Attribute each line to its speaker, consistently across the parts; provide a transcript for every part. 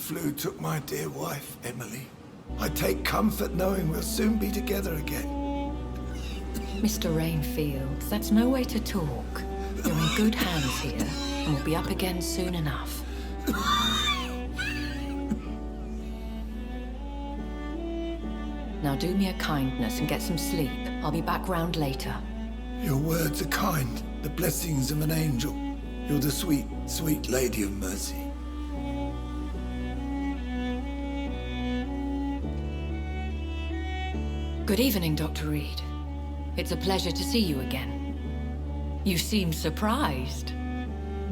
Speaker 1: flu took my dear wife, Emily. I take comfort knowing we'll soon be together again.
Speaker 2: Mr. Rainfield, that's no way to talk. You're in good hands here, and we'll be up again soon enough. Now do me a kindness and get some sleep. I'll be back round later.
Speaker 1: Your words are kind, the blessings of an angel. You're the sweet, sweet Lady of Mercy.
Speaker 2: Good evening, Dr. Reed. It's a pleasure to see you again. You seem surprised.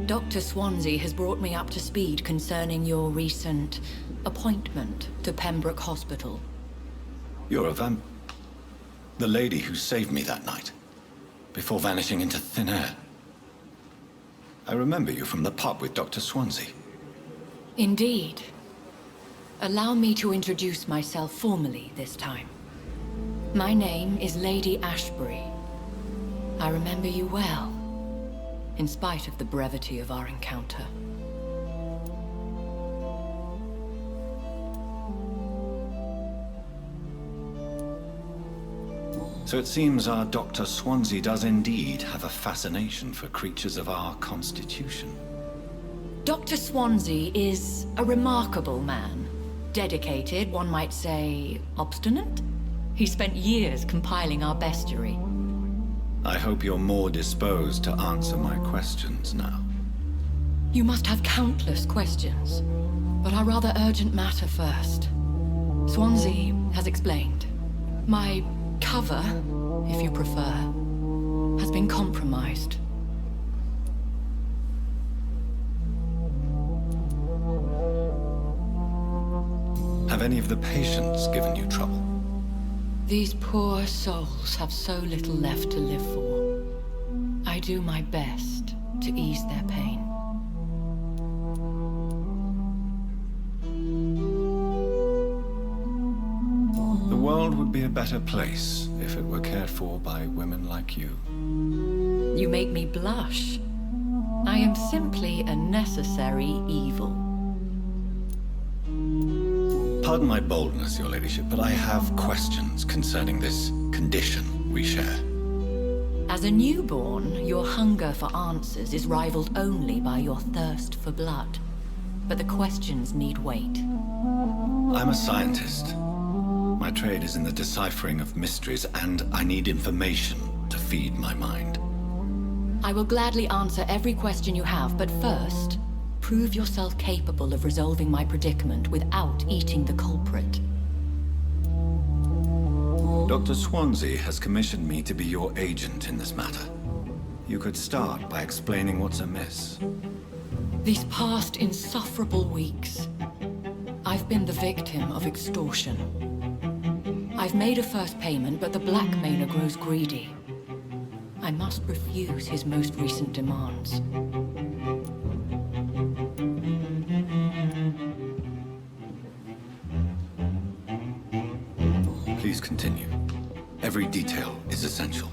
Speaker 2: Dr. Swansea has brought me up to speed concerning your recent appointment to Pembroke Hospital.
Speaker 3: You're a the lady who saved me that night, before vanishing into thin air. I remember you from the pub with Dr. Swansea.
Speaker 2: Indeed. Allow me to introduce myself formally this time. My name is Lady Ashbury. I remember you well, in spite of the brevity of our encounter.
Speaker 3: So it seems our Dr. Swansea does indeed have a fascination for creatures of our constitution.
Speaker 2: Dr. Swansea is a remarkable man. Dedicated, one might say, obstinate? He spent years compiling our bestiary.
Speaker 3: I hope you're more disposed to answer my questions now.
Speaker 2: You must have countless questions, but our rather urgent matter first. Swansea has explained. My cover, if you prefer, has been compromised.
Speaker 3: Have any of the patients given you trouble?
Speaker 2: These poor souls have so little left to live for. I do my best to ease their pain.
Speaker 3: The world would be a better place if it were cared for by women like you.
Speaker 2: You make me blush. I am simply a necessary evil.
Speaker 3: Pardon my boldness, your ladyship, but I have questions concerning this condition we share.
Speaker 2: As a newborn, your hunger for answers is rivaled only by your thirst for blood. But the questions need wait.
Speaker 3: I'm a scientist. My trade is in the deciphering of mysteries, and I need information to feed my mind.
Speaker 2: I will gladly answer every question you have, but first, prove yourself capable of resolving my predicament without eating the culprit.
Speaker 3: Dr. Swansea has commissioned me to be your agent in this matter. You could start by explaining what's amiss.
Speaker 2: These past insufferable weeks, I've been the victim of extortion. I've made a first payment, but the blackmailer grows greedy. I must refuse his most recent demands.
Speaker 3: Please continue. Every detail is essential.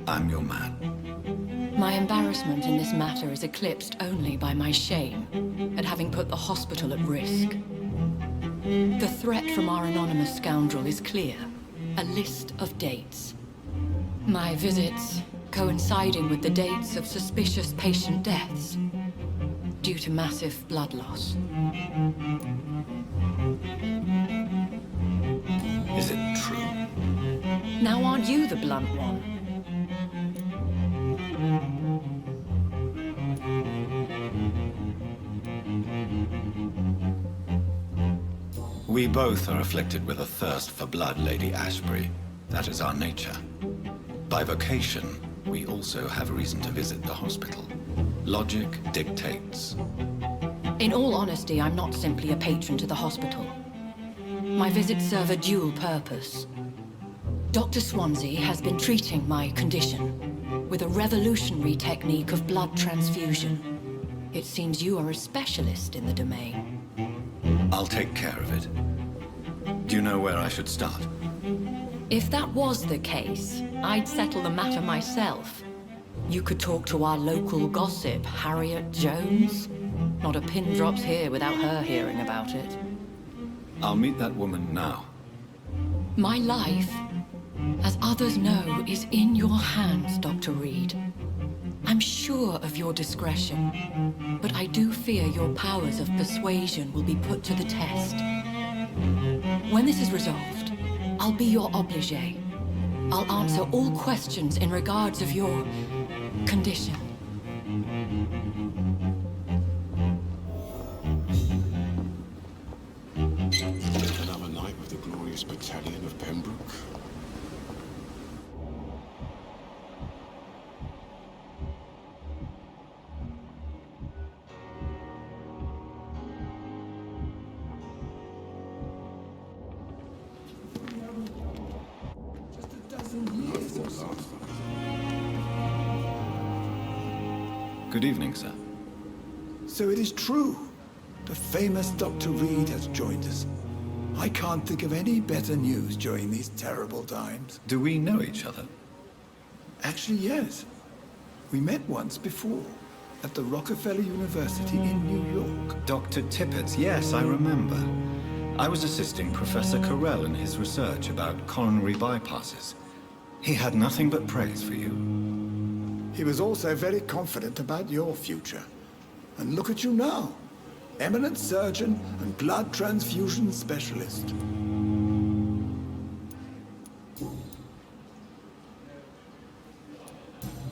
Speaker 3: I'm your man.
Speaker 2: My embarrassment in this matter is eclipsed only by my shame at having put the hospital at risk. The threat from our anonymous scoundrel is clear. A list of dates. My visits coinciding with the dates of suspicious patient deaths due to massive blood loss.
Speaker 3: Is it true?
Speaker 2: Now aren't you the blunt one?
Speaker 3: We both are afflicted with a thirst for blood, Lady Ashbury. That is our nature. By vocation, we also have reason to visit the hospital. Logic dictates.
Speaker 2: In all honesty, I'm not simply a patron to the hospital. My visits serve a dual purpose. Dr. Swansea has been treating my condition with a revolutionary technique of blood transfusion. It seems you are a specialist in the domain.
Speaker 3: I'll take care of it. Do you know where I should start?
Speaker 2: If that was the case, I'd settle the matter myself. You could talk to our local gossip, Harriet Jones. Not a pin drops here without her hearing about it.
Speaker 3: I'll meet that woman now.
Speaker 2: My life, as others know, is in your hands, Dr. Reed. I'm sure of your discretion, but I do fear your powers of persuasion will be put to the test. When this is resolved, I'll be your obligé. I'll answer all questions in regards of your condition.
Speaker 4: Another night with the glorious battalion of Pembroke.
Speaker 1: Just a dozen years or so.
Speaker 3: Good evening, sir.
Speaker 1: So it is true. The famous Dr. Reed has joined us. I can't think of any better news during these terrible times.
Speaker 3: Do we know each other?
Speaker 1: Actually, yes. We met once before, at the Rockefeller University in New York.
Speaker 3: Dr. Tippett, yes, I remember. I was assisting Professor Carell in his research about coronary bypasses. He had nothing but praise for you.
Speaker 1: He was also very confident about your future. And look at you now. Eminent surgeon and blood transfusion specialist.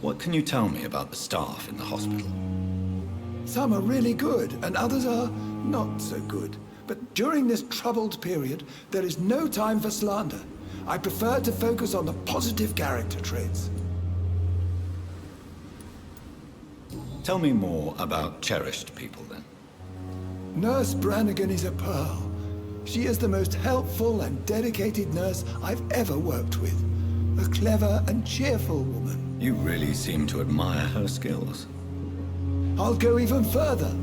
Speaker 3: What can you tell me about the staff in the hospital?
Speaker 1: Some are really good, and others are not so good. But during this troubled period, there is no time for slander. I prefer to focus on the positive character traits.
Speaker 3: Tell me more about cherished people, then.
Speaker 1: Nurse Brannigan is a pearl. She is the most helpful and dedicated nurse I've ever worked with. A clever and cheerful woman.
Speaker 3: You really seem to admire her skills.
Speaker 1: I'll go even further.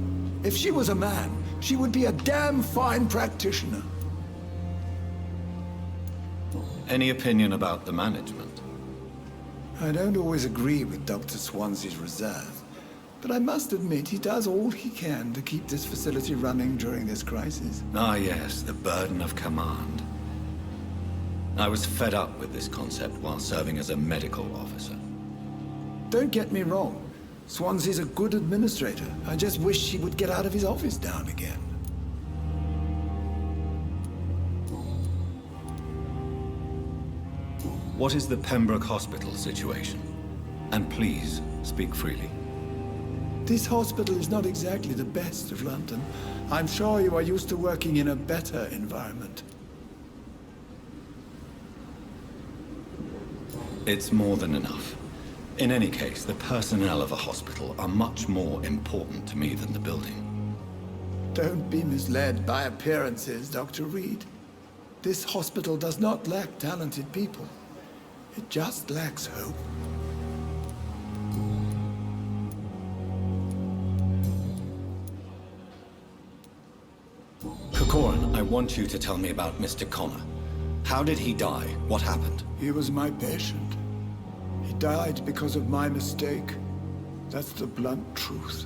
Speaker 1: If she was a man, she would be a damn fine practitioner.
Speaker 3: Any opinion about the management?
Speaker 1: I don't always agree with Dr. Swansea's reserve, but I must admit he does all he can to keep this facility running during this crisis.
Speaker 3: Ah, yes, the burden of command. I was fed up with this concept while serving as a medical officer.
Speaker 1: Don't get me wrong. Swansea's a good administrator. I just wish he would get out of his office now and again.
Speaker 3: What is the Pembroke Hospital situation? And please, speak freely.
Speaker 1: This hospital is not exactly the best of London. I'm sure you are used to working in a better environment.
Speaker 3: It's more than enough. In any case, the personnel of a hospital are much more important to me than the building.
Speaker 1: Don't be misled by appearances, Dr. Reed. This hospital does not lack talented people. It just lacks hope.
Speaker 3: Corcoran, I want you to tell me about Mr. Connor. How did he die? What happened?
Speaker 1: He was my patient. He died because of my mistake. That's the blunt truth.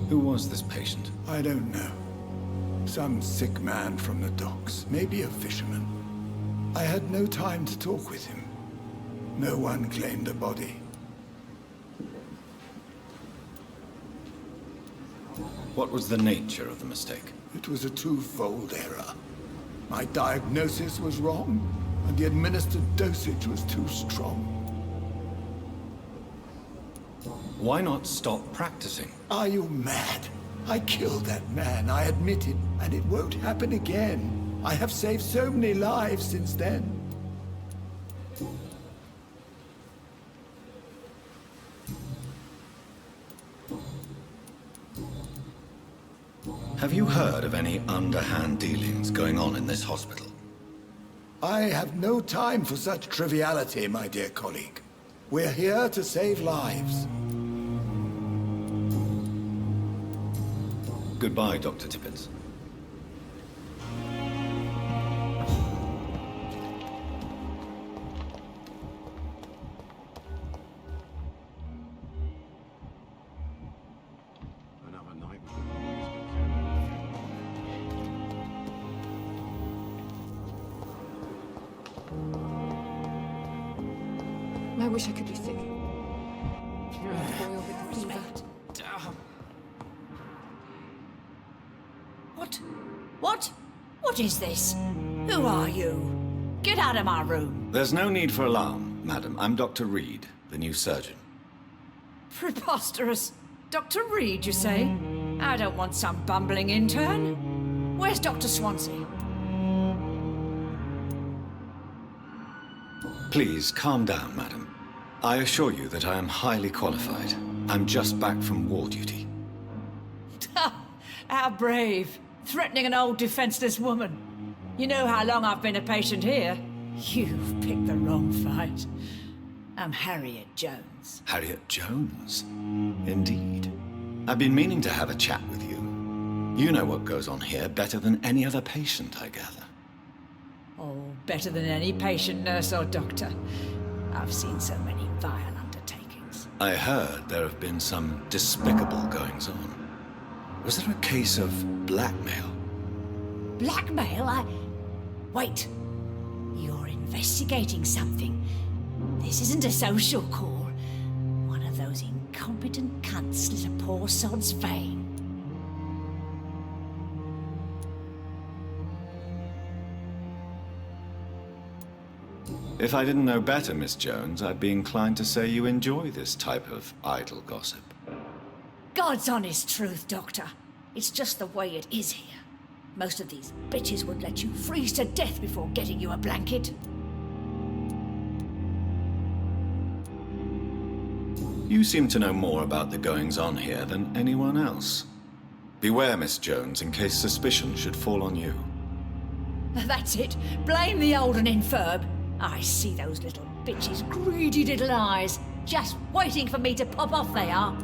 Speaker 3: Who was this patient?
Speaker 1: I don't know. Some sick man from the docks, maybe a fisherman. I had no time to talk with him. No one claimed the body.
Speaker 3: What was the nature of the mistake?
Speaker 1: It was a twofold error. My diagnosis was wrong, and the administered dosage was too strong.
Speaker 3: Why not stop practicing?
Speaker 1: Are you mad? I killed that man, I admit it, and it won't happen again. I have saved so many lives since then.
Speaker 3: Have you heard of any underhand dealings going on in this hospital?
Speaker 1: I have no time for such triviality, my dear colleague. We're here to save lives.
Speaker 3: Goodbye, Dr. Tippett.
Speaker 5: I wish I could be sick. Boil with the fever.
Speaker 6: What is this? Who are you? Get out of my room.
Speaker 3: There's no need for alarm, madam. I'm Dr. Reed, the new surgeon.
Speaker 6: Preposterous. Dr. Reed, you say? I don't want some bumbling intern. Where's Dr. Swansea?
Speaker 3: Please, calm down, madam. I assure you that I am highly qualified. I'm just back from war duty.
Speaker 6: How brave. Threatening an old defenseless woman. You know how long I've been a patient here? You've picked the wrong fight. I'm Harriet Jones.
Speaker 3: Harriet Jones? Indeed. I've been meaning to have a chat with you. You know what goes on here better than any other patient, I gather.
Speaker 6: Oh, better than any patient, nurse or doctor. I've seen so many vile undertakings.
Speaker 3: I heard there have been some despicable goings-on. Was there a case of blackmail?
Speaker 6: Blackmail? Wait. You're investigating something. This isn't a social call. One of those incompetent cunts slit a poor sod's vein.
Speaker 3: If I didn't know better, Miss Jones, I'd be inclined to say you enjoy this type of idle gossip.
Speaker 6: God's honest truth, Doctor. It's just the way it is here. Most of these bitches would let you freeze to death before getting you a blanket.
Speaker 3: You seem to know more about the goings-on here than anyone else. Beware, Miss Jones, in case suspicion should fall on you.
Speaker 6: That's it. Blame the old and infirm. I see those little bitches' greedy little eyes. Just waiting for me to pop off they are.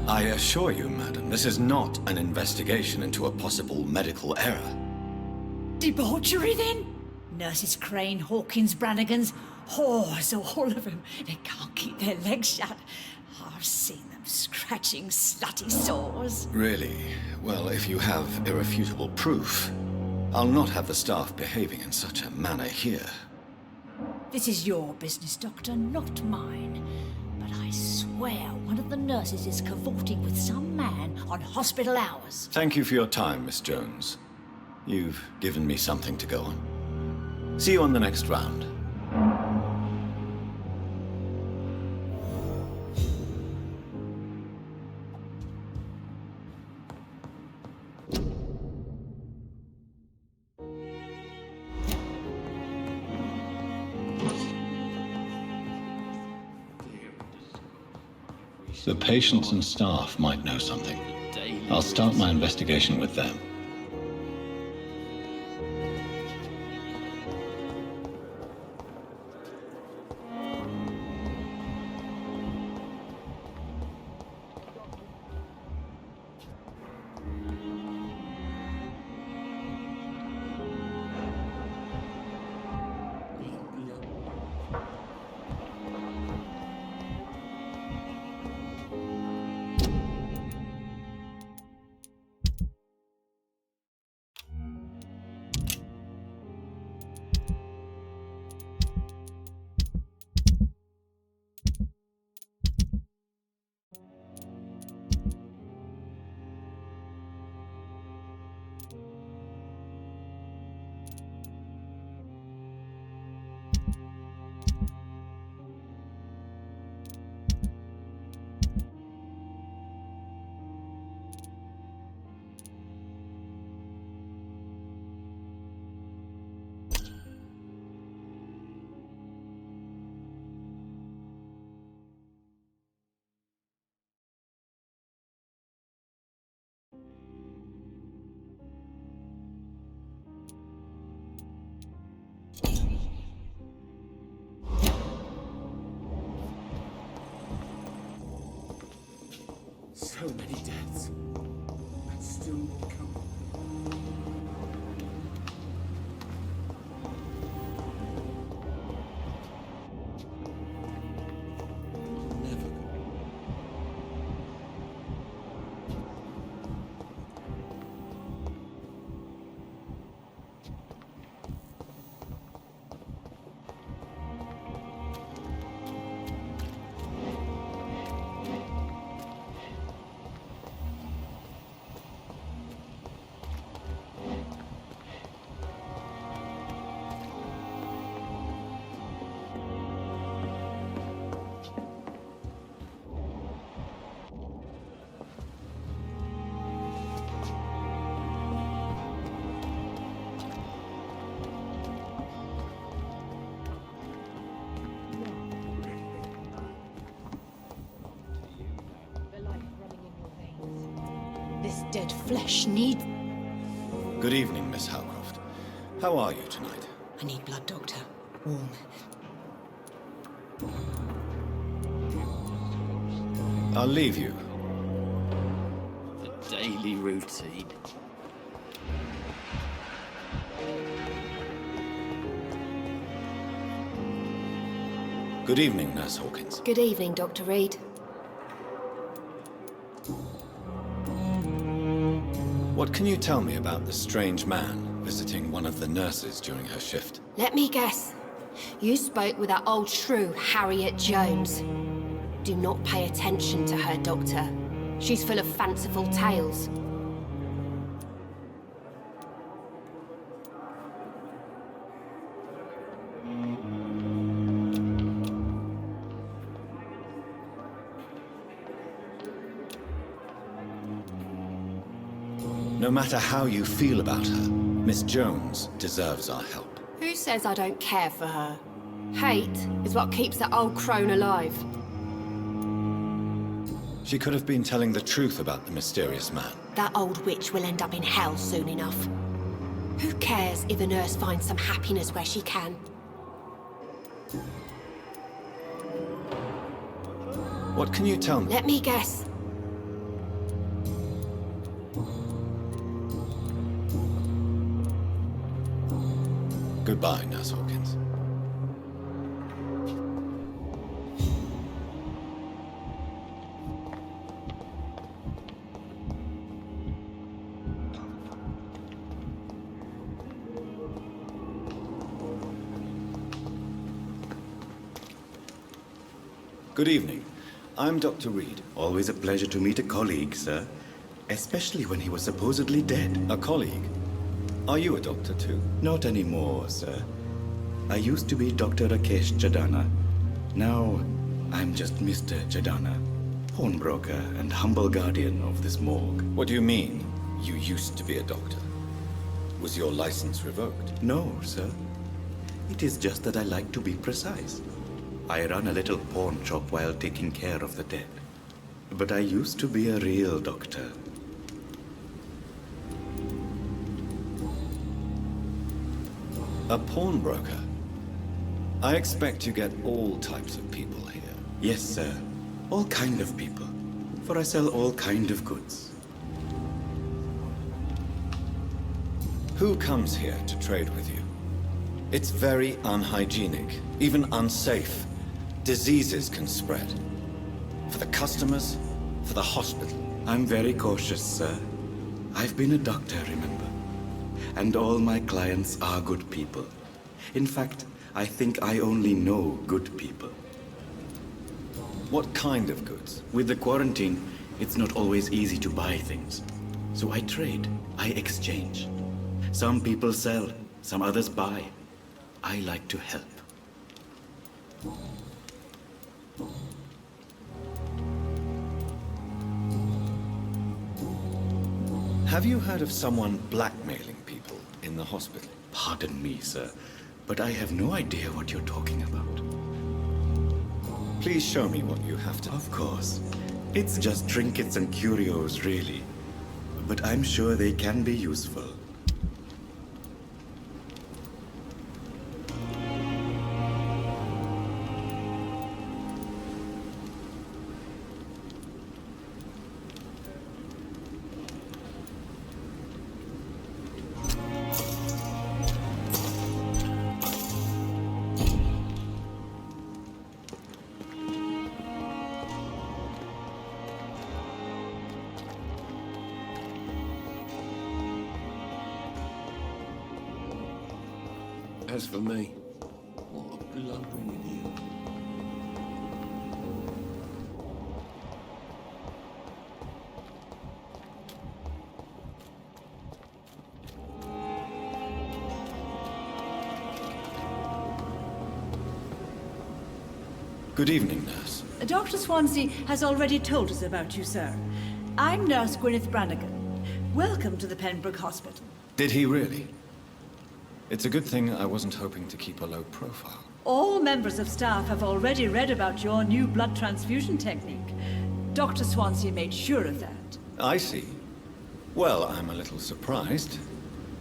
Speaker 3: I assure you, madam, this is not an investigation into a possible medical error.
Speaker 6: Debauchery, then? Nurses Crane, Hawkins, Brannigans, whores, all of them. They can't keep their legs shut. I've seen them scratching slutty sores.
Speaker 3: Really? Well, if you have irrefutable proof, I'll not have the staff behaving in such a manner here.
Speaker 6: This is your business, Doctor, not mine. But I swear one of the nurses is cavorting with some man on hospital hours.
Speaker 3: Thank you for your time, Miss Jones. You've given me something to go on. See you on the next round. The patients and staff might know something. I'll start my investigation with them.
Speaker 4: So many deaths. And still more coming. Never.
Speaker 6: dead flesh needs...
Speaker 3: Good evening, Miss Howcroft. How are you tonight?
Speaker 6: I need blood, Doctor. Warm.
Speaker 3: I'll leave you.
Speaker 7: The daily routine.
Speaker 3: Good evening, Nurse Hawkins.
Speaker 8: Good evening, Dr. Reed.
Speaker 3: What can you tell me about the strange man visiting one of the nurses during her shift?
Speaker 8: Let me guess. You spoke with that old shrew, Harriet Jones. Do not pay attention to her, Doctor. She's full of fanciful tales.
Speaker 3: No matter how you feel about her, Miss Jones deserves our help.
Speaker 8: Who says I don't care for her? Hate is what keeps that old crone alive.
Speaker 3: She could have been telling the truth about the mysterious man.
Speaker 8: That old witch will end up in hell soon enough. Who cares if a nurse finds some happiness where she can?
Speaker 3: What can you tell me?
Speaker 8: Let me guess.
Speaker 3: Goodbye, Nurse Hawkins. Good evening. I'm Dr. Reed.
Speaker 9: Always a pleasure to meet a colleague, sir. Especially when he was supposedly dead.
Speaker 3: A colleague? Are you a doctor too?
Speaker 9: Not anymore, sir. I used to be Dr. Rakesh Jadana. Now, I'm just Mr. Jadana, pawnbroker and humble guardian of this morgue.
Speaker 3: What do you mean, you used to be a doctor? Was your license revoked?
Speaker 9: No, sir. It is just that I like to be precise. I run a little pawn shop while taking care of the dead. But I used to be a real doctor.
Speaker 3: A pawnbroker? I expect you get all types of people here.
Speaker 9: Yes, sir. All kind of people. For I sell all kind of goods.
Speaker 3: Who comes here to trade with you? It's very unhygienic, even unsafe. Diseases can spread. For the customers, for the hospital.
Speaker 9: I'm very cautious, sir. I've been a doctor, remember? And all my clients are good people. In fact, I think I only know good people.
Speaker 3: What kind of goods?
Speaker 9: With the quarantine, it's not always easy to buy things. So I trade, I exchange. Some people sell, some others buy. I like to help.
Speaker 3: Have you heard of someone blackmailing people in the hospital?
Speaker 9: Pardon me, sir, but I have no idea what you're talking about.
Speaker 3: Please show me what you have to...
Speaker 9: Of course. It's just trinkets and curios, really. But I'm sure they can be useful.
Speaker 4: As for me, what a blundering idiot.
Speaker 3: Good evening, nurse.
Speaker 10: Dr. Swansea has already told us about you, sir. I'm Nurse Gwyneth Brannigan. Welcome to the Pembroke Hospital.
Speaker 3: Did he really? It's a good thing I wasn't hoping to keep a low profile.
Speaker 10: All members of staff have already read about your new blood transfusion technique. Dr. Swansea made sure of that.
Speaker 3: I see. Well, I'm a little surprised,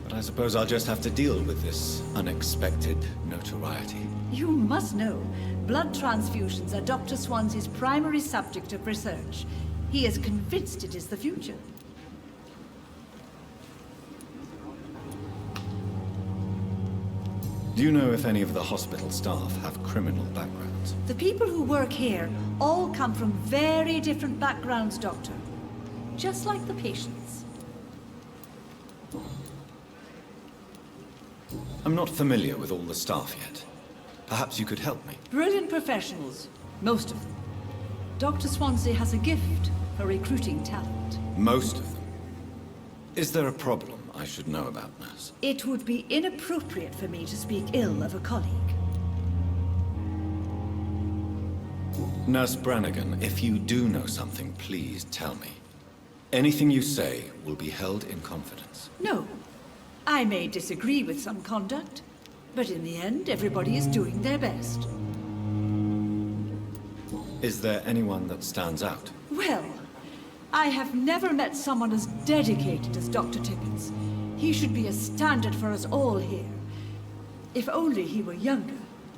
Speaker 3: but I suppose I'll just have to deal with this unexpected notoriety.
Speaker 10: You must know, blood transfusions are Dr. Swansea's primary subject of research. He is convinced it is the future.
Speaker 3: Do you know if any of the hospital staff have criminal backgrounds?
Speaker 10: The people who work here all come from very different backgrounds, Doctor. Just like the patients.
Speaker 3: I'm not familiar with all the staff yet. Perhaps you could help me.
Speaker 10: Brilliant professionals, most of them. Dr. Swansea has a gift for recruiting talent.
Speaker 3: Most of them. Is there a problem I should know about, nurse?
Speaker 10: It would be inappropriate for me to speak ill of a colleague.
Speaker 3: Nurse Brannigan, if you do know something, please tell me. Anything you say will be held in confidence.
Speaker 10: No. I may disagree with some conduct, but in the end, everybody is doing their best.
Speaker 3: Is there anyone that stands out?
Speaker 10: Well, I have never met someone as dedicated as Dr. Tippett. He should be a standard for us all here. If only he were younger.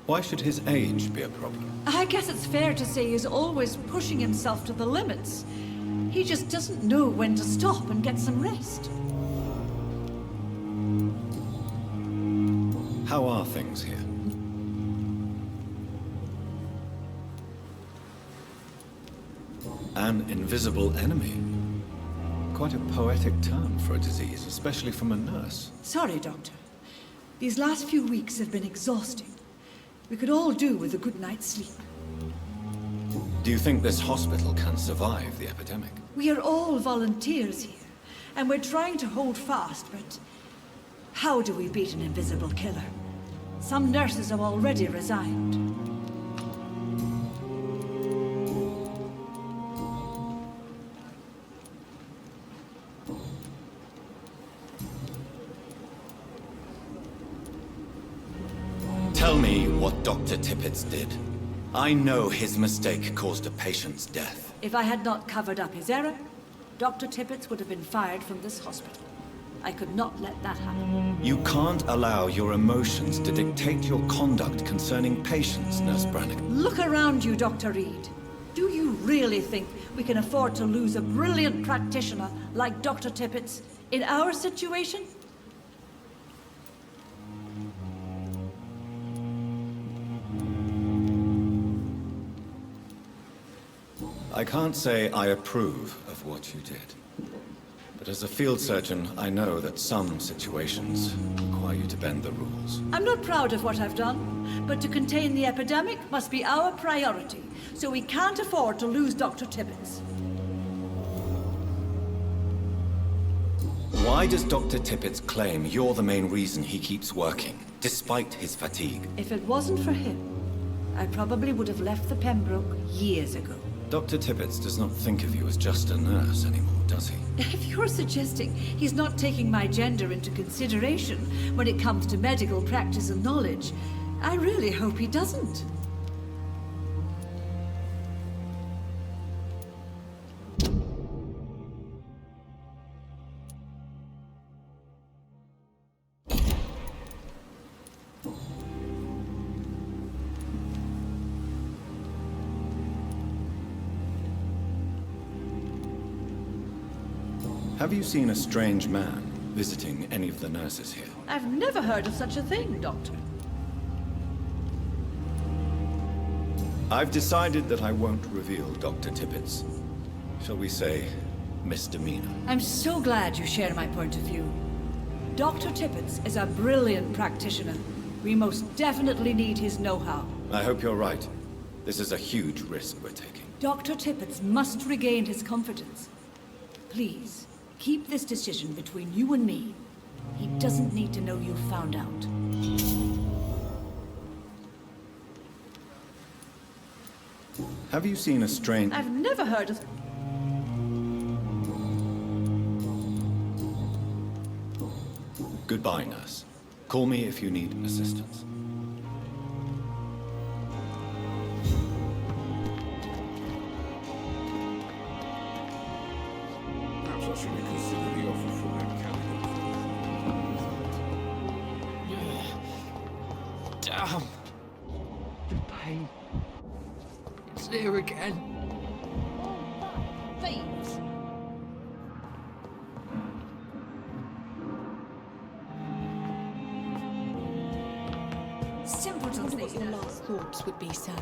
Speaker 3: Why should his age be a problem?
Speaker 10: I guess it's fair to say he's always pushing himself to the limits. He just doesn't know when to stop and get some rest.
Speaker 3: How are things here? An invisible enemy. Quite a poetic term for a disease, especially from a nurse.
Speaker 10: Sorry, Doctor. These last few weeks have been exhausting. We could all do with a good night's sleep.
Speaker 3: Do you think this hospital can survive the epidemic?
Speaker 10: We are all volunteers here, and we're trying to hold fast, but how do we beat an invisible killer? Some nurses have already resigned.
Speaker 3: Tell me what Dr. Tippett did. I know his mistake caused a patient's death.
Speaker 10: If I had not covered up his error, Dr. Tippett would have been fired from this hospital. I could not let that happen.
Speaker 3: You can't allow your emotions to dictate your conduct concerning patients, Nurse Brannigan.
Speaker 10: Look around you, Dr. Reed. Do you really think we can afford to lose a brilliant practitioner like Dr. Tippett in our situation?
Speaker 3: I can't say I approve of what you did. But as a field surgeon, I know that some situations require you to bend the rules.
Speaker 10: I'm not proud of what I've done, but to contain the epidemic must be our priority, so we can't afford to lose Dr. Tippett.
Speaker 3: Why does Dr. Tippett claim you're the main reason he keeps working, despite his fatigue?
Speaker 10: If it wasn't for him, I probably would have left the Pembroke years ago.
Speaker 3: Dr. Tippett does not think of you as just a nurse anymore, does he?
Speaker 10: If you're suggesting he's not taking my gender into consideration when it comes to medical practice and knowledge, I really hope he doesn't.
Speaker 3: Have you seen a strange man visiting any of the nurses here?
Speaker 10: I've never heard of such a thing, Doctor.
Speaker 3: I've decided that I won't reveal Dr. Tippett's, shall we say, misdemeanor.
Speaker 10: I'm so glad you share my point of view. Dr. Tippett is a brilliant practitioner. We most definitely need his know-how.
Speaker 3: I hope you're right. This is a huge risk we're taking.
Speaker 10: Dr. Tippett must regain his confidence. Please, keep this decision between you and me. He doesn't need to know you found out.
Speaker 3: Have you seen a strange...
Speaker 10: I've never heard of...
Speaker 3: Goodbye, nurse. Call me if you need assistance.
Speaker 4: Perhaps I should reconsider the offer The pain. It's there again.
Speaker 6: Thieves. Simpletons,
Speaker 2: What your last thoughts would be, sir.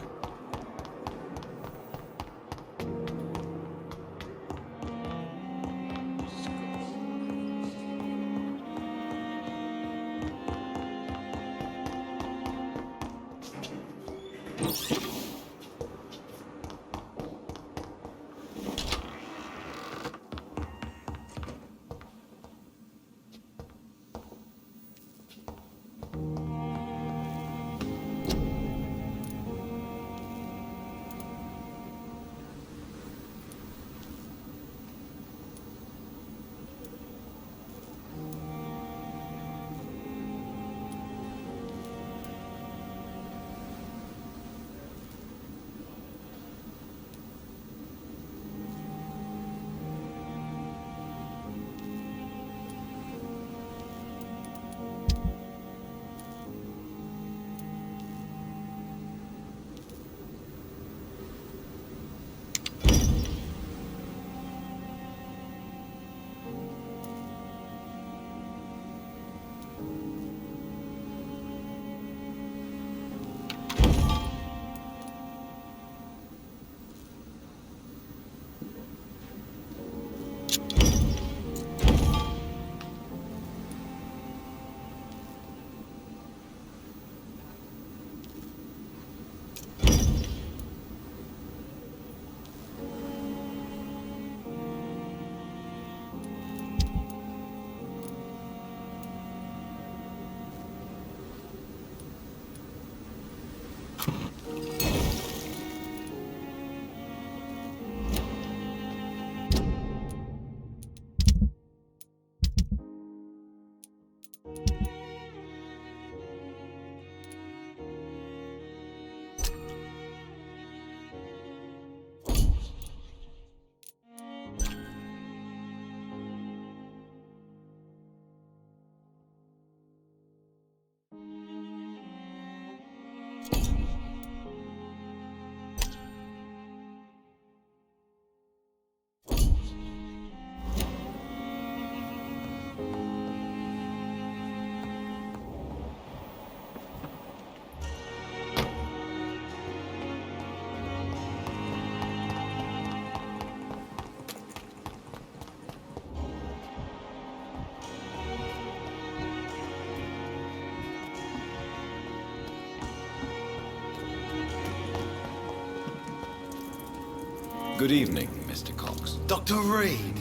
Speaker 3: Good evening, Mr. Cox.
Speaker 7: Dr. Reed.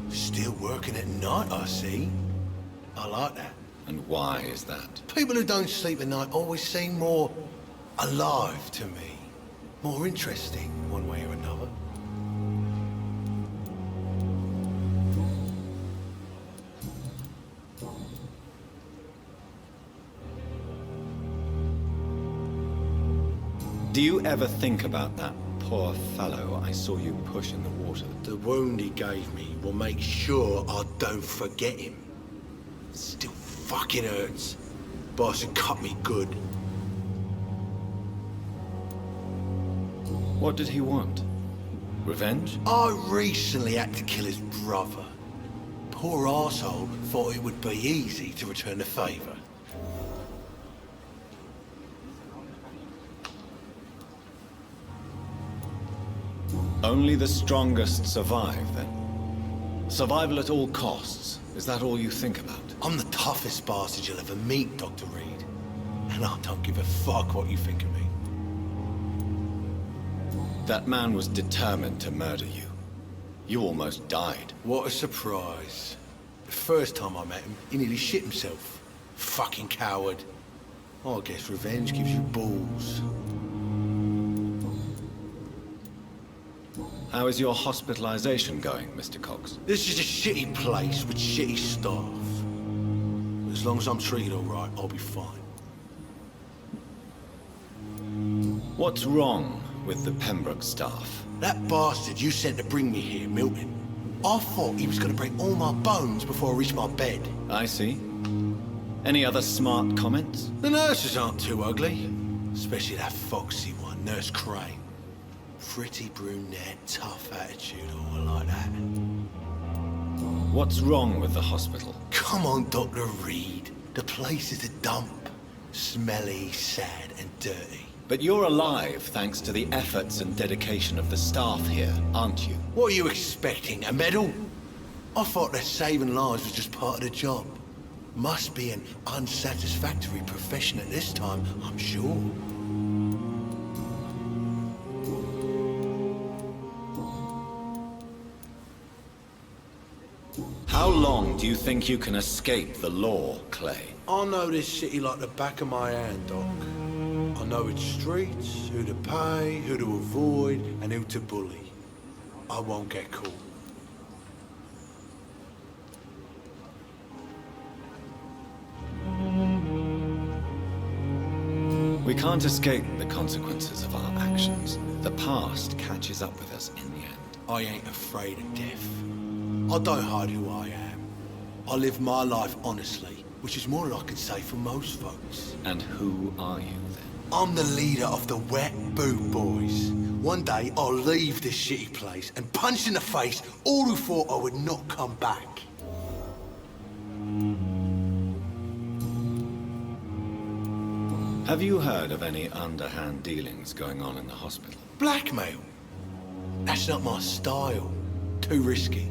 Speaker 7: Still working at night, I see. I like that.
Speaker 3: And why is that?
Speaker 7: People who don't sleep at night always seem more alive to me. More interesting, one way or another.
Speaker 3: Do you ever think about that poor fellow I saw you push in the water?
Speaker 7: The wound he gave me will make sure I don't forget him. Still fucking hurts. Boss had cut me good.
Speaker 3: What did he want? Revenge?
Speaker 7: I recently had to kill his brother. Poor arsehole thought it would be easy to return the favour.
Speaker 3: Only the strongest survive, then? Survival at all costs. Is that all you think about?
Speaker 7: I'm the toughest bastard you'll ever meet, Dr. Reed. And I don't give a fuck what you think of me.
Speaker 3: That man was determined to murder you. You almost died.
Speaker 7: What a surprise. The first time I met him, he nearly shit himself. Fucking coward. I guess revenge gives you balls.
Speaker 3: How is your hospitalization going, Mr. Cox?
Speaker 7: This is a shitty place with shitty staff. As long as I'm treated all right, I'll be fine.
Speaker 3: What's wrong with the Pembroke staff?
Speaker 7: That bastard you sent to bring me here, Milton. I thought he was going to break all my bones before I reached my bed.
Speaker 3: I see. Any other smart comments?
Speaker 7: The nurses aren't too ugly. Especially that foxy one, Nurse Crane. Pretty brunette, tough attitude, oh, I like that.
Speaker 3: What's wrong with the hospital?
Speaker 7: Come on, Dr. Reed. The place is a dump. Smelly, sad, and dirty.
Speaker 3: But you're alive thanks to the efforts and dedication of the staff here, aren't you?
Speaker 7: What are you expecting, a medal? I thought that saving lives was just part of the job. Must be an unsatisfactory profession at this time, I'm sure.
Speaker 3: How long do you think you can escape the law, Clay?
Speaker 7: I know this city like the back of my hand, Doc. I know its streets, who to pay, who to avoid, and who to bully. I won't get caught.
Speaker 3: We can't escape the consequences of our actions. The past catches up with us in the end.
Speaker 7: I ain't afraid of death. I don't hide who I am. I live my life honestly, which is more than I can say for most folks.
Speaker 3: And who are you then?
Speaker 7: I'm the leader of the Wet Boot Boys. One day I'll leave this shitty place and punch in the face all who thought I would not come back.
Speaker 3: Have you heard of any underhand dealings going on in the hospital?
Speaker 7: Blackmail? That's not my style. Too risky.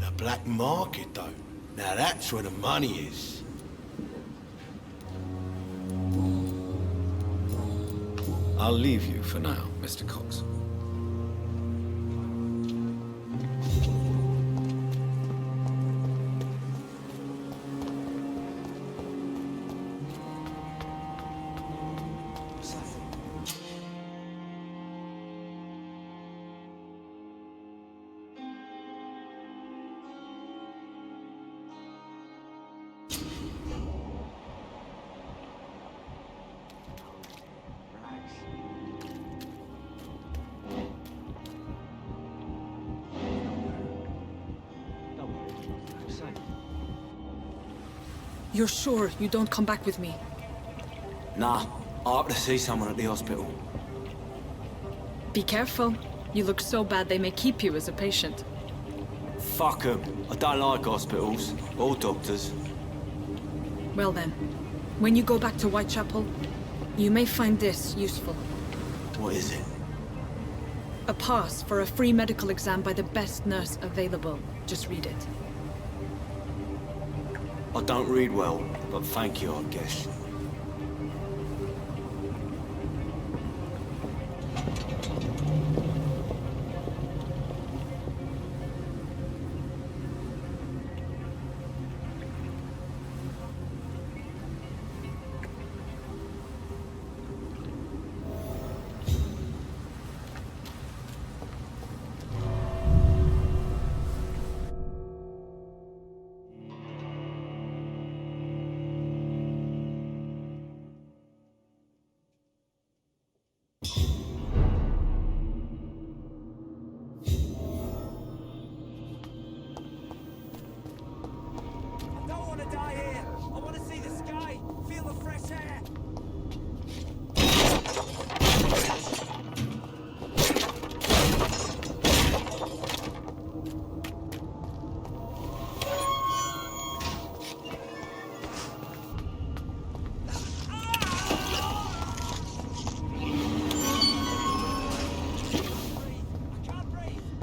Speaker 7: The black market, though. Now that's where the money is.
Speaker 3: I'll leave you for now, Mr. Cox.
Speaker 11: You're sure you don't come back with me?
Speaker 12: Nah, I have to see someone at the hospital.
Speaker 11: Be careful. You look so bad they may keep you as a patient.
Speaker 12: Fuck 'em. I don't like hospitals, or doctors.
Speaker 11: Well then, when you go back to Whitechapel, you may find this useful.
Speaker 12: What is it?
Speaker 11: A pass for a free medical exam by the best nurse available. Just read it.
Speaker 12: I don't read well, but thank you, I guess.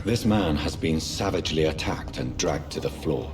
Speaker 3: This man has been savagely attacked and dragged to the floor.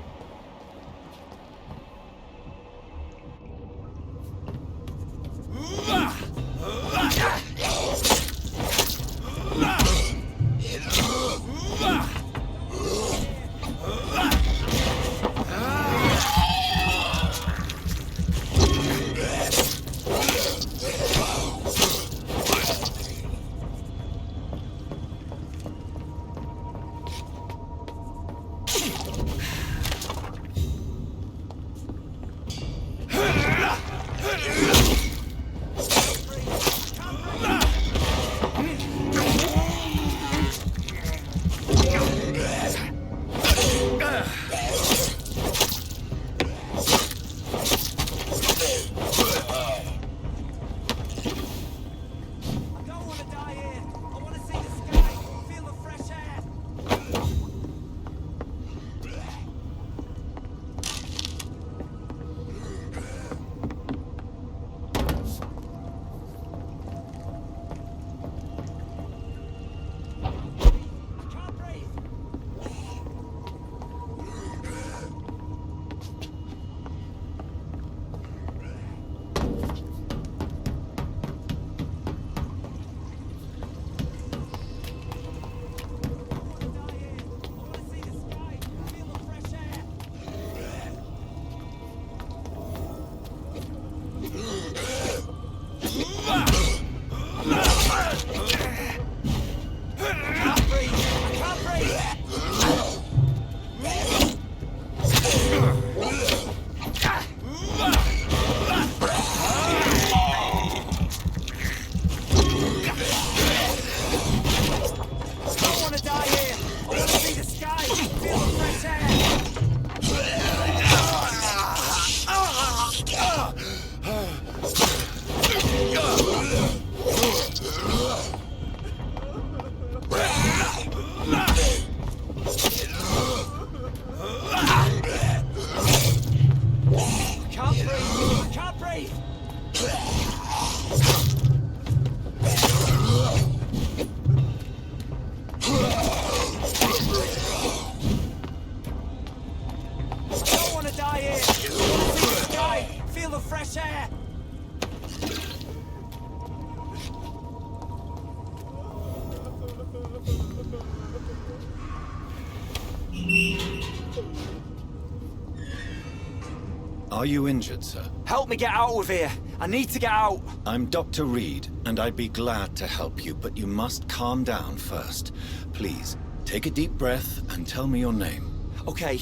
Speaker 3: Are you injured, sir?
Speaker 12: Help me get out of here! I need to get out!
Speaker 3: I'm Dr. Reed, and I'd be glad to help you, but you must calm down first. Please, take a deep breath and tell me your name.
Speaker 12: Okay.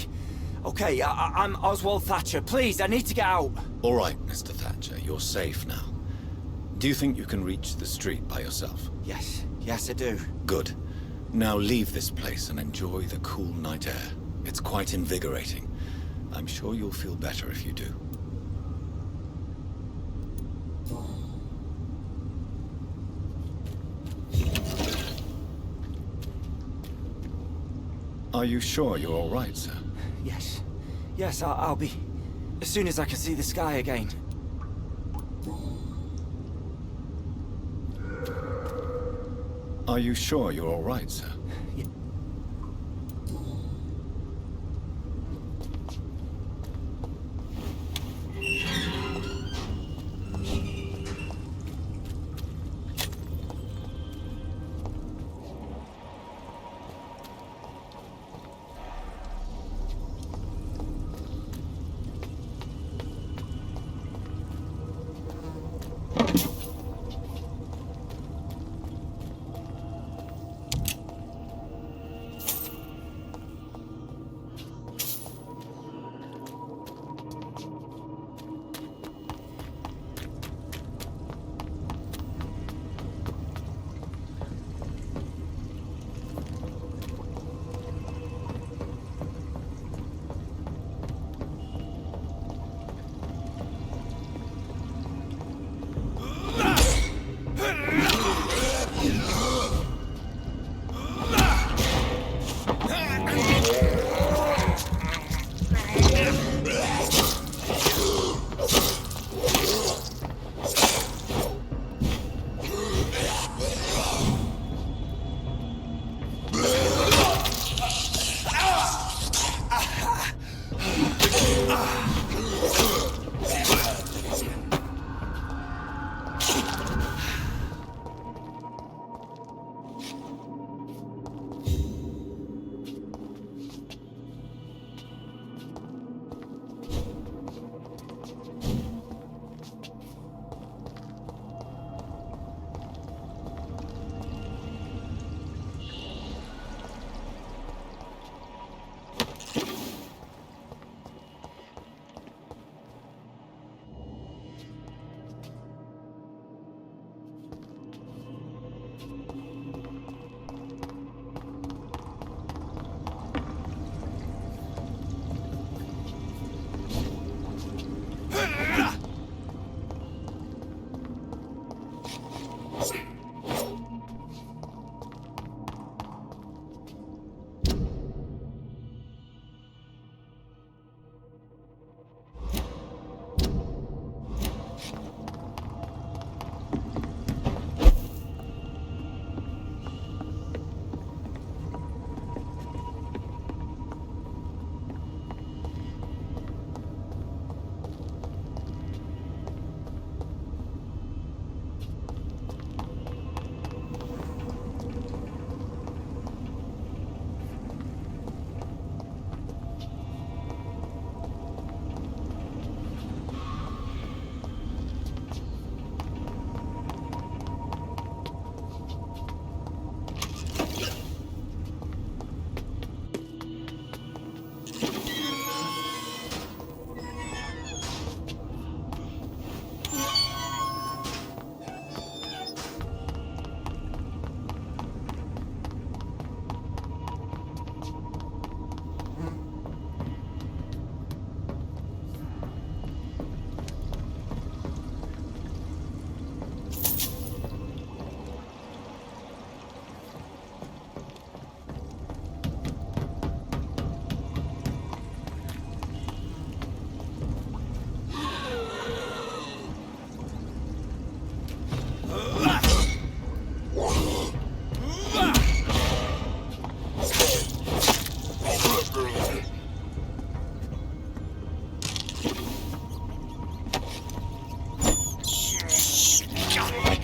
Speaker 12: I'm Oswald Thatcher. Please, I need to get out!
Speaker 3: All right, Mr. Thatcher, you're safe now. Do you think you can reach the street by yourself?
Speaker 12: Yes, I do.
Speaker 3: Good. Now leave this place and enjoy the cool night air. It's quite invigorating. I'm sure you'll feel better if you do. Are you sure you're all right, sir?
Speaker 12: Yes, I'll be... as soon as I can see the sky again.
Speaker 3: Are you sure you're all right, sir?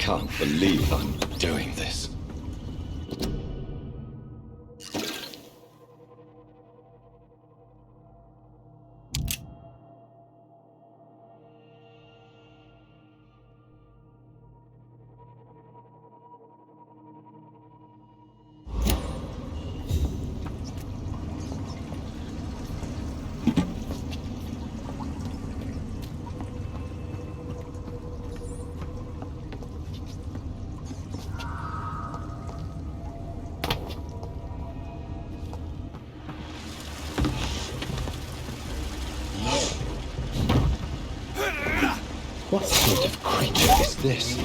Speaker 3: can't believe I'm doing this.
Speaker 7: this?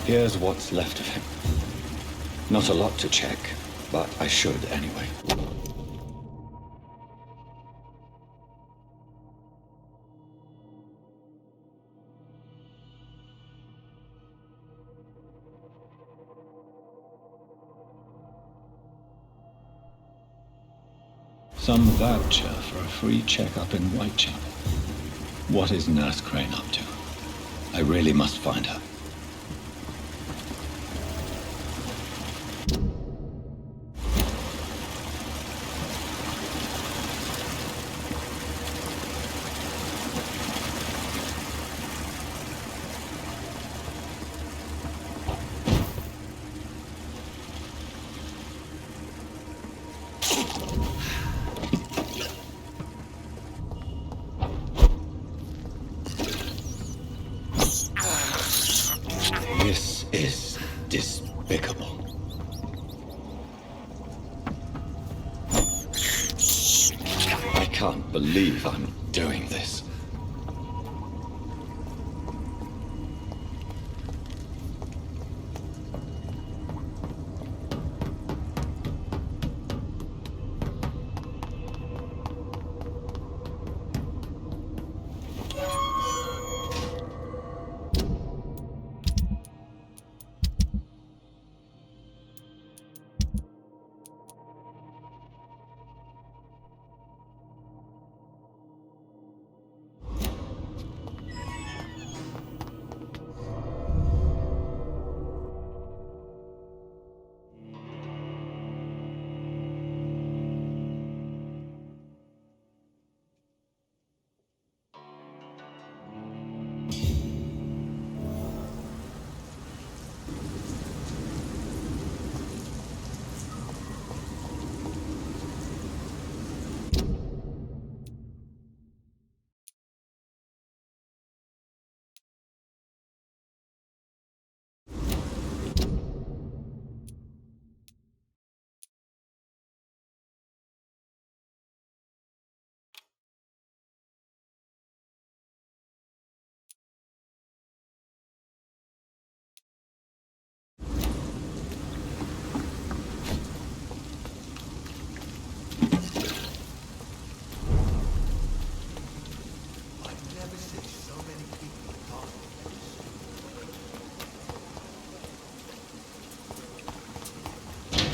Speaker 3: Here's what's left of him. Not a lot to check, but I should anyway. Some voucher for a free checkup in Whitechapel. What is Nurse Crane up to? I really must find her. This is despicable. I can't believe I'm doing this.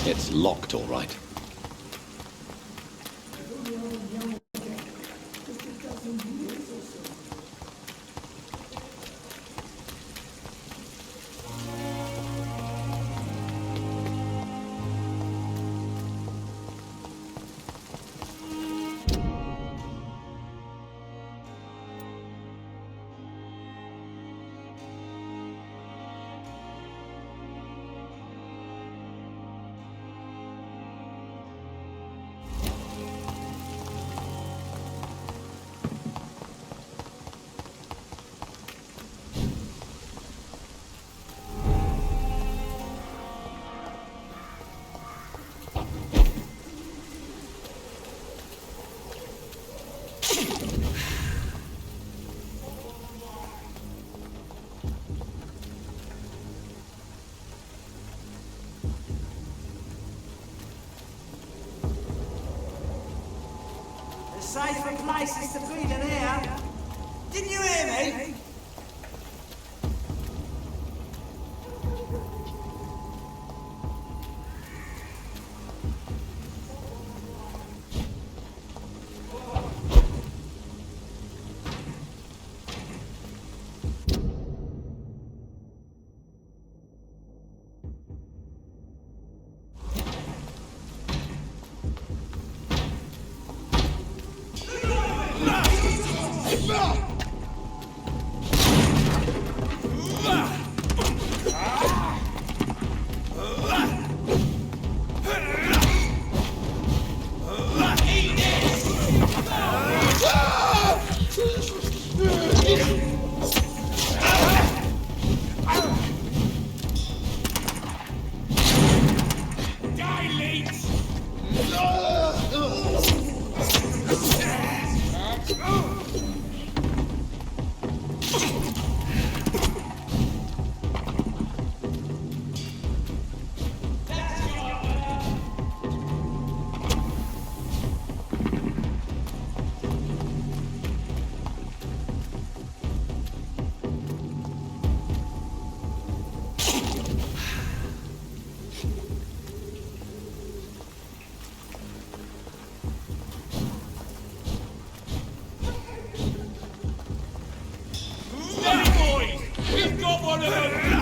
Speaker 3: It's locked, all right.
Speaker 13: Safer places to be than here. Didn't you hear me? one of them!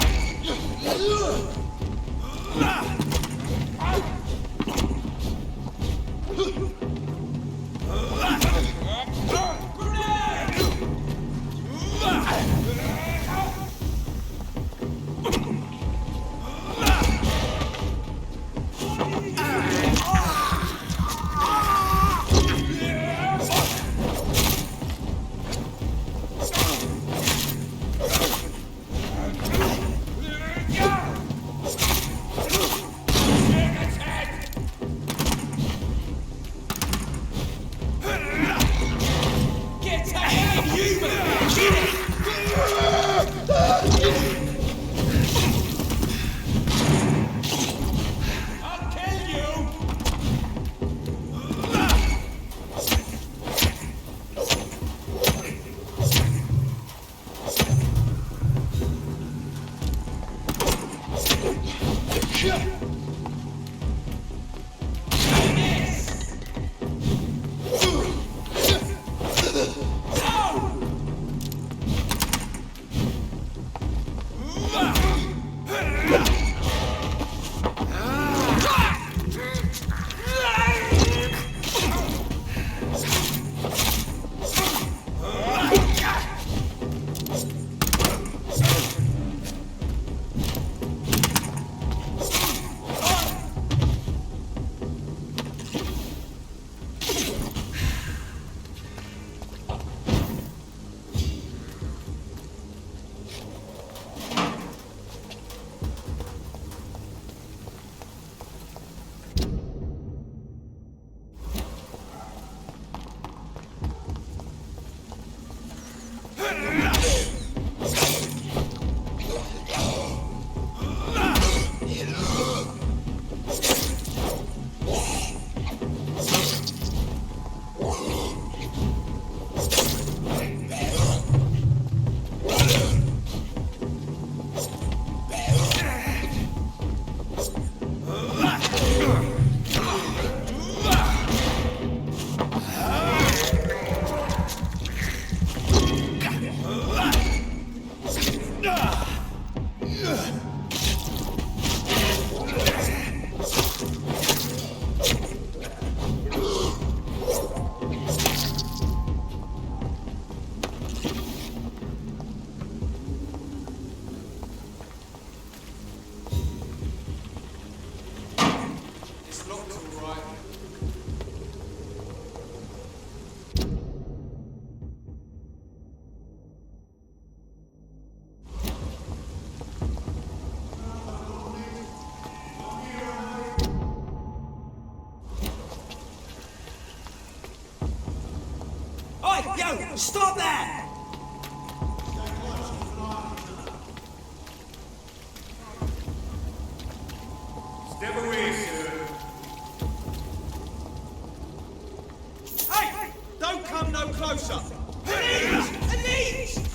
Speaker 13: Yo, stop that!
Speaker 14: Step away, sir.
Speaker 13: Hey! Don't come no closer! Elise! Elise!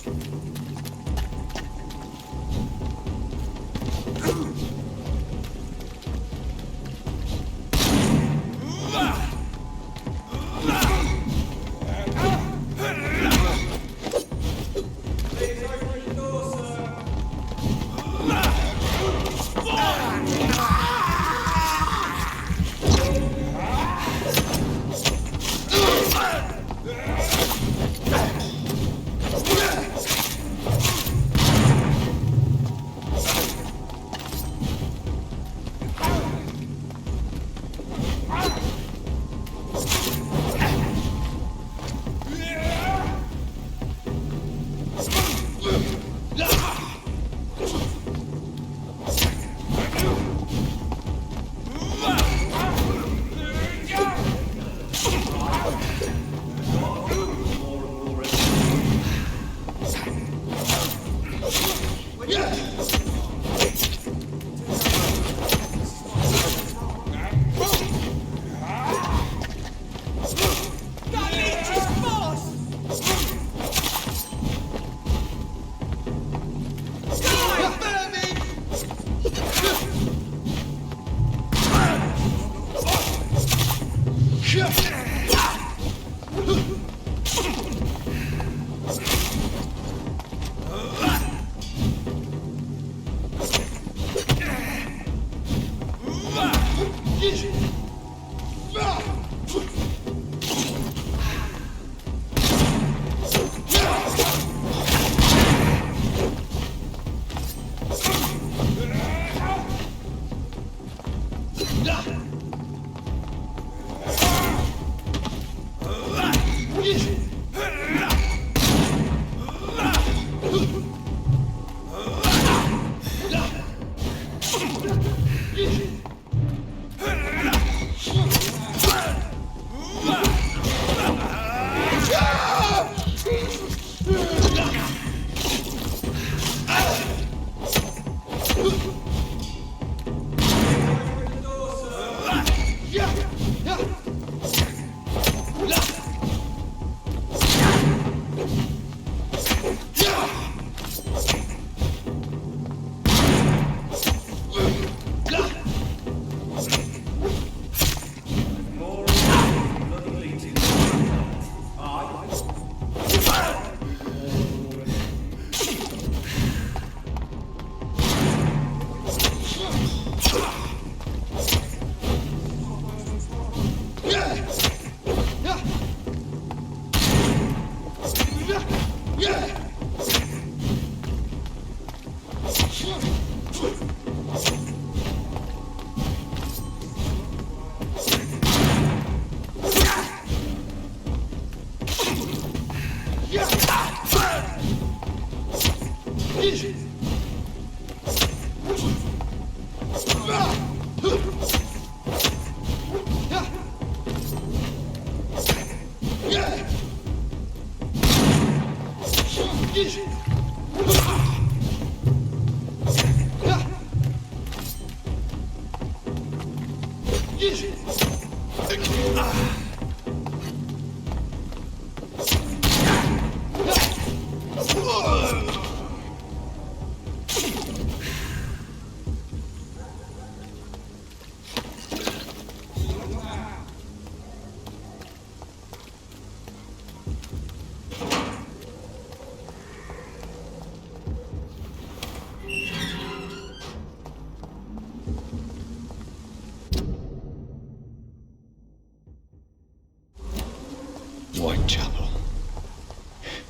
Speaker 3: Whitechapel.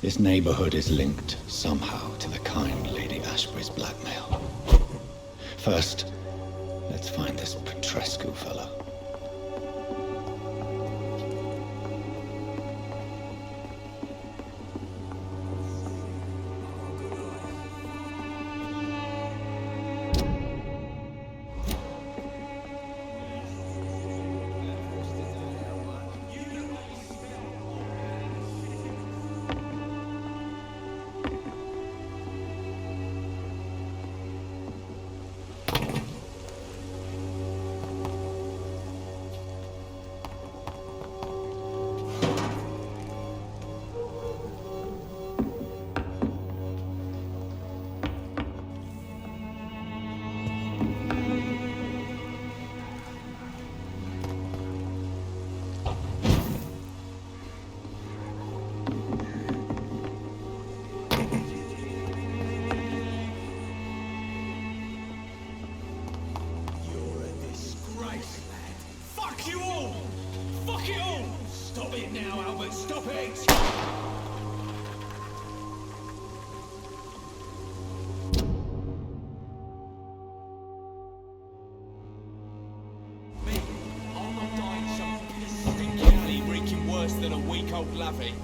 Speaker 3: This neighborhood is linked somehow to the kind Lady Ashbury's blackmail. First, let's find this Petrescu fellow.
Speaker 15: Than a weak old lavvy.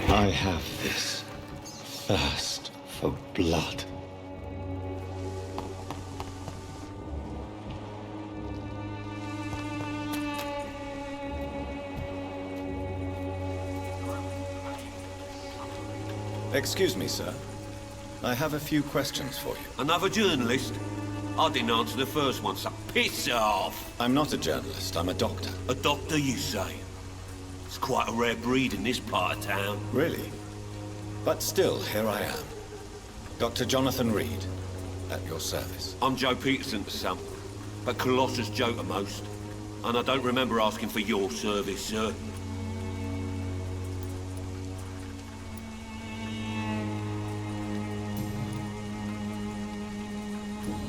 Speaker 3: I have this thirst for blood. Excuse me, sir. I have a few questions for you.
Speaker 4: Another journalist? I didn't answer the first one, so piss off!
Speaker 3: I'm not a journalist, I'm a doctor.
Speaker 4: A doctor, you say? It's quite a rare breed in this part of town.
Speaker 3: Really? But still, here I am. Dr. Jonathan Reed, at your service.
Speaker 4: I'm Joe Peterson to some, but Colossus Joe to most. And I don't remember asking for your service, sir.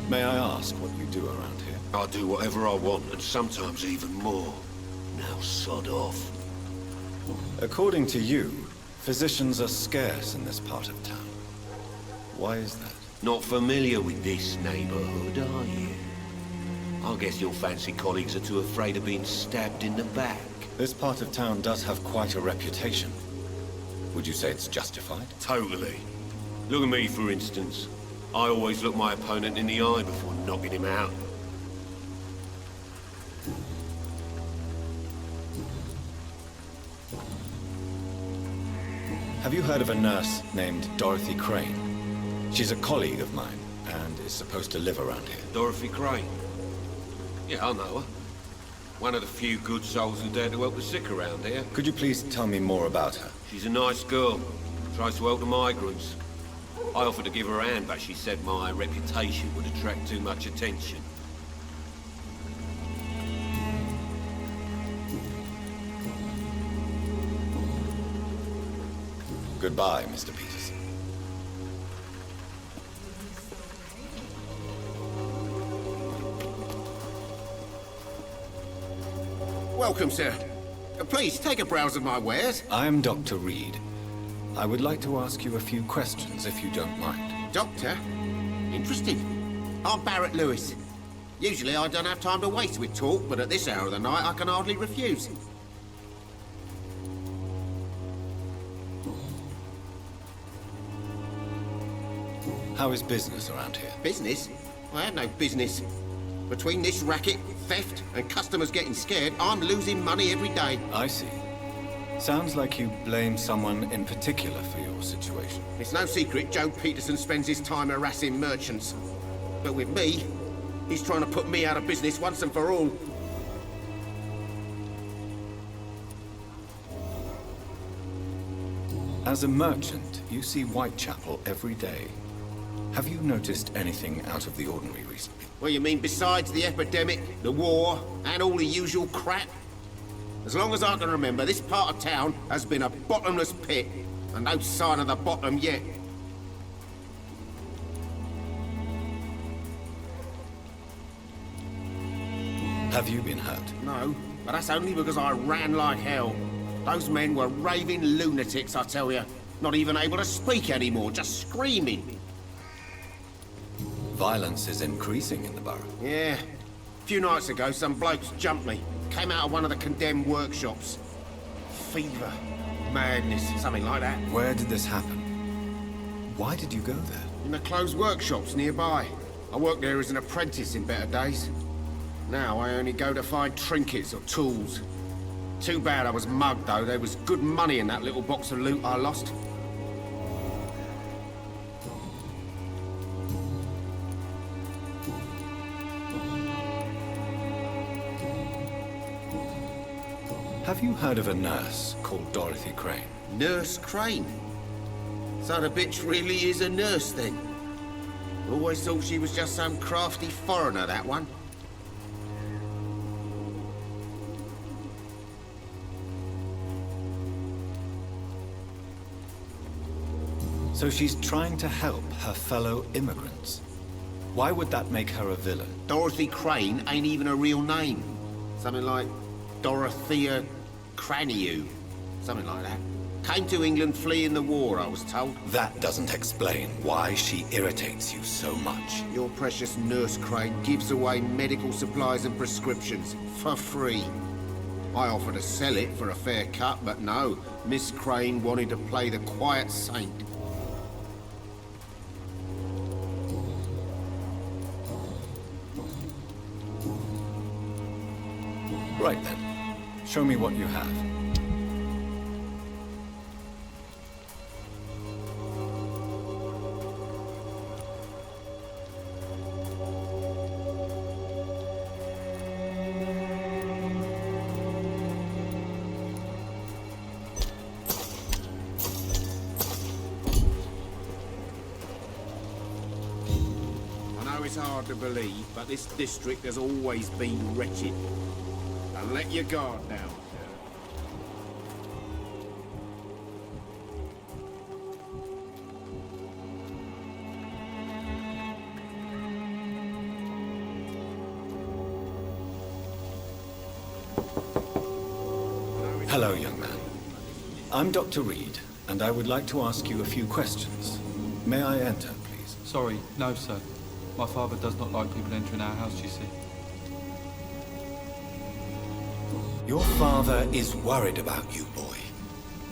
Speaker 3: May I ask what you do around here?
Speaker 4: I do whatever I want, and sometimes even more. Now sod off.
Speaker 3: According to you, physicians are scarce in this part of town. Why is that?
Speaker 4: Not familiar with this neighborhood, are you? I guess your fancy colleagues are too afraid of being stabbed in the back.
Speaker 3: This part of town does have quite a reputation. Would you say it's justified?
Speaker 4: Totally. Look at me, for instance. I always look my opponent in the eye before knocking him out.
Speaker 3: Have you heard of a nurse named Dorothy Crane? She's a colleague of mine, and is supposed to live around here.
Speaker 4: Dorothy Crane? Yeah, I know her. One of the few good souls who dare to help the sick around here.
Speaker 3: Could you please tell me more about her?
Speaker 4: She's a nice girl. Tries to help the migrants. I offered to give her a hand, but she said my reputation would attract too much attention.
Speaker 3: Goodbye, Mr. Peterson.
Speaker 16: Welcome, sir. Please, take a browse of my wares.
Speaker 3: I'm Dr. Reed. I would like to ask you a few questions, if you don't mind.
Speaker 16: Doctor? Interesting. I'm Barrett Lewis. Usually I don't have time to waste with talk, but at this hour of the night I can hardly refuse.
Speaker 3: How is business around here?
Speaker 16: Business? I have no business. Between this racket, theft, and customers getting scared, I'm losing money every day.
Speaker 3: I see. Sounds like you blame someone in particular for your situation.
Speaker 16: It's no secret Joe Peterson spends his time harassing merchants. But with me, he's trying to put me out of business once and for all.
Speaker 3: As a merchant, you see Whitechapel every day. Have you noticed anything out of the ordinary recently?
Speaker 16: Well, you mean besides the epidemic, the war, and all the usual crap? As long as I can remember, this part of town has been a bottomless pit, and no sign of the bottom yet.
Speaker 3: Have you been hurt?
Speaker 16: No, but that's only because I ran like hell. Those men were raving lunatics, I tell you. Not even able to speak anymore, just screaming.
Speaker 3: Violence is increasing in the borough.
Speaker 16: Yeah. A few nights ago, some blokes jumped me. Came out of one of the condemned workshops. Fever, madness, something like that.
Speaker 3: Where did this happen? Why did you go there?
Speaker 16: In the closed workshops nearby. I worked there as an apprentice in better days. Now I only go to find trinkets or tools. Too bad I was mugged, though. There was good money in that little box of loot I lost.
Speaker 3: Have you heard of a nurse called Dorothy Crane?
Speaker 16: Nurse Crane? So the bitch really is a nurse, then? Always thought she was just some crafty foreigner, that one.
Speaker 3: So she's trying to help her fellow immigrants. Why would that make her a villain?
Speaker 16: Dorothy Crane ain't even a real name. Something like Dorothea Craniu. Something like that. Came to England fleeing the war, I was told.
Speaker 3: That doesn't explain why she irritates you so much.
Speaker 16: Your precious Nurse Crane gives away medical supplies and prescriptions for free. I offered to sell it for a fair cut, but no. Miss Crane wanted to play the quiet saint.
Speaker 3: Right then. Show me what you have.
Speaker 16: It's hard to believe, but this district has always been wretched. And let your guard down,
Speaker 3: Hello, young man. I'm Dr. Reed, and I would like to ask you a few questions. May I enter, please?
Speaker 17: Sorry, no, sir. My father does not like people entering our house, you see.
Speaker 3: Your father is worried about you, boy.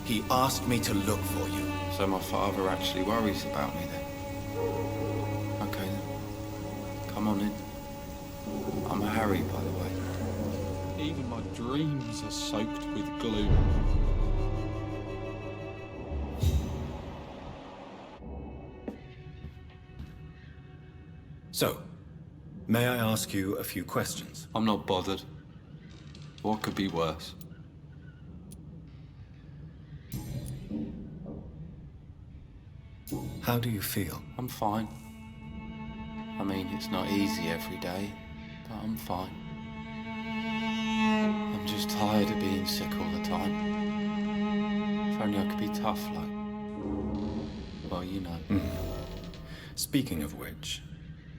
Speaker 3: He asked me to look for you.
Speaker 17: So my father actually worries about me then? Okay then. Come on in. I'm Harry, by the way. Even my dreams are soaked with glue.
Speaker 3: So, may I ask you a few questions?
Speaker 17: I'm not bothered. What could be worse?
Speaker 3: How do you feel?
Speaker 17: I'm fine. I mean, it's not easy every day, but I'm fine. I'm just tired of being sick all the time. If only I could be tough, like... well, you know.
Speaker 3: Speaking of which,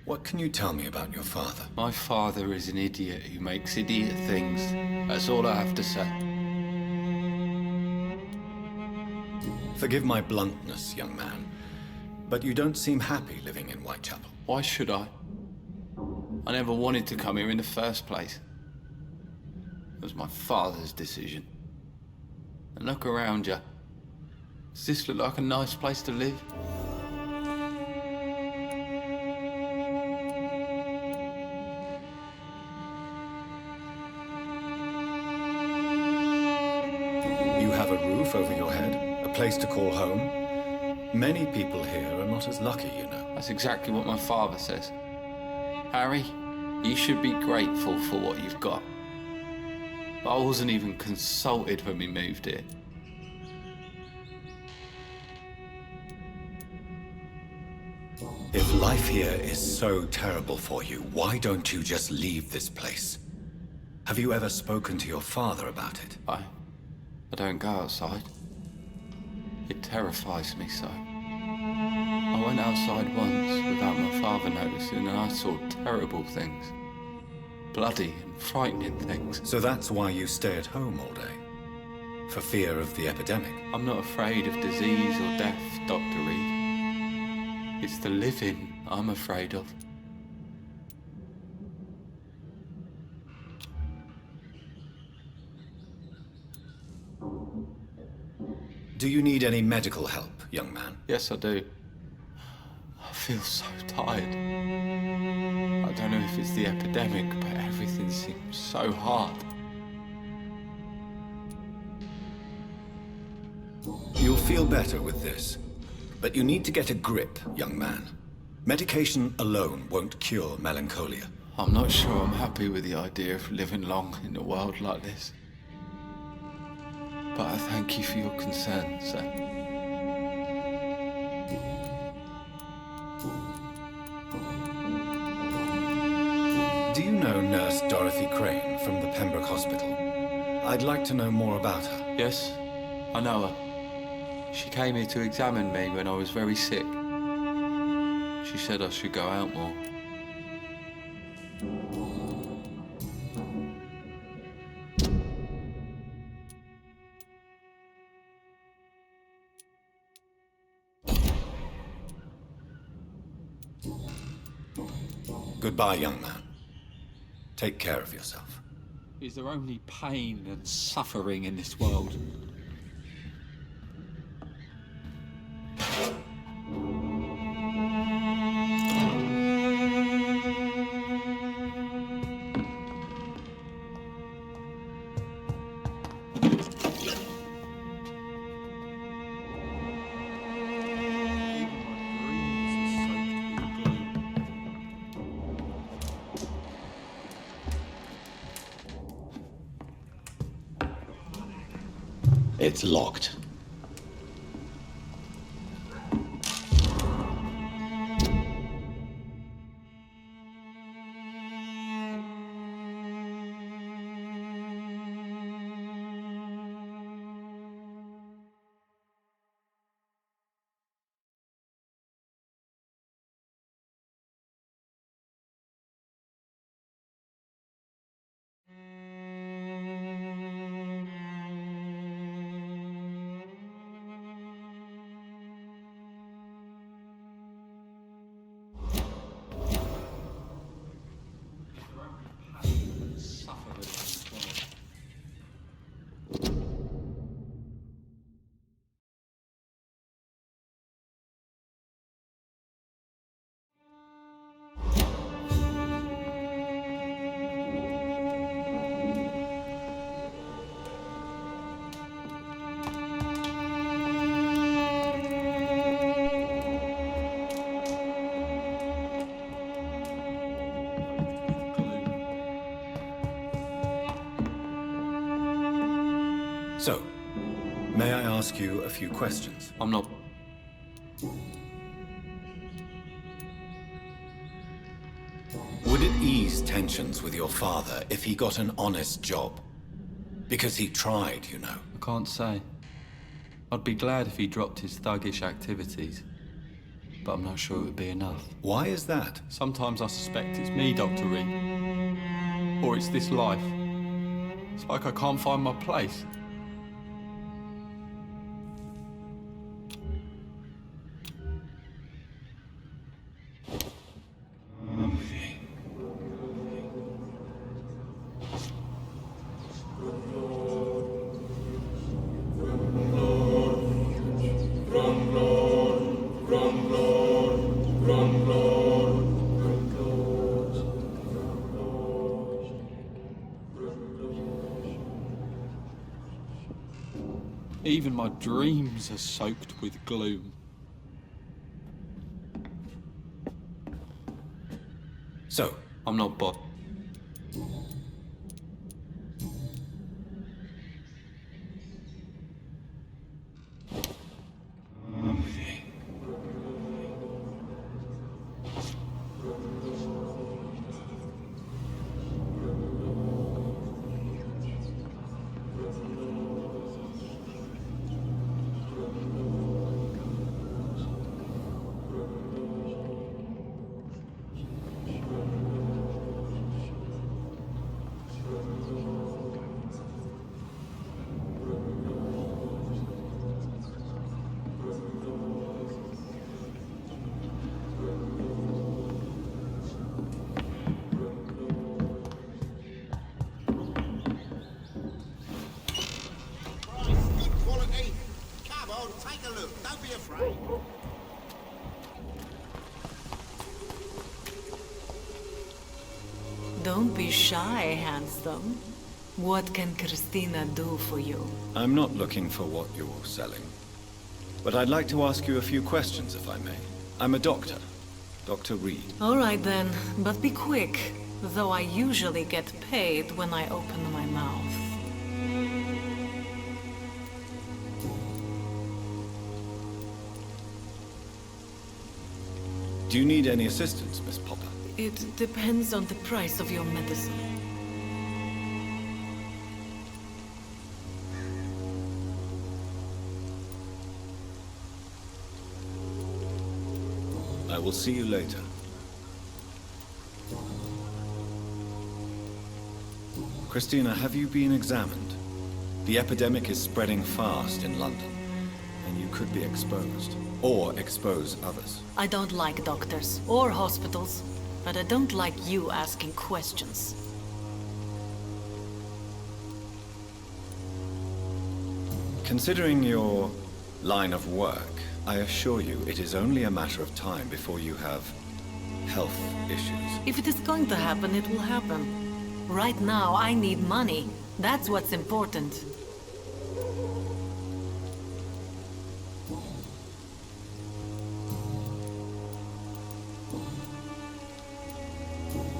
Speaker 3: what can you tell me about your father?
Speaker 17: My father is an idiot who makes idiot things. That's all I have to say.
Speaker 3: Forgive my bluntness, young man, but you don't seem happy living in Whitechapel.
Speaker 17: Why should I? I never wanted to come here in the first place. It was my father's decision. And look around you. Does this look like a nice place to live?
Speaker 3: You have a roof over your head, a place to call home. Many people here are not as lucky, you know.
Speaker 17: That's exactly what my father says. Harry, you should be grateful for what you've got. But I wasn't even consulted when we moved here.
Speaker 3: If life here is so terrible for you, why don't you just leave this place? Have you ever spoken to your father about it?
Speaker 17: I don't go outside. It terrifies me so. I went outside once without my father noticing and I saw terrible things. bloody and frightening things.
Speaker 3: So that's why you stay at home all day? For fear of the epidemic?
Speaker 17: I'm not afraid of disease or death, Dr. Reed. It's the living I'm afraid of.
Speaker 3: Do you need any medical help, young man?
Speaker 17: Yes, I do. I feel so tired. I don't know if it's the epidemic, but everything seems so hard.
Speaker 3: You'll feel better with this, but you need to get a grip, young man. Medication alone won't cure melancholia.
Speaker 17: I'm not sure I'm happy with the idea of living long in a world like this. But I thank you for your concern, sir.
Speaker 3: Do you know Nurse Dorothy Crane from the Pembroke Hospital? I'd like to know more about her.
Speaker 17: Yes, I know her. She came here to examine me when I was very sick. She said I should go out more.
Speaker 3: Goodbye, young man. Take care of yourself.
Speaker 17: Is there only pain and suffering in this world?
Speaker 3: It's locked. So, may I ask you a few questions?
Speaker 17: I'm not...
Speaker 3: Would it ease tensions with your father if he got an honest job? Because he tried, you know.
Speaker 17: I can't say. I'd be glad if he dropped his thuggish activities. But I'm not sure it would be enough.
Speaker 3: Why is that?
Speaker 17: Sometimes I suspect it's me, Dr. Reed. Or it's this life. It's like I can't find my place. Even my dreams are soaked with gloom.
Speaker 3: So,
Speaker 17: I'm not bothered.
Speaker 18: Don't be shy, handsome. What can Christina do for you?
Speaker 3: I'm not looking for what you're selling. But I'd like to ask you a few questions, if I may. I'm a doctor. Dr. Reed.
Speaker 18: All right then, but be quick. Though I usually get paid when I open my mouth.
Speaker 3: Do you need any assistance, Miss Popper?
Speaker 18: It depends on the price of your medicine.
Speaker 3: I will see you later. Christina, have you been examined? The epidemic is spreading fast in London, and you could be exposed, or expose others.
Speaker 18: I don't like doctors or hospitals, but I don't like you asking questions.
Speaker 3: Considering your line of work, I assure you it is only a matter of time before you have health issues.
Speaker 18: If it is going to happen, it will happen. Right now, I need money. That's what's important.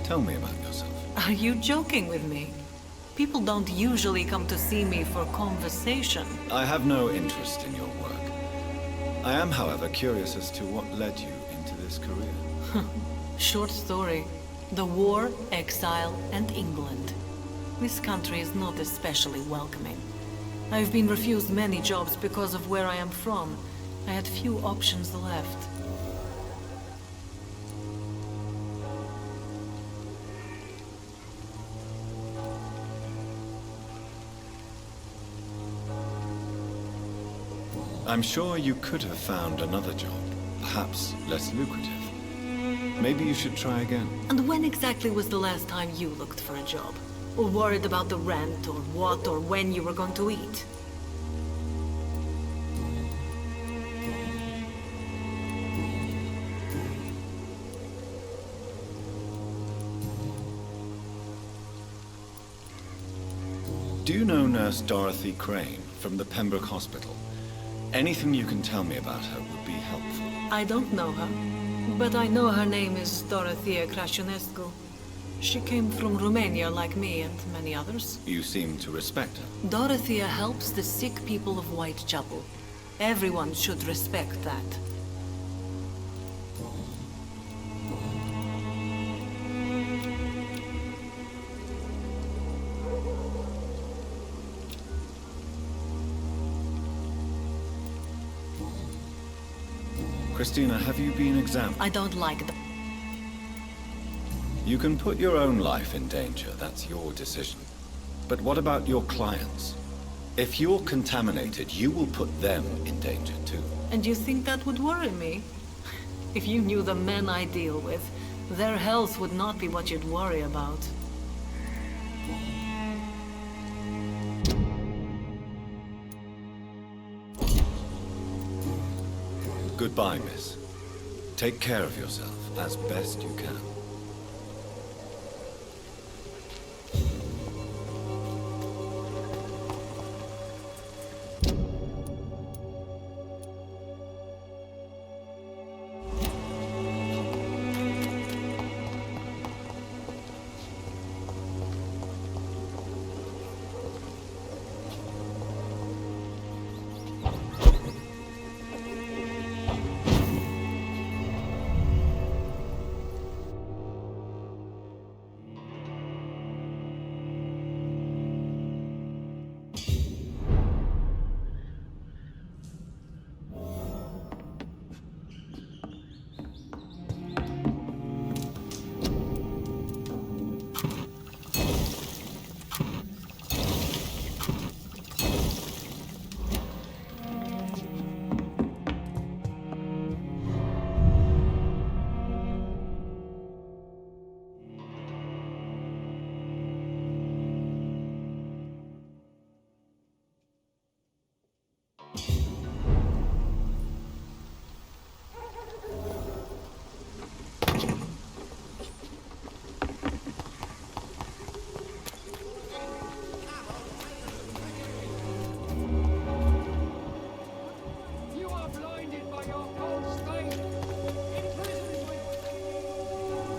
Speaker 3: Tell me about yourself.
Speaker 18: Are you joking with me? People don't usually come to see me for conversation.
Speaker 3: I have no interest in your work. I am, however, curious as to what led you into this career.
Speaker 18: Short story. The war, exile, and England. This country is not especially welcoming. I've been refused many jobs because of where I am from. I had few options left.
Speaker 3: I'm sure you could have found another job, perhaps less lucrative. Maybe you should try again.
Speaker 18: And when exactly was the last time you looked for a job? Or worried about the rent, or what or when you were going to eat?
Speaker 3: Do you know Nurse Dorothy Crane from the Pembroke Hospital? Anything you can tell me about her would be helpful.
Speaker 18: I don't know her, but I know her name is Dorothea Crăciunescu. She came from Romania like me and many others.
Speaker 3: You seem to respect her.
Speaker 18: Dorothea helps the sick people of Whitechapel. Everyone should respect that.
Speaker 3: Christina, have you been examined?
Speaker 18: I don't like them.
Speaker 3: You can put your own life in danger, that's your decision. But what about your clients? If you're contaminated, you will put them in danger too.
Speaker 18: And you think that would worry me? If you knew the men I deal with, their health would not be what you'd worry about.
Speaker 3: Goodbye, miss. Take care of yourself as best you can.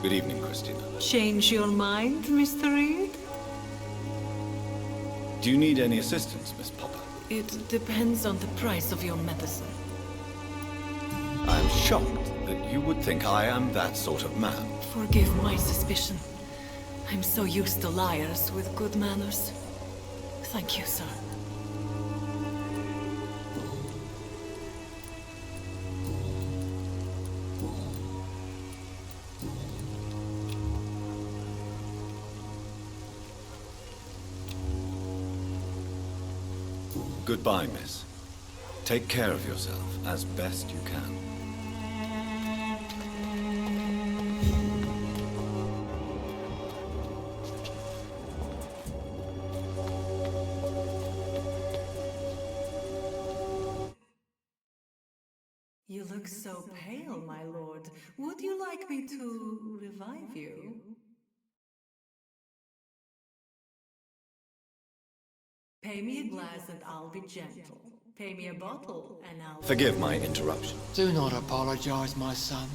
Speaker 3: Good evening, Christina.
Speaker 18: Change your mind, Mr. Reed?
Speaker 3: Do you need any assistance, Miss Popper?
Speaker 18: It depends on the price of your medicine.
Speaker 3: I am shocked that you would think I am that sort of man.
Speaker 18: Forgive my suspicion. I'm so used to liars with good manners. Thank you, sir.
Speaker 3: Goodbye, miss. Take care of yourself as best you can.
Speaker 18: You look so pale, my lord. Would you like me to revive you? Pay me a glass and I'll be gentle. Pay me a bottle and I'll...
Speaker 3: Forgive my interruption.
Speaker 19: Do not apologize, my son.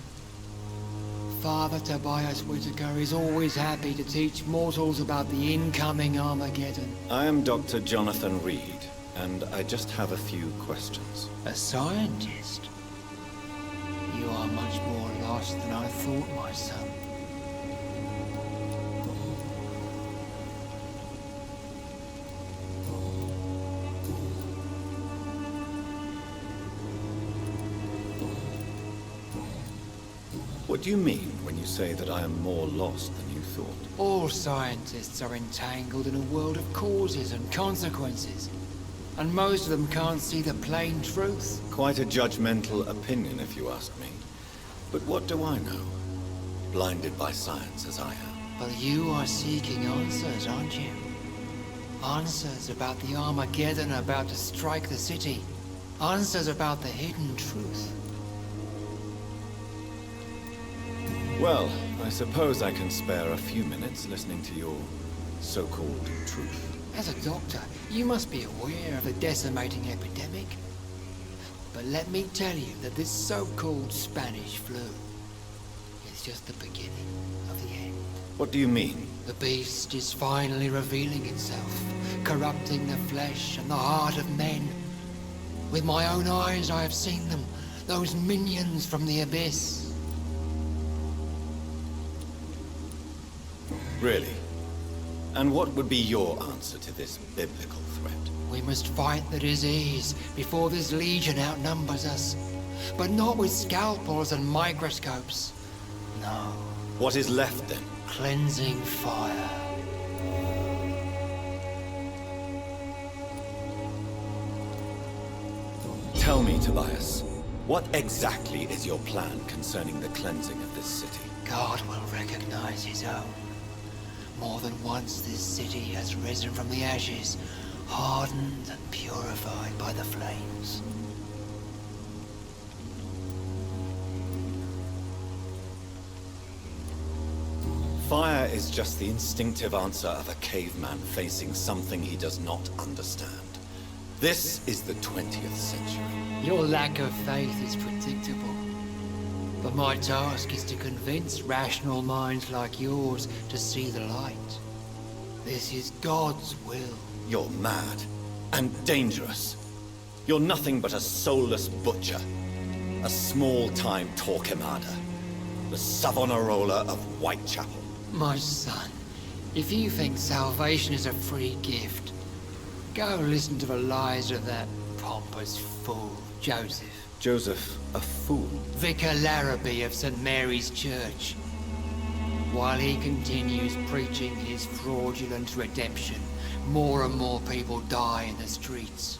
Speaker 19: Father Tobias Whitaker is always happy to teach mortals about the incoming Armageddon.
Speaker 3: I am Dr. Jonathan Reed, and I just have a few questions.
Speaker 19: A scientist? You are much more lost than I thought, my son.
Speaker 3: What do you mean when you say that I am more lost than you thought?
Speaker 19: All scientists are entangled in a world of causes and consequences. And most of them can't see the plain truth.
Speaker 3: Quite a judgmental opinion, if you ask me. But what do I know? Blinded by science as I am.
Speaker 19: But you are seeking answers, aren't you? Answers about the Armageddon about to strike the city. Answers about the hidden truth.
Speaker 3: Well, I suppose I can spare a few minutes listening to your so-called truth.
Speaker 19: As a doctor, you must be aware of the decimating epidemic. But let me tell you that this so-called Spanish flu is just the beginning of the end.
Speaker 3: What do you mean?
Speaker 19: The beast is finally revealing itself, corrupting the flesh and the heart of men. With my own eyes I have seen them, those minions from the abyss.
Speaker 3: Really? And what would be your answer to this biblical threat?
Speaker 19: We must fight the disease before this legion outnumbers us. But not with scalpels and microscopes. No.
Speaker 3: What is left then?
Speaker 19: Cleansing fire.
Speaker 3: Tell me, Tobias, what exactly is your plan concerning the cleansing of this city?
Speaker 19: God will recognize his own. More than once this city has risen from the ashes, hardened and purified by the flames.
Speaker 3: Fire is just the instinctive answer of a caveman facing something he does not understand. This is the 20th century.
Speaker 19: Your lack of faith is predictable. But my task is to convince rational minds like yours to see the light. This is God's will.
Speaker 3: You're mad and dangerous. You're nothing but a soulless butcher. A small-time Torquemada. The Savonarola of Whitechapel.
Speaker 19: My son, if you think salvation is a free gift, go listen to the lies of that pompous fool, Joseph.
Speaker 3: Joseph, a fool?
Speaker 19: Vicar Larrabee of St. Mary's Church. While he continues preaching his fraudulent redemption, more and more people die in the streets.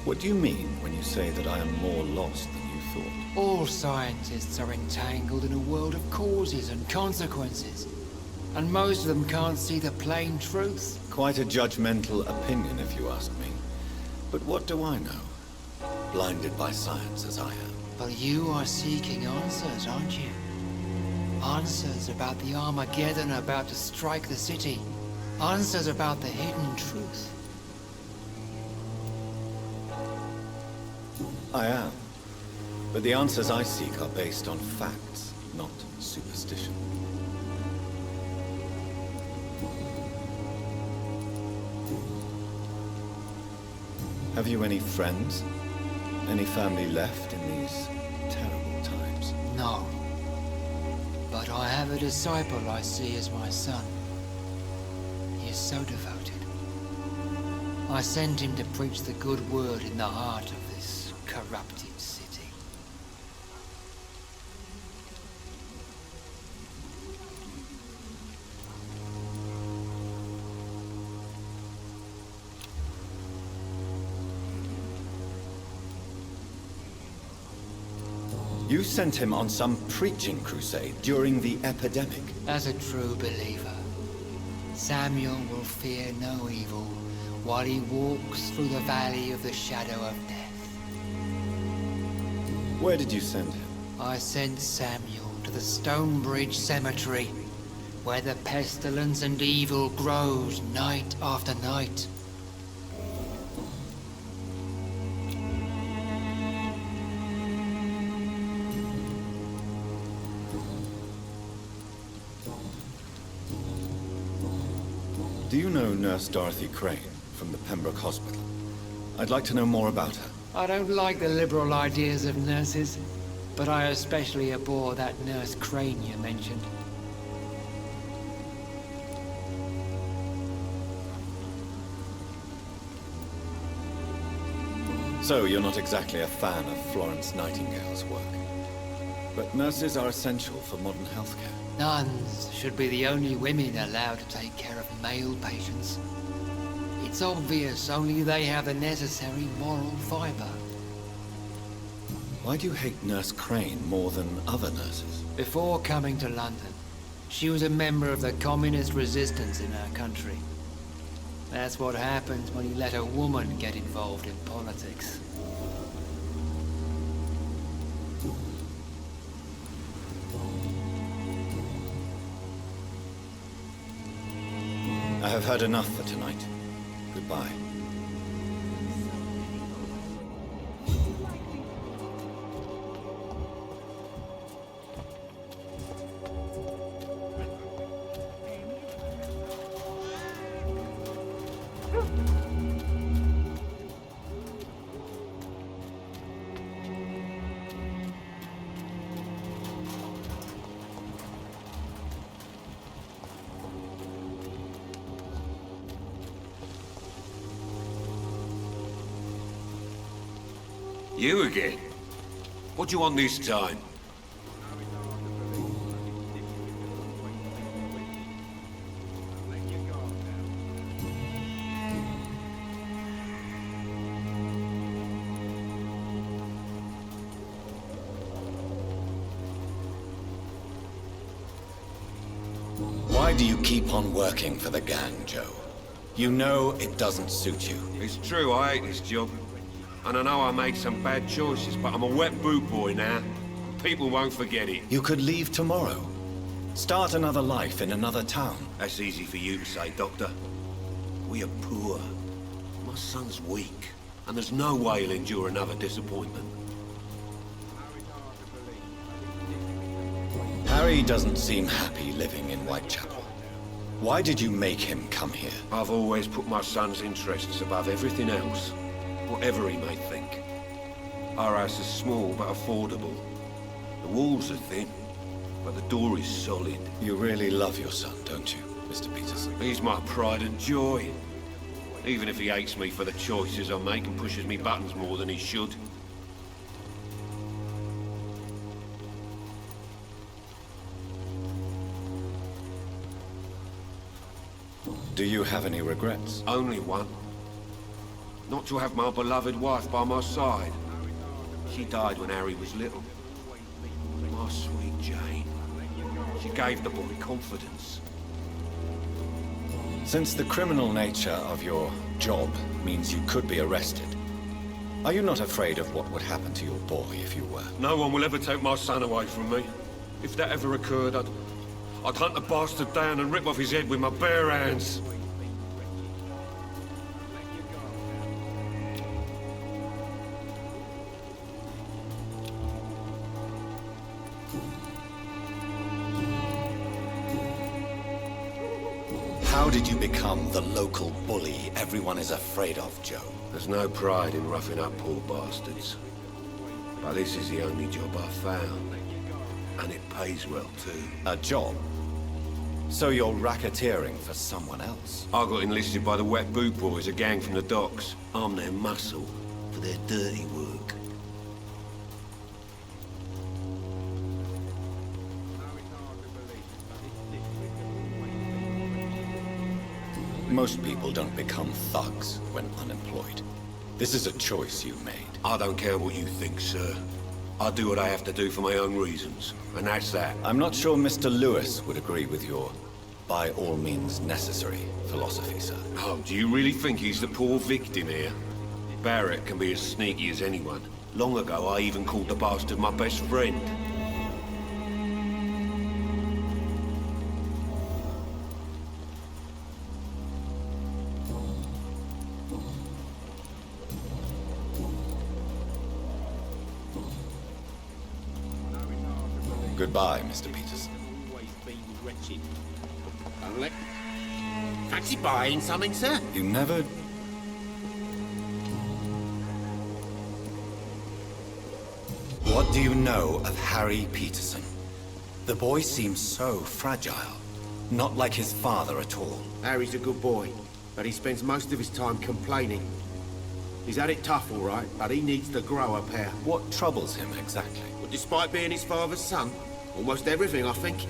Speaker 3: What do you mean when you say that I am more lost than you thought?
Speaker 19: All scientists are entangled in a world of causes and consequences. And most of them can't see the plain truth.
Speaker 3: Quite a judgmental opinion, if you ask me. But what do I know? Blinded by science as I am.
Speaker 19: But you are seeking answers, aren't you? Answers about the Armageddon about to strike the city. Answers about the hidden truth.
Speaker 3: I am. But the answers I seek are based on facts, not superstition. Have you any friends? Any family left in these terrible times?
Speaker 19: No. But I have a disciple I see as my son. He is so devoted. I send him to preach the good word in the heart of this corrupted city.
Speaker 3: You sent him on some preaching crusade during the epidemic.
Speaker 19: As a true believer, Samuel will fear no evil while he walks through the valley of the shadow of death.
Speaker 3: Where did you send him?
Speaker 19: I sent Samuel to the Stonebridge Cemetery, where the pestilence and evil grows night after night.
Speaker 3: Do you know Nurse Dorothy Crane from the Pembroke Hospital? I'd like to know more about her.
Speaker 19: I don't like the liberal ideas of nurses, but I especially abhor that Nurse Crane you mentioned.
Speaker 3: So you're not exactly a fan of Florence Nightingale's work. But nurses are essential for modern healthcare.
Speaker 19: Nuns should be the only women allowed to take care of male patients. It's obvious only they have the necessary moral fiber.
Speaker 3: Why do you hate Nurse Crane more than other nurses?
Speaker 19: Before coming to London, she was a member of the communist resistance in her country. That's what happens when you let a woman get involved in politics.
Speaker 3: I have heard enough for tonight. Goodbye.
Speaker 4: You again? What do you want this time?
Speaker 3: Why do you keep on working for the gang, Joe? You know it doesn't suit you.
Speaker 4: It's true, I hate this job. And I know I made some bad choices, but I'm a wet boot boy now. People won't forget it.
Speaker 3: You could leave tomorrow. Start another life in another town.
Speaker 4: That's easy for you to say, Doctor. We are poor. My son's weak, and there's no way he'll endure another disappointment.
Speaker 3: Harry doesn't seem happy living in Whitechapel. Why did you make him come here?
Speaker 4: I've always put my son's interests above everything else. Whatever he may think. Our house is small but affordable. The walls are thin, but the door is solid.
Speaker 3: You really love your son, don't you, Mr. Peterson?
Speaker 4: He's my pride and joy. Even if he hates me for the choices I make and pushes me buttons more than he should.
Speaker 3: Do you have any regrets?
Speaker 4: Only one. Not to have my beloved wife by my side. She died when Harry was little. My sweet Jane. She gave the boy confidence.
Speaker 3: Since the criminal nature of your job means you could be arrested, are you not afraid of what would happen to your boy if you were?
Speaker 4: No one will ever take my son away from me. If that ever occurred, I'd hunt the bastard down and rip off his head with my bare hands.
Speaker 3: How did you become the local bully everyone is afraid of, Joe?
Speaker 4: There's no pride in roughing up poor bastards. But this is the only job I've found. And it pays well, too.
Speaker 3: A job? So you're racketeering for someone else?
Speaker 4: I got enlisted by the Wet Boot Boys, a gang from the docks. I'm their muscle for their dirty work.
Speaker 3: Most people don't become thugs when unemployed. This is a choice you made.
Speaker 4: I don't care what you think, sir. I do what I have to do for my own reasons, and that's that.
Speaker 3: I'm not sure Mr. Lewis would agree with your by all means necessary philosophy, sir.
Speaker 4: Oh, do you really think he's the poor victim here? Barrett can be as sneaky as anyone. Long ago, I even called the bastard my best friend.
Speaker 3: Goodbye, Mr. Peterson.
Speaker 16: Fancy buying something, sir?
Speaker 3: You never... What do you know of Harry Peterson? The boy seems so fragile. Not like his father at all.
Speaker 16: Harry's a good boy, but he spends most of his time complaining. He's had it tough, all right, but he needs to grow a pair.
Speaker 3: What troubles him exactly?
Speaker 16: Well, despite being his father's son, almost everything, I think.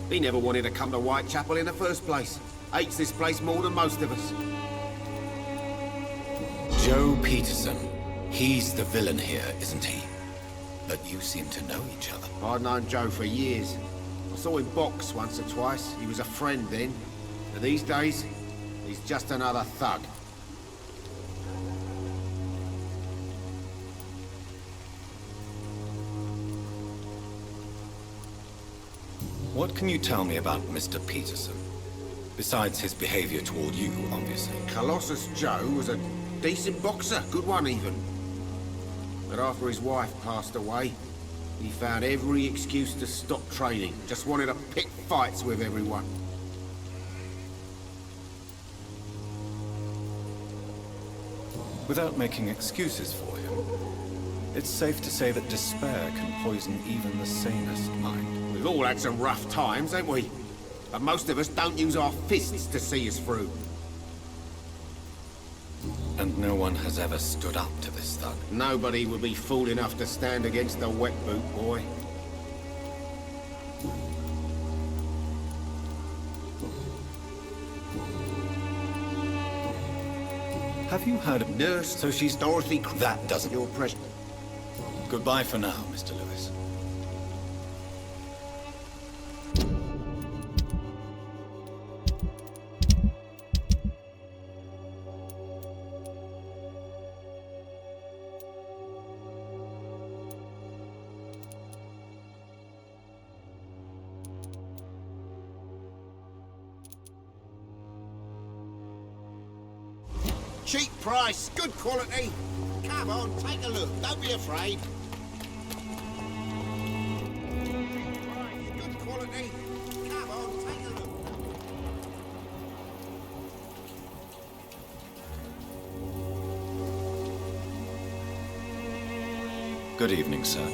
Speaker 16: He never wanted to come to Whitechapel in the first place. Hates this place more than most of us.
Speaker 3: Joe Peterson. He's the villain here, isn't he? But you seem to know each other.
Speaker 16: I'd known Joe for years. I saw him box once or twice. He was a friend then. And these days, he's just another thug.
Speaker 3: What can you tell me about Mr. Peterson? Besides his behavior toward you, obviously.
Speaker 16: Colossus Joe was a decent boxer, good one even. But after his wife passed away, he found every excuse to stop training. Just wanted to pick fights with everyone.
Speaker 3: Without making excuses for him, it's safe to say that despair can poison even the sanest mind.
Speaker 16: We've all had some rough times, ain't we? But most of us don't use our fists to see us through.
Speaker 3: And no one has ever stood up to this thug.
Speaker 16: Nobody would be fool enough to stand against the Wet Boot Boy.
Speaker 3: Have you heard of
Speaker 16: Nurse?
Speaker 3: So she's
Speaker 16: Dorothy.
Speaker 3: That doesn't...
Speaker 16: Your pressure.
Speaker 3: Goodbye for now, Mr. Lewis.
Speaker 16: Cheap price, good quality. Come on, take a look. Don't be afraid. Good quality. Come on, take a look.
Speaker 3: Good evening, sir.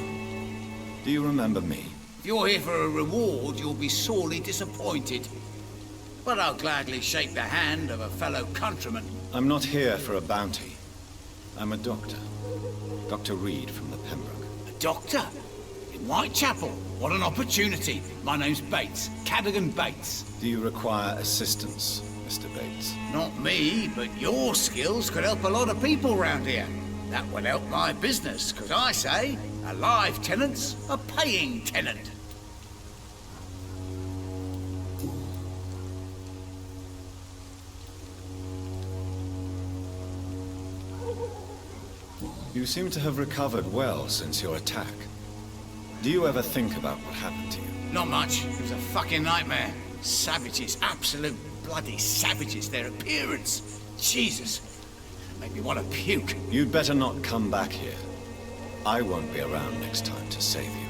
Speaker 3: Do you remember me?
Speaker 20: If you're here for a reward, you'll be sorely disappointed. But I'll gladly shake the hand of a fellow countryman.
Speaker 3: I'm not here for a bounty. I'm a doctor. Dr. Reed from the Pembroke.
Speaker 20: A doctor? In Whitechapel? What an opportunity. My name's Bates. Cadogan Bates.
Speaker 3: Do you require assistance, Mr. Bates?
Speaker 20: Not me, but your skills could help a lot of people round here. That would help my business, because I say, a live tenant's a paying tenant.
Speaker 3: You seem to have recovered well since your attack. Do you ever think about what happened to you?
Speaker 20: Not much. It was a fucking nightmare. Savages, absolute bloody savages. Their appearance. Jesus. Made me want to puke.
Speaker 3: You'd better not come back here. I won't be around next time to save you.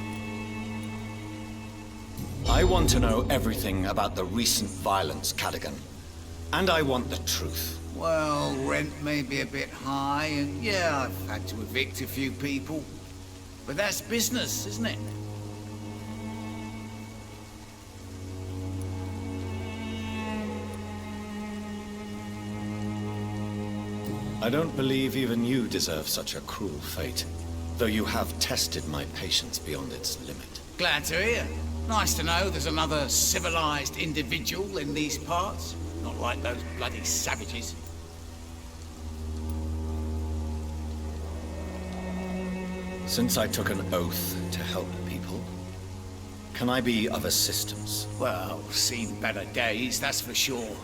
Speaker 3: I want to know everything about the recent violence, Cadogan. And I want the truth.
Speaker 20: Well, rent may be a bit high, and yeah, I've had to evict a few people. But that's business, isn't it?
Speaker 3: I don't believe even you deserve such a cruel fate, though you have tested my patience beyond its limit.
Speaker 20: Glad to hear. Nice to know there's another civilized individual in these parts. Not like those bloody savages.
Speaker 3: Since I took an oath to help people, can I be of assistance?
Speaker 20: Well, seen better days, that's for sure.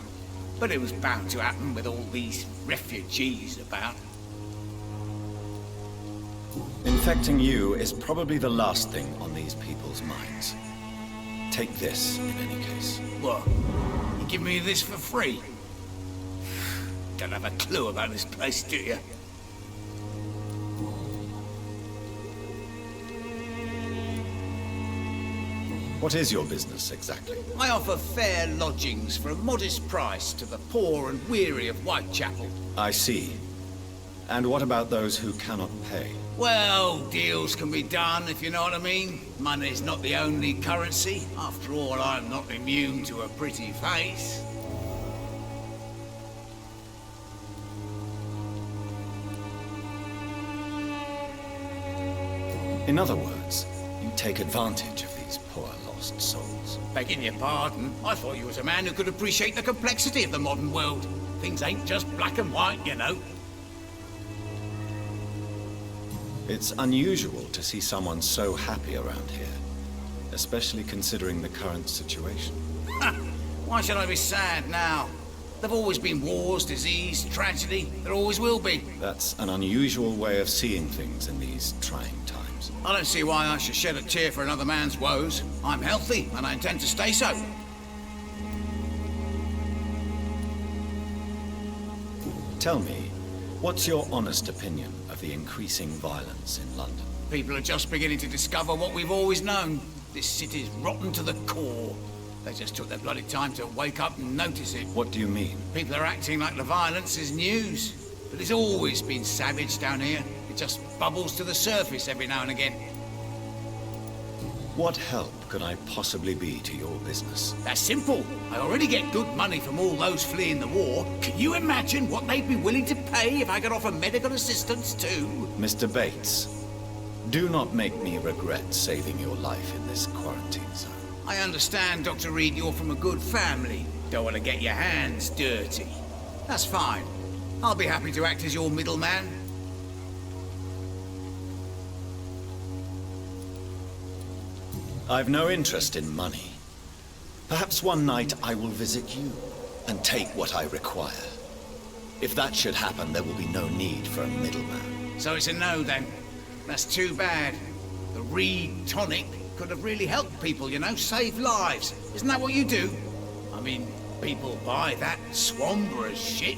Speaker 20: But it was bound to happen with all these refugees about.
Speaker 3: Infecting you is probably the last thing on these people's minds. Take this, in any case.
Speaker 20: What? You give me this for free? Don't have a clue about this place, do you?
Speaker 3: What is your business, exactly?
Speaker 20: I offer fair lodgings for a modest price to the poor and weary of Whitechapel.
Speaker 3: I see. And what about those who cannot pay?
Speaker 20: Well, deals can be done, if you know what I mean. Money's not the only currency. After all, I'm not immune to a pretty face.
Speaker 3: In other words, you take advantage of these poor lost souls.
Speaker 20: Begging your pardon, I thought you was a man who could appreciate the complexity of the modern world. Things ain't just black and white, you know.
Speaker 3: It's unusual to see someone so happy around here, especially considering the current situation.
Speaker 20: Why should I be sad now? There've always been wars, disease, tragedy. There always will be.
Speaker 3: That's an unusual way of seeing things in these trying times.
Speaker 20: I don't see why I should shed a tear for another man's woes. I'm healthy, and I intend to stay so.
Speaker 3: Tell me, what's your honest opinion of the increasing violence in London?
Speaker 20: People are just beginning to discover what we've always known. This city's rotten to the core. They just took their bloody time to wake up and notice it.
Speaker 3: What do you mean?
Speaker 20: People are acting like the violence is news. But it's always been savage down here. It just bubbles to the surface every now and again.
Speaker 3: What help could I possibly be to your business?
Speaker 20: That's simple. I already get good money from all those fleeing the war. Can you imagine what they'd be willing to pay if I could offer medical assistance too?
Speaker 3: Mr. Bates, do not make me regret saving your life in this quarantine zone.
Speaker 20: I understand, Dr. Reed, you're from a good family. Don't want to get your hands dirty. That's fine. I'll be happy to act as your middleman.
Speaker 3: I've no interest in money. Perhaps one night I will visit you and take what I require. If that should happen, there will be no need for a middleman.
Speaker 20: So it's a no, then. That's too bad. The Reed tonic could have really helped people, you know, save lives. Isn't that what you do? I mean, people buy that Swamburer's shit.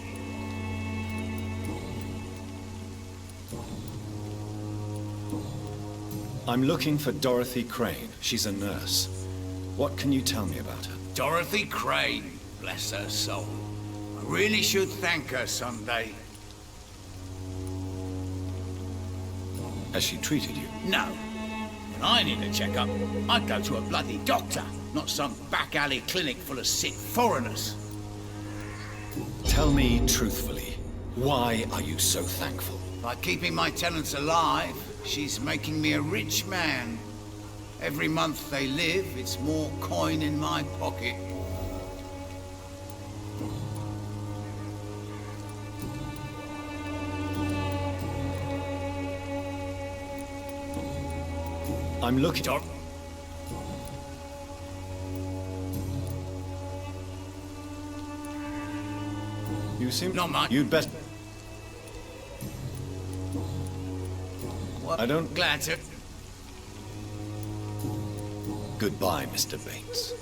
Speaker 3: I'm looking for Dorothy Crane. She's a nurse. What can you tell me about her?
Speaker 20: Dorothy Crane, bless her soul. I really should thank her someday.
Speaker 3: Has she treated you?
Speaker 20: No. When I need a checkup, I'd go to a bloody doctor, not some back alley clinic full of sick foreigners.
Speaker 3: Tell me truthfully, why are you so thankful?
Speaker 20: By keeping my tenants alive, she's making me a rich man. Every month they live, it's more coin in my pocket.
Speaker 3: I'm looking... You seem...
Speaker 20: Not much.
Speaker 3: You'd best...
Speaker 20: What?
Speaker 3: I don't...
Speaker 20: Glad to.
Speaker 3: Goodbye, Mr. Bates.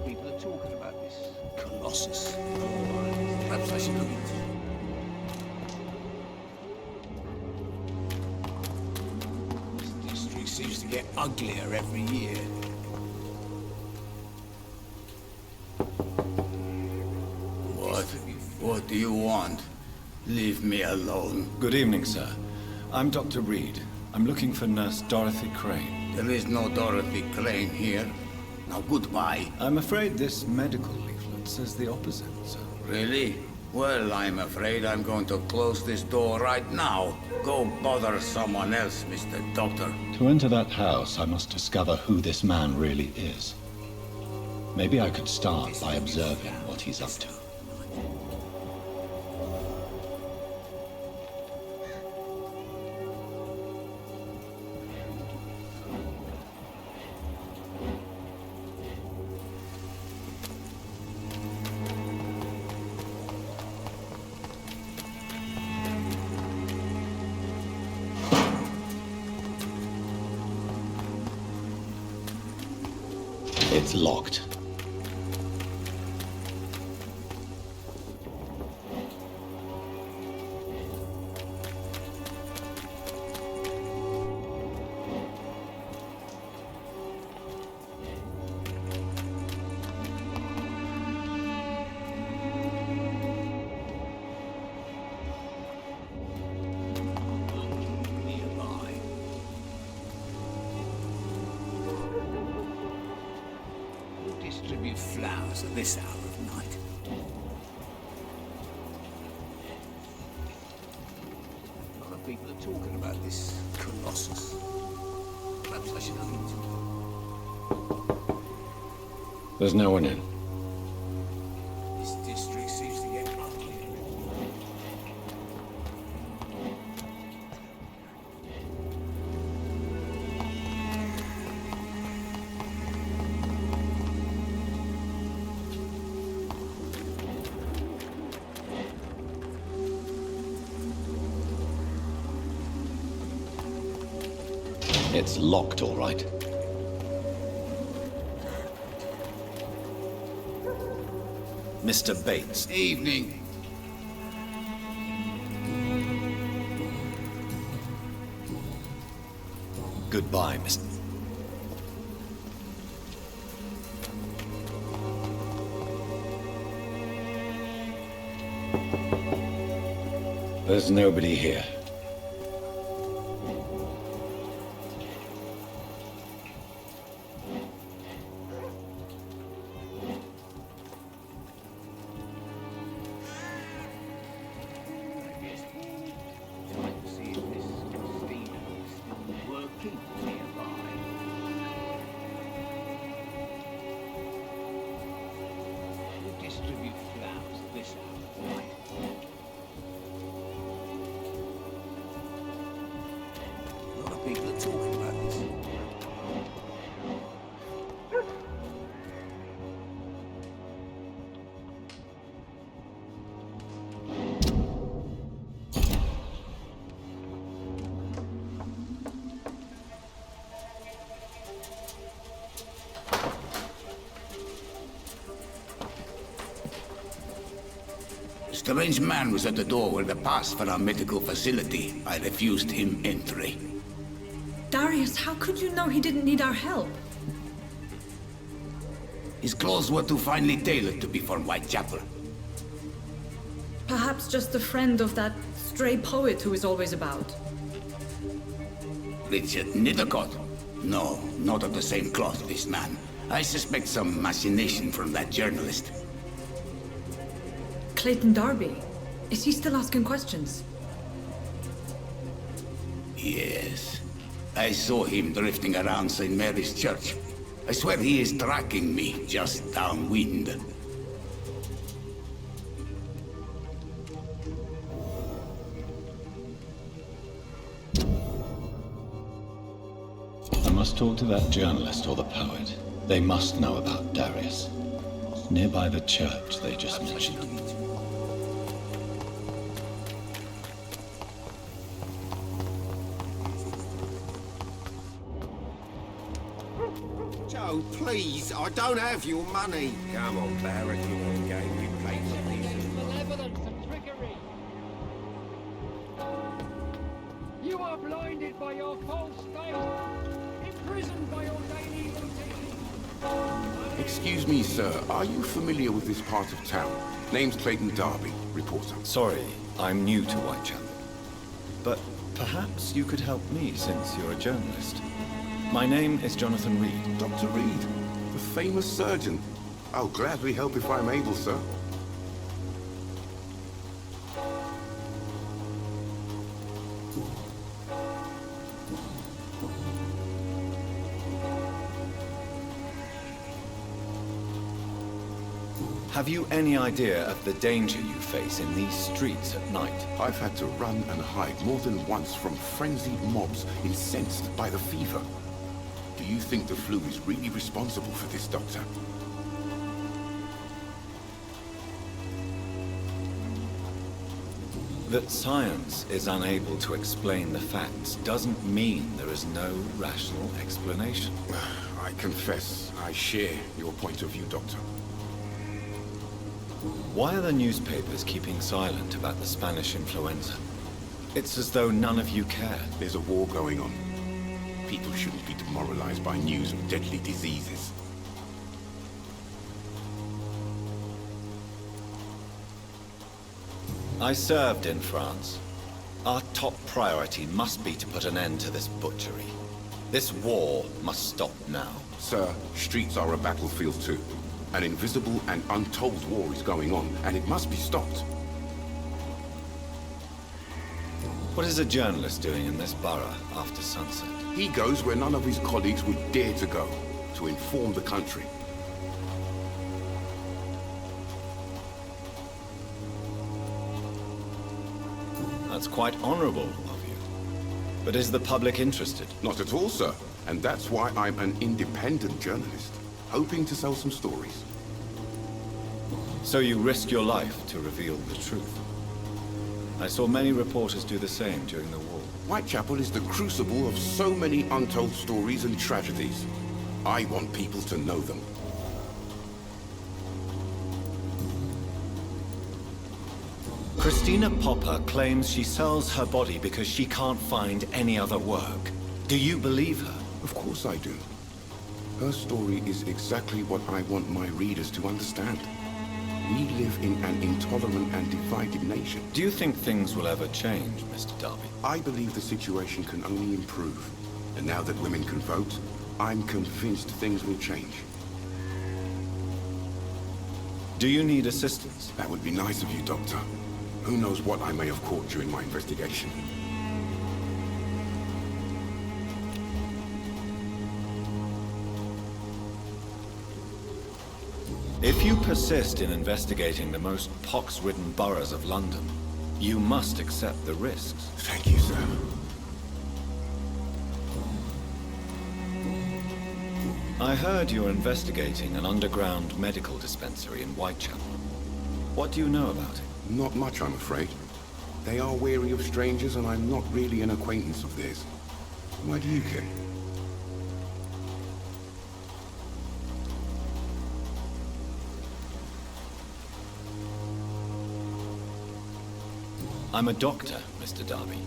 Speaker 20: People are talking about this Colossus. Perhaps I should look into it. get uglier every year.
Speaker 21: What do you want? Leave me alone.
Speaker 3: Good evening, sir. I'm Dr. Reed. I'm looking for Nurse Dorothy Crane.
Speaker 21: There is no Dorothy Crane here. Now, goodbye.
Speaker 3: I'm afraid this medical leaflet says the opposite, sir.
Speaker 21: Really? Well, I'm afraid I'm going to close this door right now. Go bother someone else, Mr. Doctor.
Speaker 3: To enter that house, I must discover who this man really is. Maybe I could start by observing what he's up to. It's locked.
Speaker 20: Distribute flowers at this hour of night. A lot of people are talking about this Colossus. Perhaps I should look into it.
Speaker 3: There's no one in.
Speaker 20: This district seems to get uglier.
Speaker 3: It's locked, all right. Mr. Bates.
Speaker 20: Evening.
Speaker 3: Goodbye, Mr. There's nobody here.
Speaker 20: Distribute flowers at this hour of night. A lot of people are talking about this.
Speaker 21: A strange man was at the door with a pass for our medical facility. I refused him entry.
Speaker 11: Darius, how could you know he didn't need our help?
Speaker 21: His clothes were too finely tailored to be from Whitechapel.
Speaker 11: Perhaps just a friend of that stray poet who is always about.
Speaker 21: Richard Nethercott? No, not of the same cloth, this man. I suspect some machination from that journalist.
Speaker 11: Clayton Darby. Is he still asking questions?
Speaker 21: Yes. I saw him drifting around St. Mary's Church. I swear he is tracking me just downwind.
Speaker 3: I must talk to that journalist or the poet. They must know about Darius. Nearby the church they just mentioned.
Speaker 4: Joe, please, I don't have your money. Come on, Barrett, you want a game, you play for pieces.
Speaker 14: Malevolence and trickery. You are blinded by your false faith. imprisoned by your daily routine.
Speaker 1: Excuse me, sir. Are you familiar with this part of town? Name's Clayton Darby, reporter.
Speaker 3: Sorry, I'm new to Whitechapel. But perhaps you could help me since you're a journalist. My name is Jonathan Reed.
Speaker 1: Dr. Reed, the famous surgeon. I'll gladly help if I'm able, sir.
Speaker 3: Have you any idea of the danger you face in these streets at night?
Speaker 1: I've had to run and hide more than once from frenzied mobs incensed by the fever. Do you think the flu is really responsible for this, Doctor?
Speaker 3: That science is unable to explain the facts doesn't mean there is no rational explanation.
Speaker 1: I confess, I share your point of view, Doctor.
Speaker 3: Why are the newspapers keeping silent about the Spanish influenza? It's as though none of you care.
Speaker 1: There's a war going on. People shouldn't be demoralized by news of deadly diseases.
Speaker 3: I served in France. Our top priority must be to put an end to this butchery. This war must stop now.
Speaker 1: Sir, streets are a battlefield too. An invisible and untold war is going on, and it must be stopped.
Speaker 3: What is a journalist doing in this borough after sunset?
Speaker 1: He goes where none of his colleagues would dare to go, to inform the country.
Speaker 3: That's quite honorable of you. But is the public interested?
Speaker 1: Not at all, sir. And that's why I'm an independent journalist, hoping to sell some stories.
Speaker 3: So you risk your life to reveal the truth. I saw many reporters do the same during the war.
Speaker 1: Whitechapel is the crucible of so many untold stories and tragedies. I want people to know them.
Speaker 3: Christina Popper claims she sells her body because she can't find any other work. Do you believe her?
Speaker 1: Of course I do. Her story is exactly what I want my readers to understand. We live in an intolerant and divided nation.
Speaker 3: Do you think things will ever change, Mr. Darby?
Speaker 1: I believe the situation can only improve. And now that women can vote, I'm convinced things will change.
Speaker 3: Do you need assistance?
Speaker 1: That would be nice of you, Doctor. Who knows what I may have caught during my investigation.
Speaker 3: If you persist in investigating the most pox-ridden boroughs of London, you must accept the risks.
Speaker 1: Thank you, sir.
Speaker 3: I heard you're investigating an underground medical dispensary in Whitechapel. What do you know about it?
Speaker 1: Not much, I'm afraid. They are wary of strangers, and I'm not really an acquaintance of theirs. Why do you care?
Speaker 3: I'm a doctor, Mr. Darby.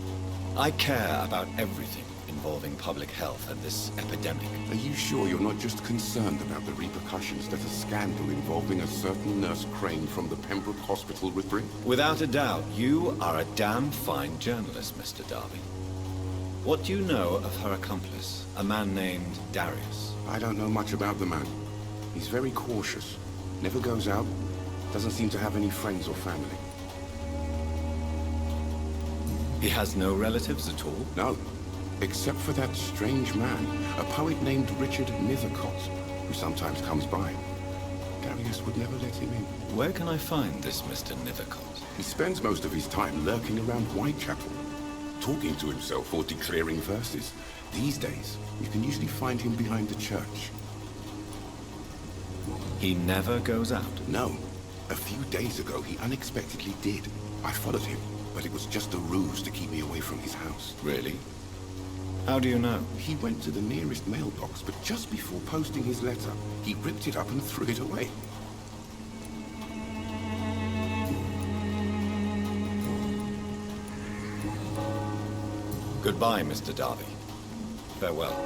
Speaker 3: I care about everything involving public health and this epidemic.
Speaker 1: Are you sure you're not just concerned about the repercussions that a scandal involving a certain Nurse Crane from the Pembroke Hospital would bring?
Speaker 3: Without a doubt, you are a damn fine journalist, Mr. Darby. What do you know of her accomplice, a man named Darius?
Speaker 1: I don't know much about the man. He's very cautious, never goes out, doesn't seem to have any friends or family.
Speaker 3: He has no relatives at all?
Speaker 1: No. Except for that strange man, a poet named Richard Nethercott, who sometimes comes by. Darius would never let him in.
Speaker 3: Where can I find this Mr. Nethercott?
Speaker 1: He spends most of his time lurking around Whitechapel, talking to himself or declaring verses. These days, you can usually find him behind the church.
Speaker 3: He never goes out?
Speaker 1: No. A few days ago, he unexpectedly did. I followed him, but it was just a ruse to keep me away from his house.
Speaker 3: Really? How do you know?
Speaker 1: He went to the nearest mailbox, but just before posting his letter, he ripped it up and threw it away.
Speaker 3: Goodbye, Mr. Darby. Farewell.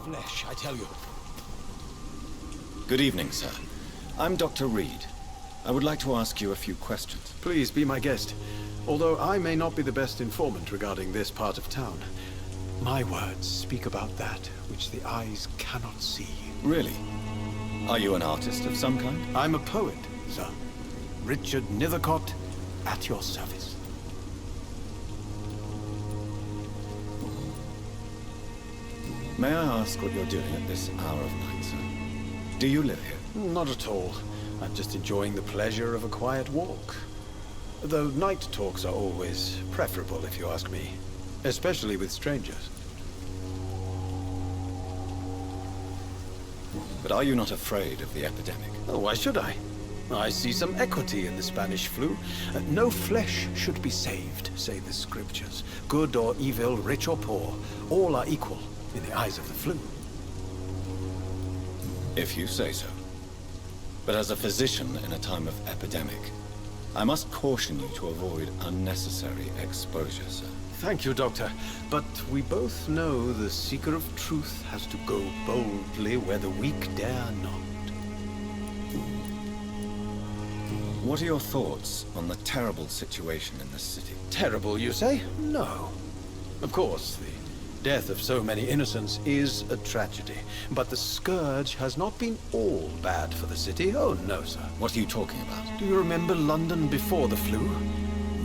Speaker 5: Flesh, I tell you.
Speaker 3: Good evening, sir. I'm Dr. Reed. I would like to ask you a few questions.
Speaker 5: Please be my guest. Although I may not be the best informant regarding this part of town, my words speak about that which the eyes cannot see.
Speaker 3: Really? Are you an artist of some kind?
Speaker 5: I'm a poet, sir. Richard Nethercott, at your service.
Speaker 3: May I ask what you're doing at this hour of night, sir? Do you live here?
Speaker 5: Not at all. I'm just enjoying the pleasure of a quiet walk. Though night talks are always preferable, if you ask me. Especially with strangers.
Speaker 3: But are you not afraid of the epidemic?
Speaker 5: Oh, why should I? I see some equity in the Spanish flu. No flesh should be saved, say the scriptures. Good or evil, rich or poor, all are equal in the eyes of the flu.
Speaker 3: If you say so. But as a physician in a time of epidemic, I must caution you to avoid unnecessary exposure, sir.
Speaker 5: Thank you, Doctor. But we both know the seeker of truth has to go boldly where the weak dare not.
Speaker 3: What are your thoughts on the terrible situation in this city?
Speaker 5: Terrible, you say? No. Of course, the death of so many innocents is a tragedy. But the scourge has not been all bad for the city. Oh, no, sir.
Speaker 3: What are you talking about?
Speaker 5: Do you remember London before the flu?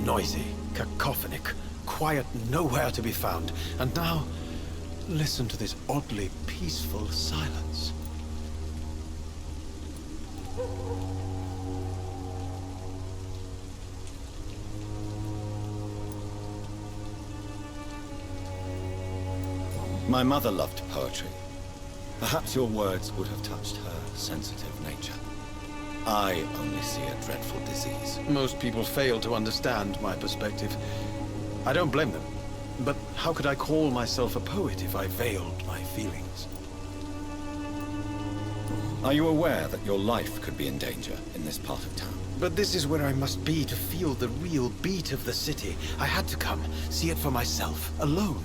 Speaker 5: Noisy, cacophonic, quiet nowhere to be found. And now, listen to this oddly peaceful silence.
Speaker 3: My mother loved poetry. Perhaps your words would have touched her sensitive nature. I only see a dreadful disease.
Speaker 5: Most people fail to understand my perspective. I don't blame them. But how could I call myself a poet if I veiled my feelings?
Speaker 3: Are you aware that your life could be in danger in this part of town?
Speaker 5: But this is where I must be to feel the real beat of the city. I had to come, see it for myself, alone.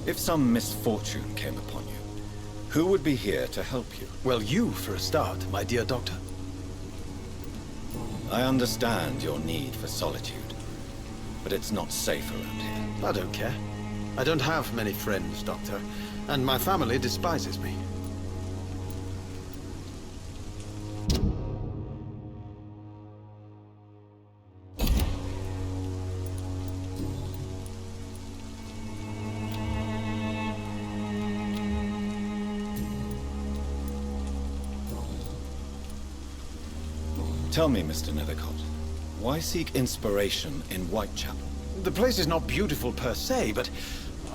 Speaker 3: If some misfortune came upon you, who would be here to help you?
Speaker 5: Well, you, for a start, my dear doctor.
Speaker 3: I understand your need for solitude, but it's not safe around here.
Speaker 5: I don't care. I don't have many friends, Doctor, and my family despises me.
Speaker 3: Tell me, Mr. Nethercott, why seek inspiration in Whitechapel?
Speaker 5: The place is not beautiful per se, but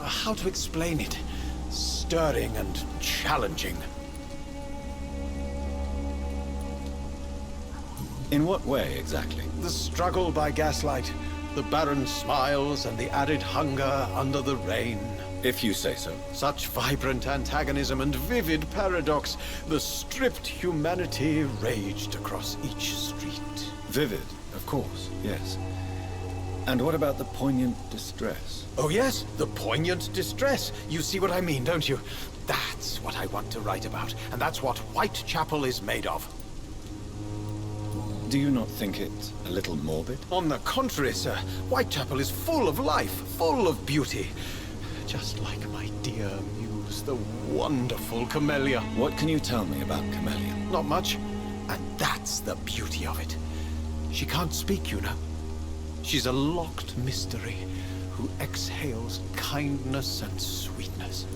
Speaker 5: how to explain it? Stirring and challenging.
Speaker 3: In what way, exactly?
Speaker 5: The struggle by gaslight, the barren smiles and the arid hunger under the rain.
Speaker 3: If you say so.
Speaker 5: Such vibrant antagonism and vivid paradox. The stripped humanity raged across each street.
Speaker 3: Vivid, of course, yes. And what about the poignant distress?
Speaker 5: Oh yes, the poignant distress. You see what I mean, don't you? That's what I want to write about, and that's what Whitechapel is made of.
Speaker 3: Do you not think it a little morbid?
Speaker 5: On the contrary, sir. Whitechapel is full of life, full of beauty. Just like my dear muse, the wonderful Camellia.
Speaker 3: What can you tell me about Camellia?
Speaker 5: Not much. And that's the beauty of it. She can't speak, you know. She's a locked mystery who exhales kindness and sweetness.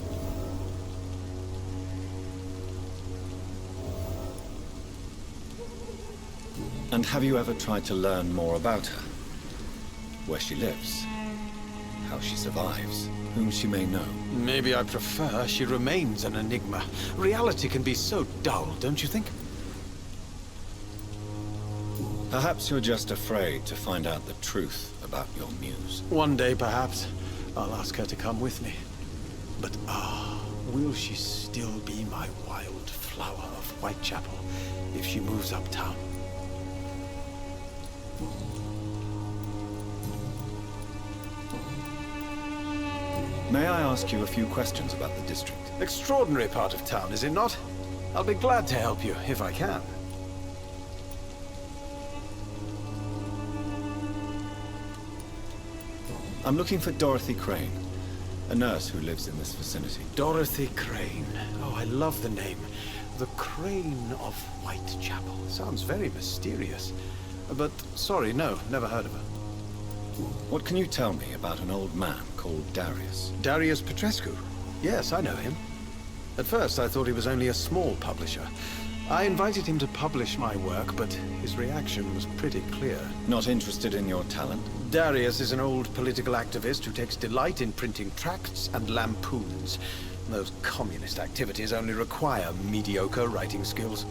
Speaker 3: And have you ever tried to learn more about her? Where she lives? How she survives? Whom she may know?
Speaker 5: Maybe I prefer she remains an enigma. Reality can be so dull, don't you think?
Speaker 3: Perhaps you're just afraid to find out the truth about your muse.
Speaker 5: One day, perhaps, I'll ask her to come with me. But will she still be my wild flower of Whitechapel if she moves uptown?
Speaker 3: May I ask you a few questions about the district?
Speaker 5: Extraordinary part of town, is it not? I'll be glad to help you, if I can.
Speaker 3: I'm looking for Dorothy Crane, a nurse who lives in this vicinity.
Speaker 5: Dorothy Crane. Oh, I love the name. The Crane of Whitechapel. Sounds very mysterious. But, sorry, no, never heard of her.
Speaker 3: What can you tell me about an old man called Darius?
Speaker 5: Darius Petrescu? Yes, I know him. At first, I thought he was only a small publisher. I invited him to publish my work, but his reaction was pretty clear.
Speaker 3: Not interested in your talent?
Speaker 5: Darius is an old political activist who takes delight in printing tracts and lampoons. Those communist activities only require mediocre writing skills.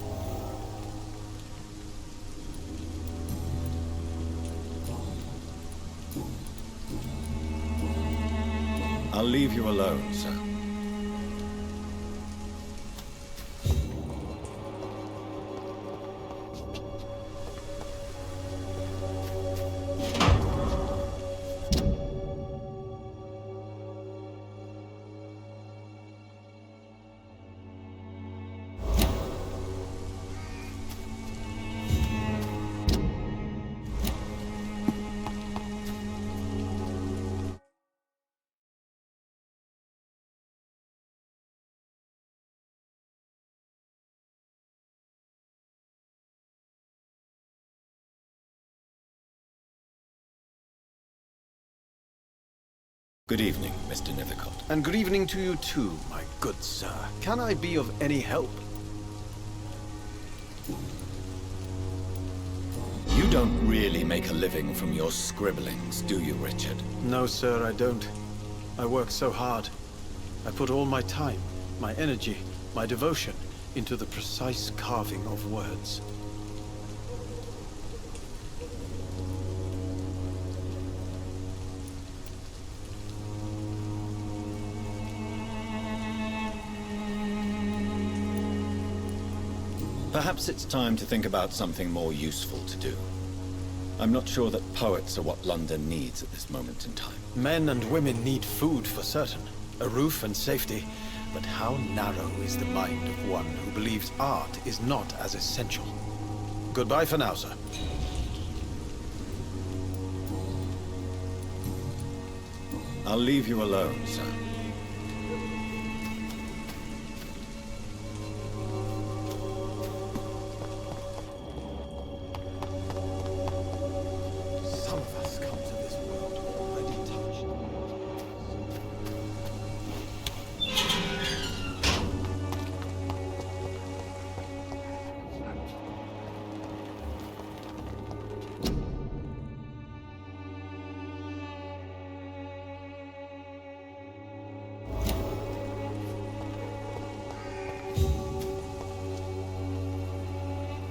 Speaker 3: I'll leave you alone, sir. Good evening, Mr. Nithercott.
Speaker 5: And good evening to you too, my good sir. Can I be of any help?
Speaker 3: You don't really make a living from your scribblings, do you, Richard?
Speaker 5: No, sir, I don't. I work so hard. I put all my time, my energy, my devotion into the precise carving of words.
Speaker 3: Perhaps it's time to think about something more useful to do. I'm not sure that poets are what London needs at this moment in time.
Speaker 5: Men and women need food for certain, a roof and safety. But how narrow is the mind of one who believes art is not as essential? Goodbye for now, sir.
Speaker 3: I'll leave you alone, sir.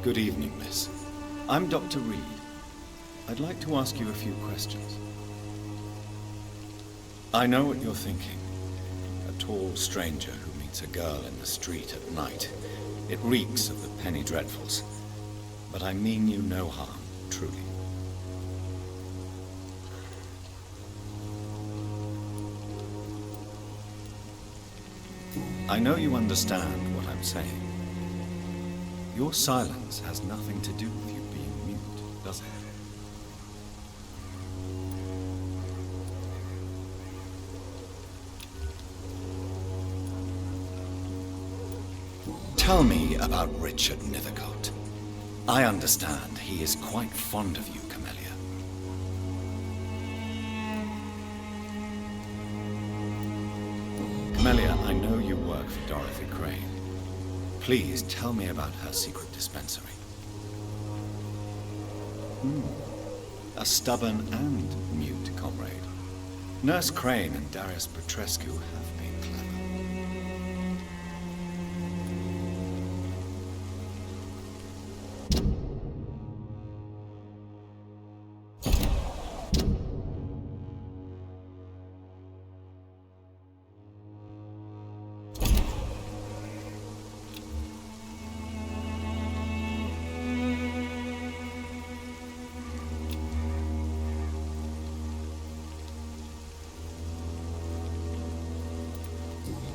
Speaker 3: Good evening, miss. I'm Dr. Reed. I'd like to ask you a few questions. I know what you're thinking. A tall stranger who meets a girl in the street at night. It reeks of the penny dreadfuls. But I mean you no harm, truly. I know you understand what I'm saying. Your silence has nothing to do with you being mute. does it? Tell me about Richard Nethercote. I understand he is quite fond of you, Camellia. Camellia, I know you work for Dorothy Crane. Please tell me about her secret dispensary. A stubborn and mute comrade. Nurse Crane and Darius Petrescu have been clever.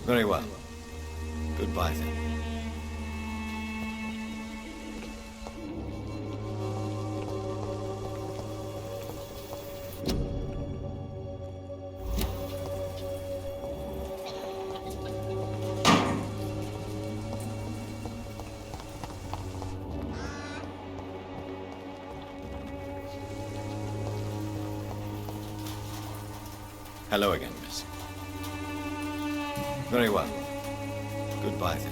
Speaker 3: Very well. Goodbye then. Hello again, miss. Very well. Goodbye then.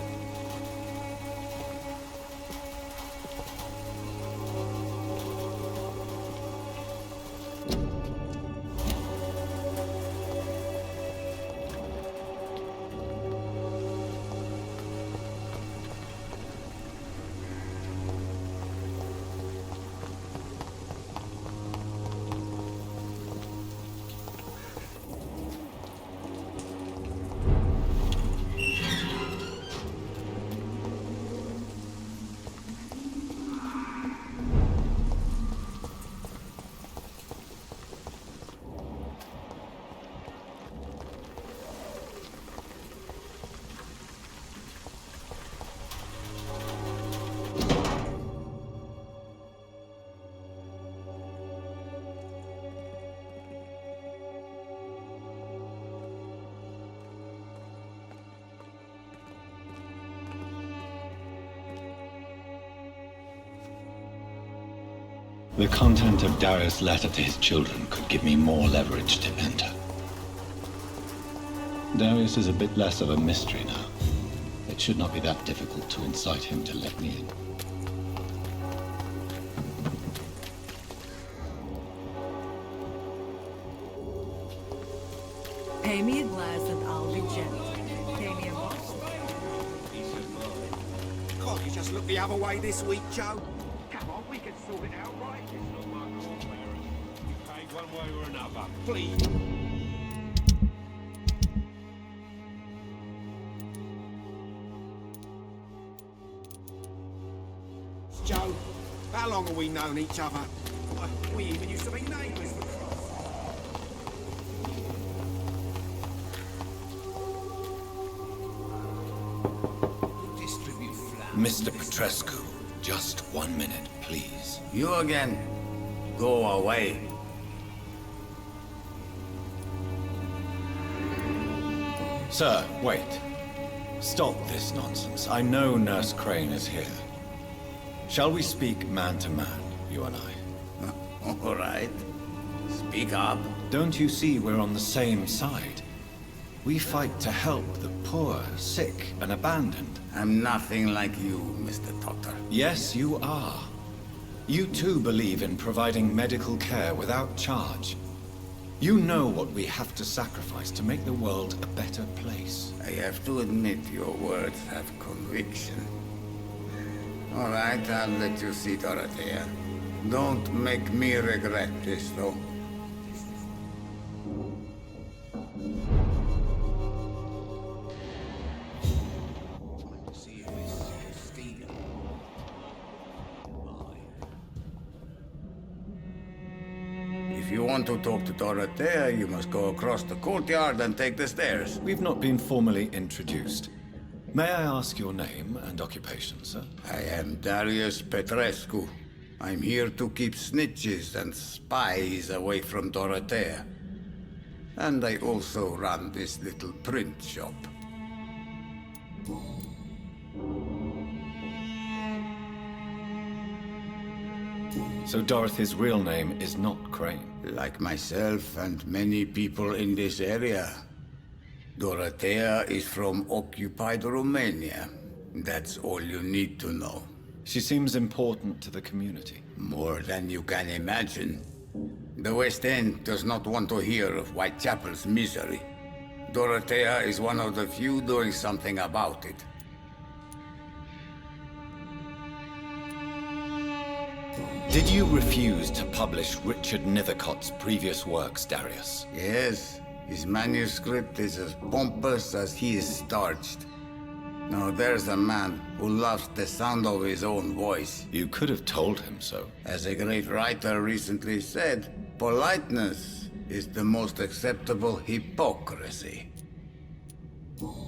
Speaker 3: The content of Darius' letter to his children could give me more leverage to enter. Darius is a bit less of a mystery now. It should not be that difficult to incite him to let me in.
Speaker 6: Pay me a glass and I'll be gentle. Pay me a box.
Speaker 16: Can't you just look the other way this week, Joe?
Speaker 4: Come on, we can sort it out, right? It's not my call, Mary. You paid one way or another. Please. Joe, how long have we known each other? We even used to be neighbours for Christ.
Speaker 3: Mr. Petrescu, just 1 minute, please.
Speaker 21: You again. Go away.
Speaker 3: Sir, wait. Stop this nonsense. I know Nurse Crane is here. Shall we speak man to man, you and I?
Speaker 21: All right. Speak up.
Speaker 3: Don't you see we're on the same side? We fight to help the poor, sick, and abandoned.
Speaker 21: I'm nothing like you, Mr. Doctor.
Speaker 3: Yes, you are. You too believe in providing medical care without charge. You know what we have to sacrifice to make the world a better place.
Speaker 21: I have to admit your words have conviction. All right, I'll let you see Dorothea. Don't make me regret this, though. If you want to talk to Dorothea, you must go across the courtyard and take the stairs.
Speaker 3: We've not been formally introduced. May I ask your name and occupation, sir?
Speaker 21: I am Darius Petrescu, I'm here to keep snitches and spies away from Dorothea. And I also run this little print shop.
Speaker 3: So Dorothy's real name is not Crane?
Speaker 21: Like myself and many people in this area. Dorothea is from occupied Romania. That's all you need to know.
Speaker 3: She seems important to the community.
Speaker 21: More than you can imagine. The West End does not want to hear of Whitechapel's misery. Dorothea is one of the few doing something about it.
Speaker 3: Did you refuse to publish Richard Nethercott's previous works, Darius?
Speaker 21: Yes, his manuscript is as pompous as he is starched. Now there's a man who loves the sound of his own voice.
Speaker 3: You could have told him so.
Speaker 21: As a great writer recently said, politeness is the most acceptable hypocrisy.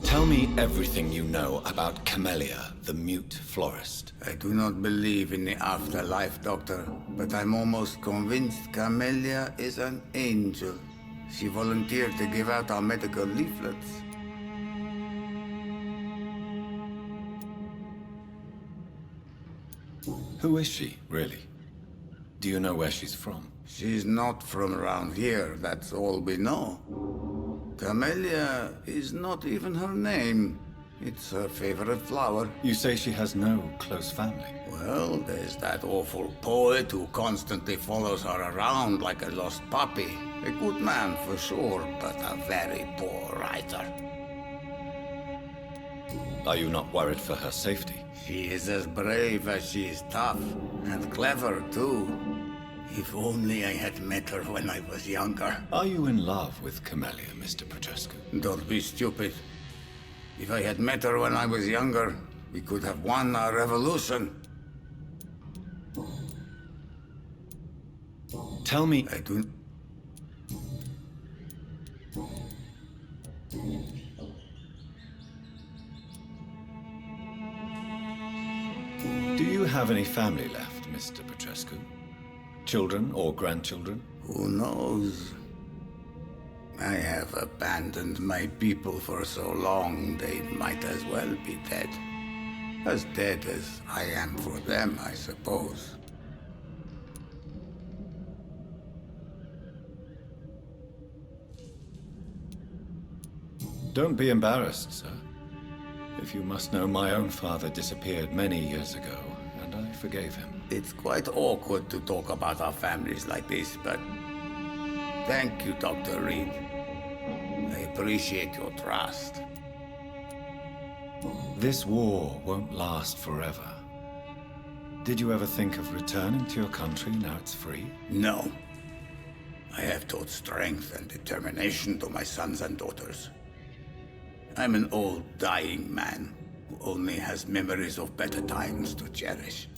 Speaker 3: Tell me everything you know about Camellia, the mute florist.
Speaker 21: I do not believe in the afterlife, Doctor, but I'm almost convinced Camellia is an angel. She volunteered to give out our medical leaflets.
Speaker 3: Who is she, really? Do you know where she's from?
Speaker 21: She's not from around here, that's all we know. Camellia is not even her name. It's her favorite flower.
Speaker 3: You say she has no close family?
Speaker 21: Well, there's that awful poet who constantly follows her around like a lost puppy. A good man for sure, but a very poor writer.
Speaker 3: Are you not worried for her safety?
Speaker 21: She is as brave as she is tough, and clever too. If only I had met her when I was younger.
Speaker 3: Are you in love with Camellia, Mr. Petrescu?
Speaker 21: Don't be stupid. If I had met her when I was younger, we could have won our revolution.
Speaker 3: Tell me...
Speaker 21: I do...
Speaker 3: Do you have any family left, Mr. Petrescu? Children or grandchildren?
Speaker 21: Who knows? I have abandoned my people for so long, they might as well be dead. As dead as I am for them, I suppose.
Speaker 3: Don't be embarrassed, sir. If you must know, my own father disappeared many years ago, and I forgave him.
Speaker 21: It's quite awkward to talk about our families like this, but... Thank you, Dr. Reed. I appreciate your trust.
Speaker 3: This war won't last forever. Did you ever think of returning to your country now it's free?
Speaker 21: No. I have taught strength and determination to my sons and daughters. I'm an old, dying man who only has memories of better times to cherish.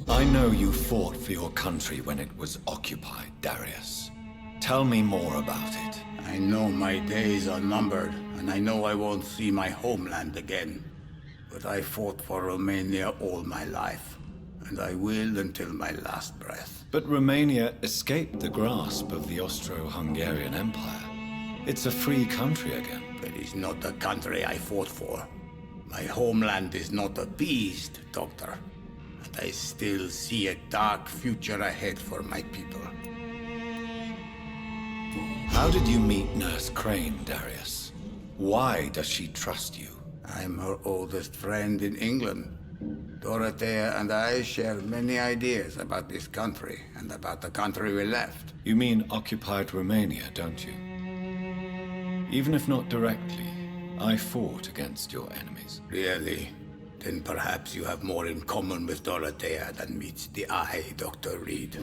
Speaker 3: I know you fought for your country when it was occupied, Darius. Tell me more about it.
Speaker 21: I know my days are numbered, and I know I won't see my homeland again. But I fought for Romania all my life, and I will until my last breath.
Speaker 3: But Romania escaped the grasp of the Austro-Hungarian Empire. It's a free country again.
Speaker 21: It is not the country I fought for. My homeland is not appeased, Doctor. And I still see a dark future ahead for my people.
Speaker 3: How did you meet Nurse Crane, Darius? Why does she trust you?
Speaker 21: I'm her oldest friend in England. Dorothea and I share many ideas about this country and about the country we left.
Speaker 3: You mean occupied Romania, don't you? Even if not directly, I fought against your enemies.
Speaker 21: Really? Then perhaps you have more in common with Dorothea than meets the eye, Dr. Reed.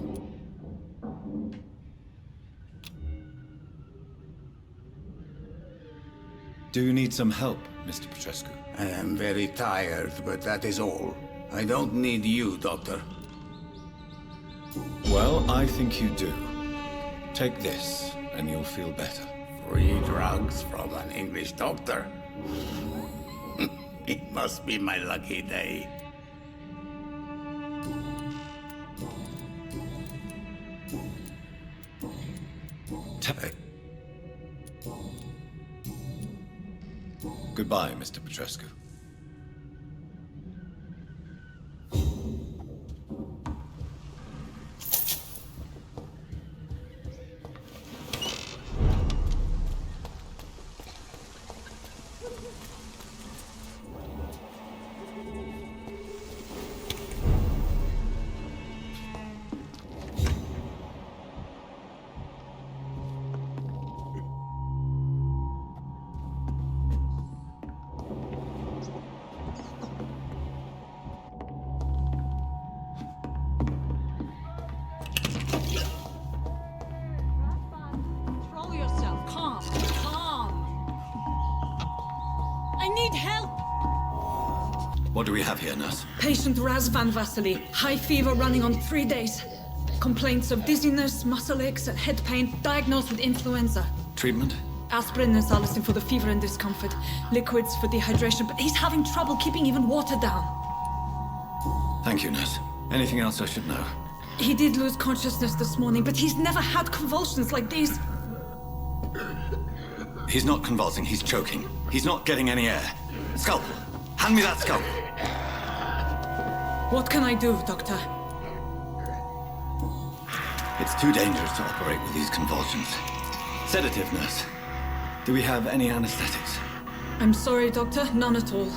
Speaker 3: Do you need some help, Mr. Petrescu?
Speaker 21: I am very tired, but that is all. I don't need you, Doctor.
Speaker 3: Well, I think you do. Take this, and you'll feel better.
Speaker 21: Free drugs from an English doctor? It must be my lucky day.
Speaker 3: Goodbye, Mr. Petrescu.
Speaker 11: Control yourself. Calm. Calm. I need help.
Speaker 3: What do we have here, nurse?
Speaker 11: Patient Raz Van Vasily. High fever running on 3 days. Complaints of dizziness, muscle aches, and head pain. Diagnosed with influenza.
Speaker 3: Treatment?
Speaker 11: Aspirin and salicin for the fever and discomfort. Liquids for dehydration, but he's having trouble keeping even water down.
Speaker 3: Thank you, nurse. Anything else I should know?
Speaker 11: He did lose consciousness this morning, but he's never had convulsions like these.
Speaker 3: He's not convulsing, he's choking. He's not getting any air. Scalpel! Hand me that scalpel!
Speaker 11: What can I do, Doctor?
Speaker 3: It's too dangerous to operate with these convulsions. Sedative, nurse. Do we have any anesthetics?
Speaker 11: I'm sorry, Doctor. None at all.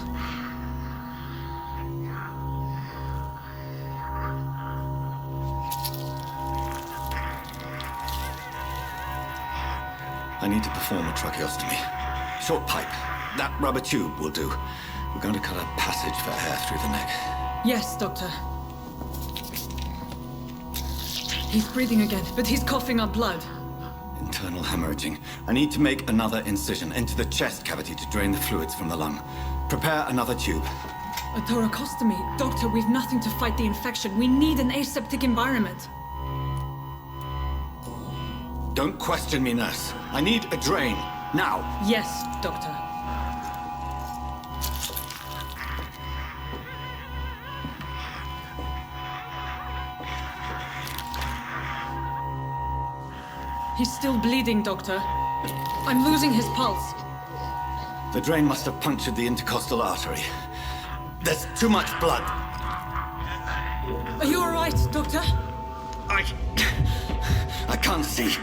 Speaker 3: I need to perform a tracheostomy. Short pipe. That rubber tube will do. We're going to cut a passage for air through the neck.
Speaker 11: Yes, Doctor. He's breathing again, but he's coughing up blood.
Speaker 3: Internal hemorrhaging. I need to make another incision into the chest cavity to drain the fluids from the lung. Prepare another tube.
Speaker 11: A thoracostomy. Doctor, we've nothing to fight the infection. We need an aseptic environment.
Speaker 3: Don't question me, nurse. I need a drain. Now.
Speaker 11: Yes, Doctor. He's still bleeding, Doctor. I'm losing his pulse.
Speaker 3: The drain must have punctured the intercostal artery. There's too much blood.
Speaker 11: Are you all right, Doctor?
Speaker 3: I can't see.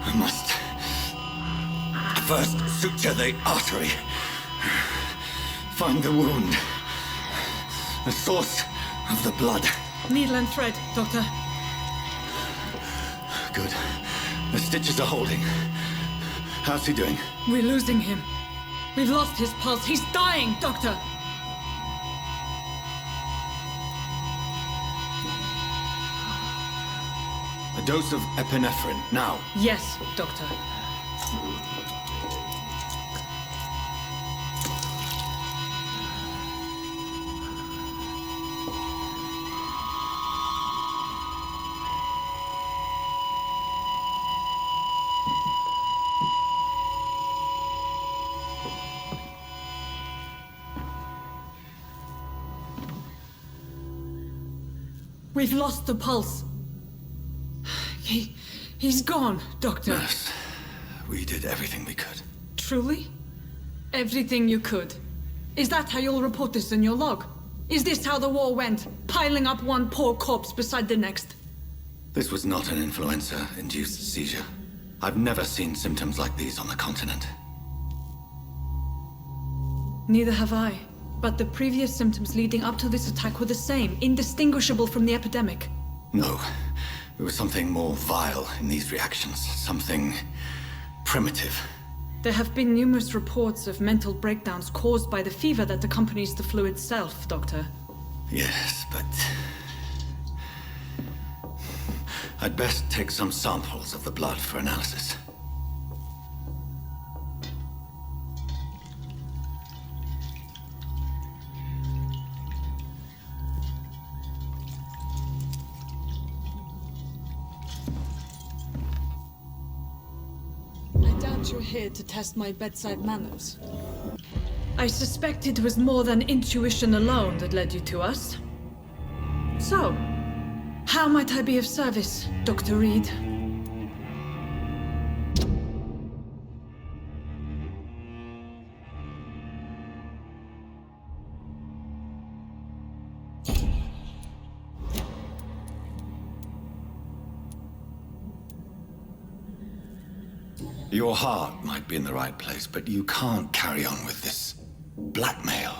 Speaker 3: I must first suture the artery. Find the wound. The source of the blood.
Speaker 11: Needle and thread, Doctor.
Speaker 3: Good. The stitches are holding. How's he doing?
Speaker 11: We're losing him. We've lost his pulse. He's dying, Doctor.
Speaker 3: A dose of epinephrine, now.
Speaker 11: Yes, Doctor. We've lost the pulse. He's gone, Doctor.
Speaker 3: Nurse, we did everything we could.
Speaker 11: Truly? Everything you could. Is that how you'll report this in your log? Is this how the war went? Piling up one poor corpse beside the next?
Speaker 3: This was not an influenza-induced seizure. I've never seen symptoms like these on the continent.
Speaker 11: Neither have I. But the previous symptoms leading up to this attack were the same, indistinguishable from the epidemic.
Speaker 3: No. There was something more vile in these reactions. Something primitive.
Speaker 11: There have been numerous reports of mental breakdowns caused by the fever that accompanies the flu itself, Doctor.
Speaker 3: Yes, but... I'd best take some samples of the blood for analysis.
Speaker 11: You're here to test my bedside manners. I suspect it was more than intuition alone that led you to us. So, how might I be of service, Dr. Reed?
Speaker 3: Your heart might be in the right place, but you can't carry on with this blackmail.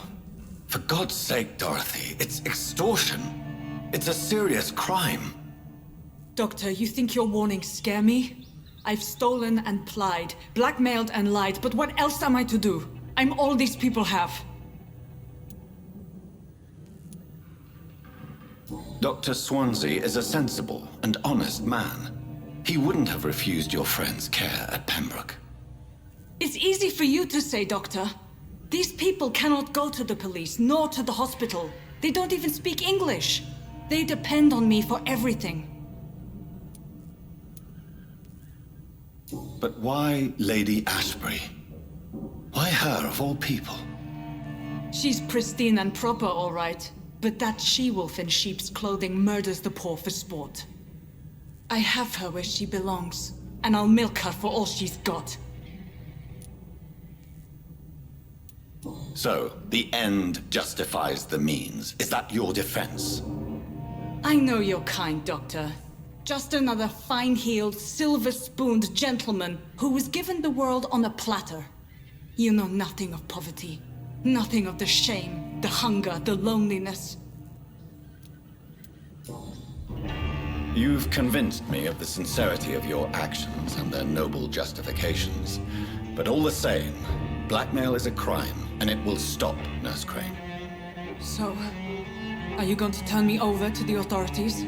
Speaker 3: For God's sake, Dorothy, it's extortion. It's a serious crime.
Speaker 11: Doctor, you think your warnings scare me? I've stolen and plied, blackmailed and lied, but what else am I to do? I'm all these people have.
Speaker 3: Dr. Swansea is a sensible and honest man. He wouldn't have refused your friend's care at Pembroke.
Speaker 11: It's easy for you to say, Doctor. These people cannot go to the police, nor to the hospital. They don't even speak English. They depend on me for everything.
Speaker 3: But why Lady Ashbury? Why her, of all people?
Speaker 11: She's pristine and proper, all right. But that she-wolf in sheep's clothing murders the poor for sport. I have her where she belongs, and I'll milk her for all she's got.
Speaker 3: So, the end justifies the means. Is that your defense?
Speaker 11: I know you're kind, Doctor. Just another fine-heeled, silver-spooned gentleman who was given the world on a platter. You know nothing of poverty. Nothing of the shame, the hunger, the loneliness.
Speaker 3: You've convinced me of the sincerity of your actions and their noble justifications. But all the same, blackmail is a crime, and it will stop, Nurse Crane.
Speaker 11: So, are you going to turn me over to the authorities?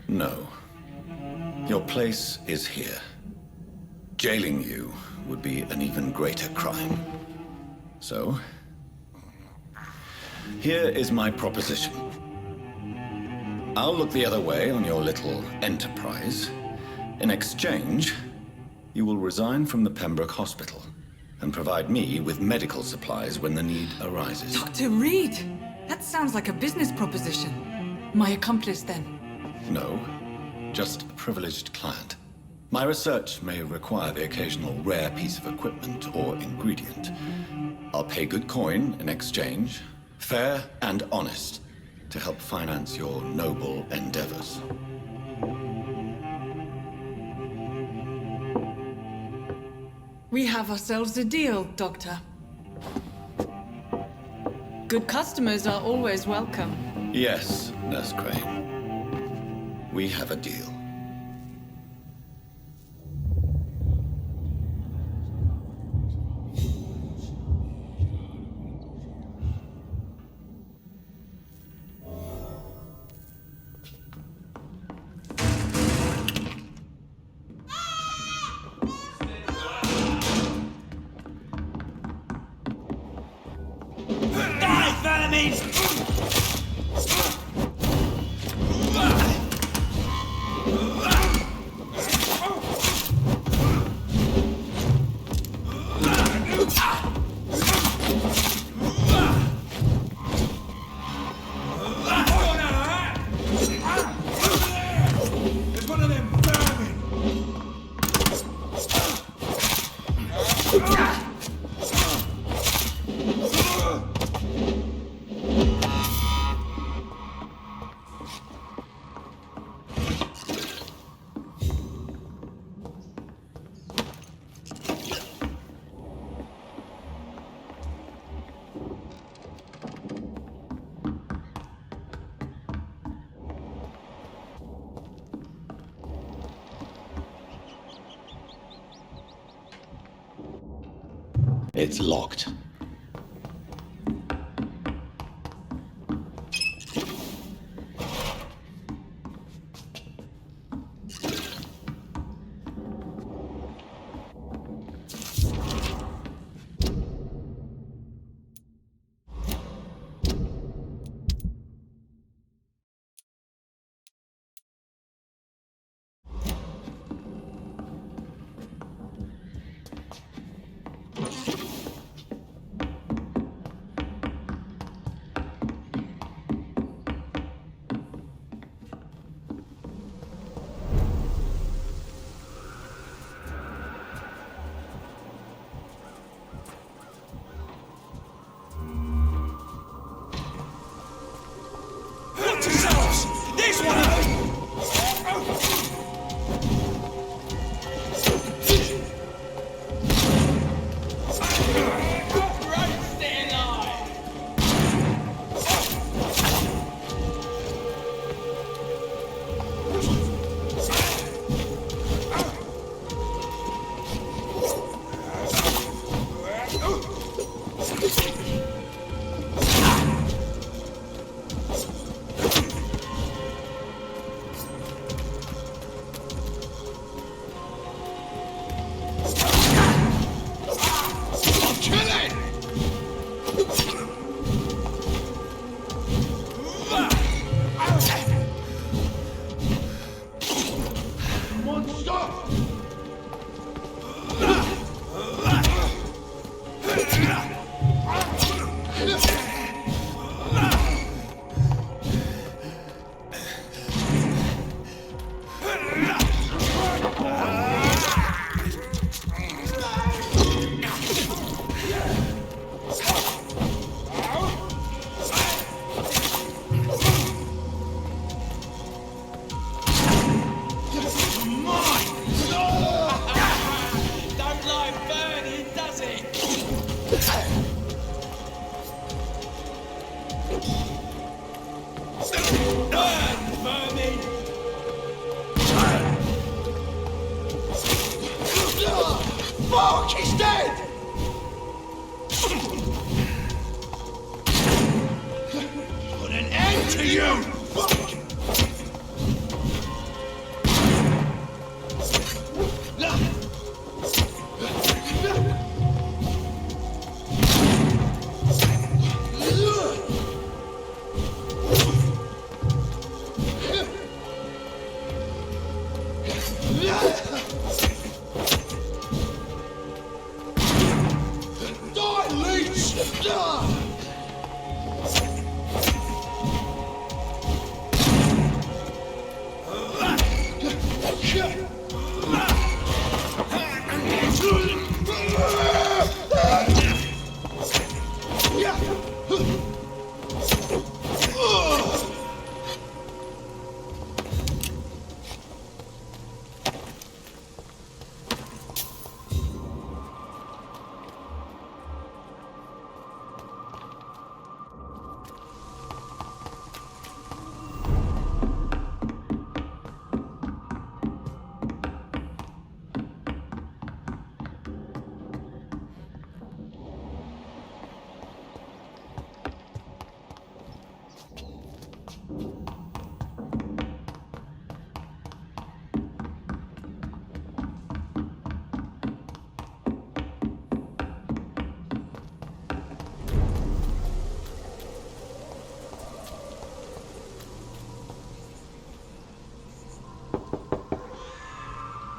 Speaker 3: No. Your place is here. Jailing you would be an even greater crime. So, here is my proposition. I'll look the other way on your little enterprise. In exchange, you will resign from the Pembroke Hospital and provide me with medical supplies when the need arises.
Speaker 11: Dr. Reed! That sounds like a business proposition. My accomplice, then?
Speaker 3: No, just a privileged client. My research may require the occasional rare piece of equipment or ingredient. I'll pay good coin in exchange, fair and honest, to help finance your noble endeavors.
Speaker 11: We have ourselves a deal, Doctor. Good customers are always welcome.
Speaker 3: Yes, Nurse Crane. We have a deal.
Speaker 13: Die, vermin!
Speaker 14: There's one of them vermin!
Speaker 3: It's locked.
Speaker 7: Fuck, he's dead! Put an end to you!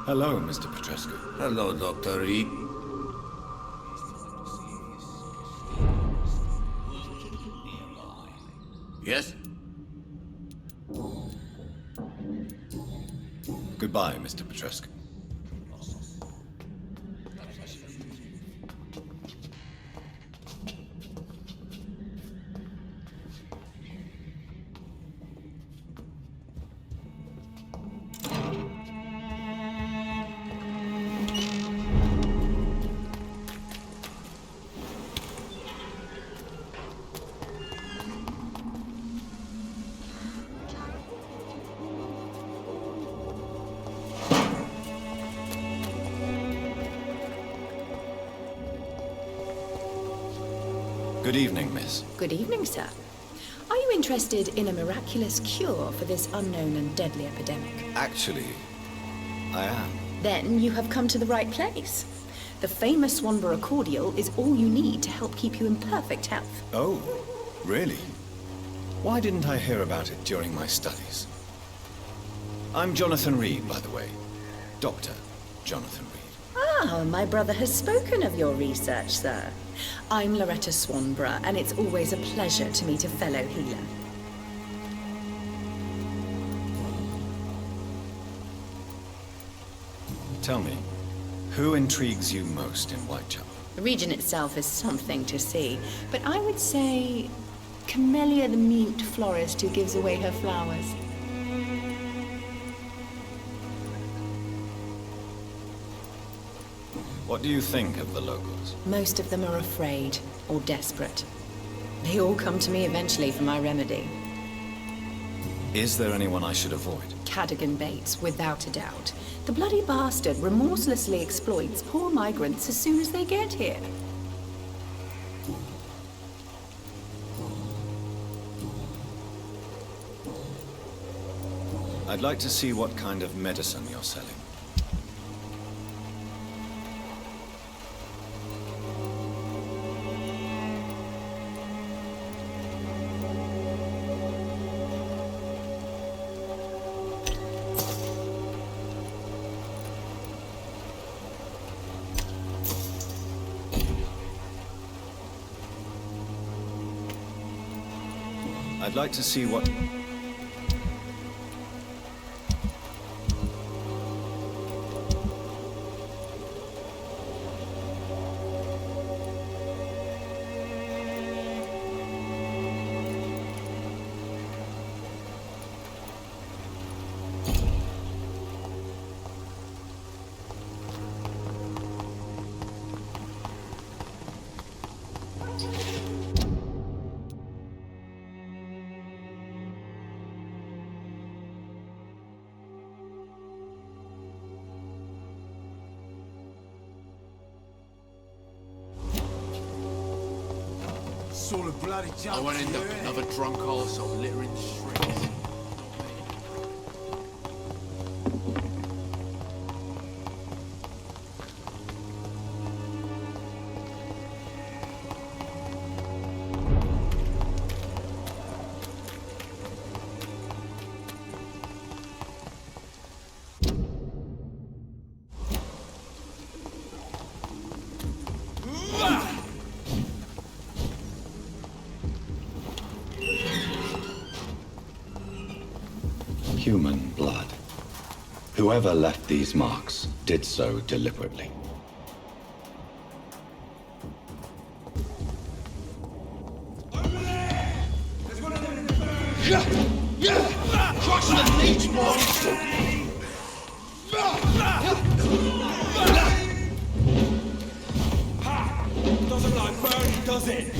Speaker 3: Hello, Mr. Petrescu.
Speaker 21: Hello, Dr. Reed. Yes?
Speaker 3: Goodbye, Mr. Petrescu. Good evening, miss.
Speaker 2: Good evening, sir. Are you interested in a miraculous cure for this unknown and deadly epidemic?
Speaker 3: Actually, I am.
Speaker 2: Then you have come to the right place. The famous Swanborough cordial is all you need to help keep you in perfect health.
Speaker 3: Oh, really? Why didn't I hear about it during my studies? I'm Jonathan Reed, by the way. Dr. Jonathan Reed.
Speaker 2: Ah, my brother has spoken of your research, sir. I'm Loretta Swanborough, and it's always a pleasure to meet a fellow healer.
Speaker 3: Tell me, who intrigues you most in Whitechapel?
Speaker 2: The region itself is something to see, but I would say Camellia the mute florist who gives away her flowers.
Speaker 3: What do you think of the locals?
Speaker 2: Most of them are afraid or desperate. They all come to me eventually for my remedy.
Speaker 3: Is there anyone I should avoid?
Speaker 2: Cadogan Bates, without a doubt. The bloody bastard remorselessly exploits poor migrants as soon as they get here.
Speaker 3: I'd like to see what kind of medicine you're selling. I'd like to see what...
Speaker 13: Saw a bloody jump.
Speaker 15: I won't end up another drunk arsehole littering the streets.
Speaker 3: Human blood. Whoever left these marks did so deliberately.
Speaker 13: Crush the leech, boys!
Speaker 15: Doesn't like burning, does it?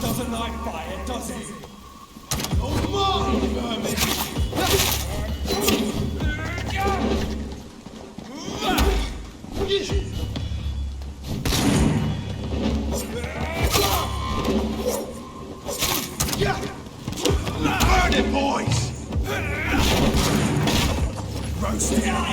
Speaker 15: Doesn't like fire, does it? Oh, my vermin!
Speaker 13: Burn it, boys! Roast it up,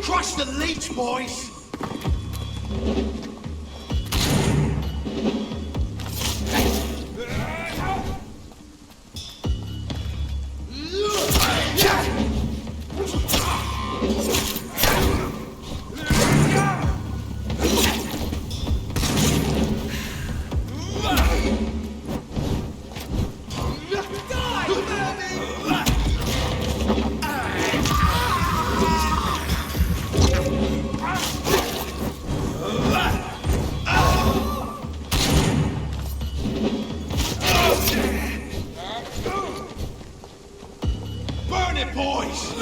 Speaker 13: Crush the leech, boys!
Speaker 15: Burn it, boys!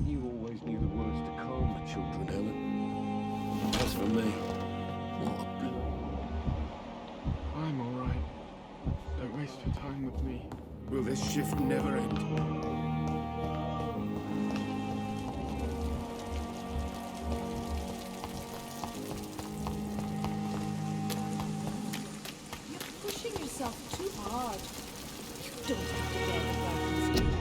Speaker 4: You always knew the words to calm the children, Helen. As for me, what a
Speaker 8: I'm all right. Don't waste your time with me.
Speaker 4: Will this shift never end?
Speaker 10: You're pushing yourself too hard. You don't have to bear the burdens.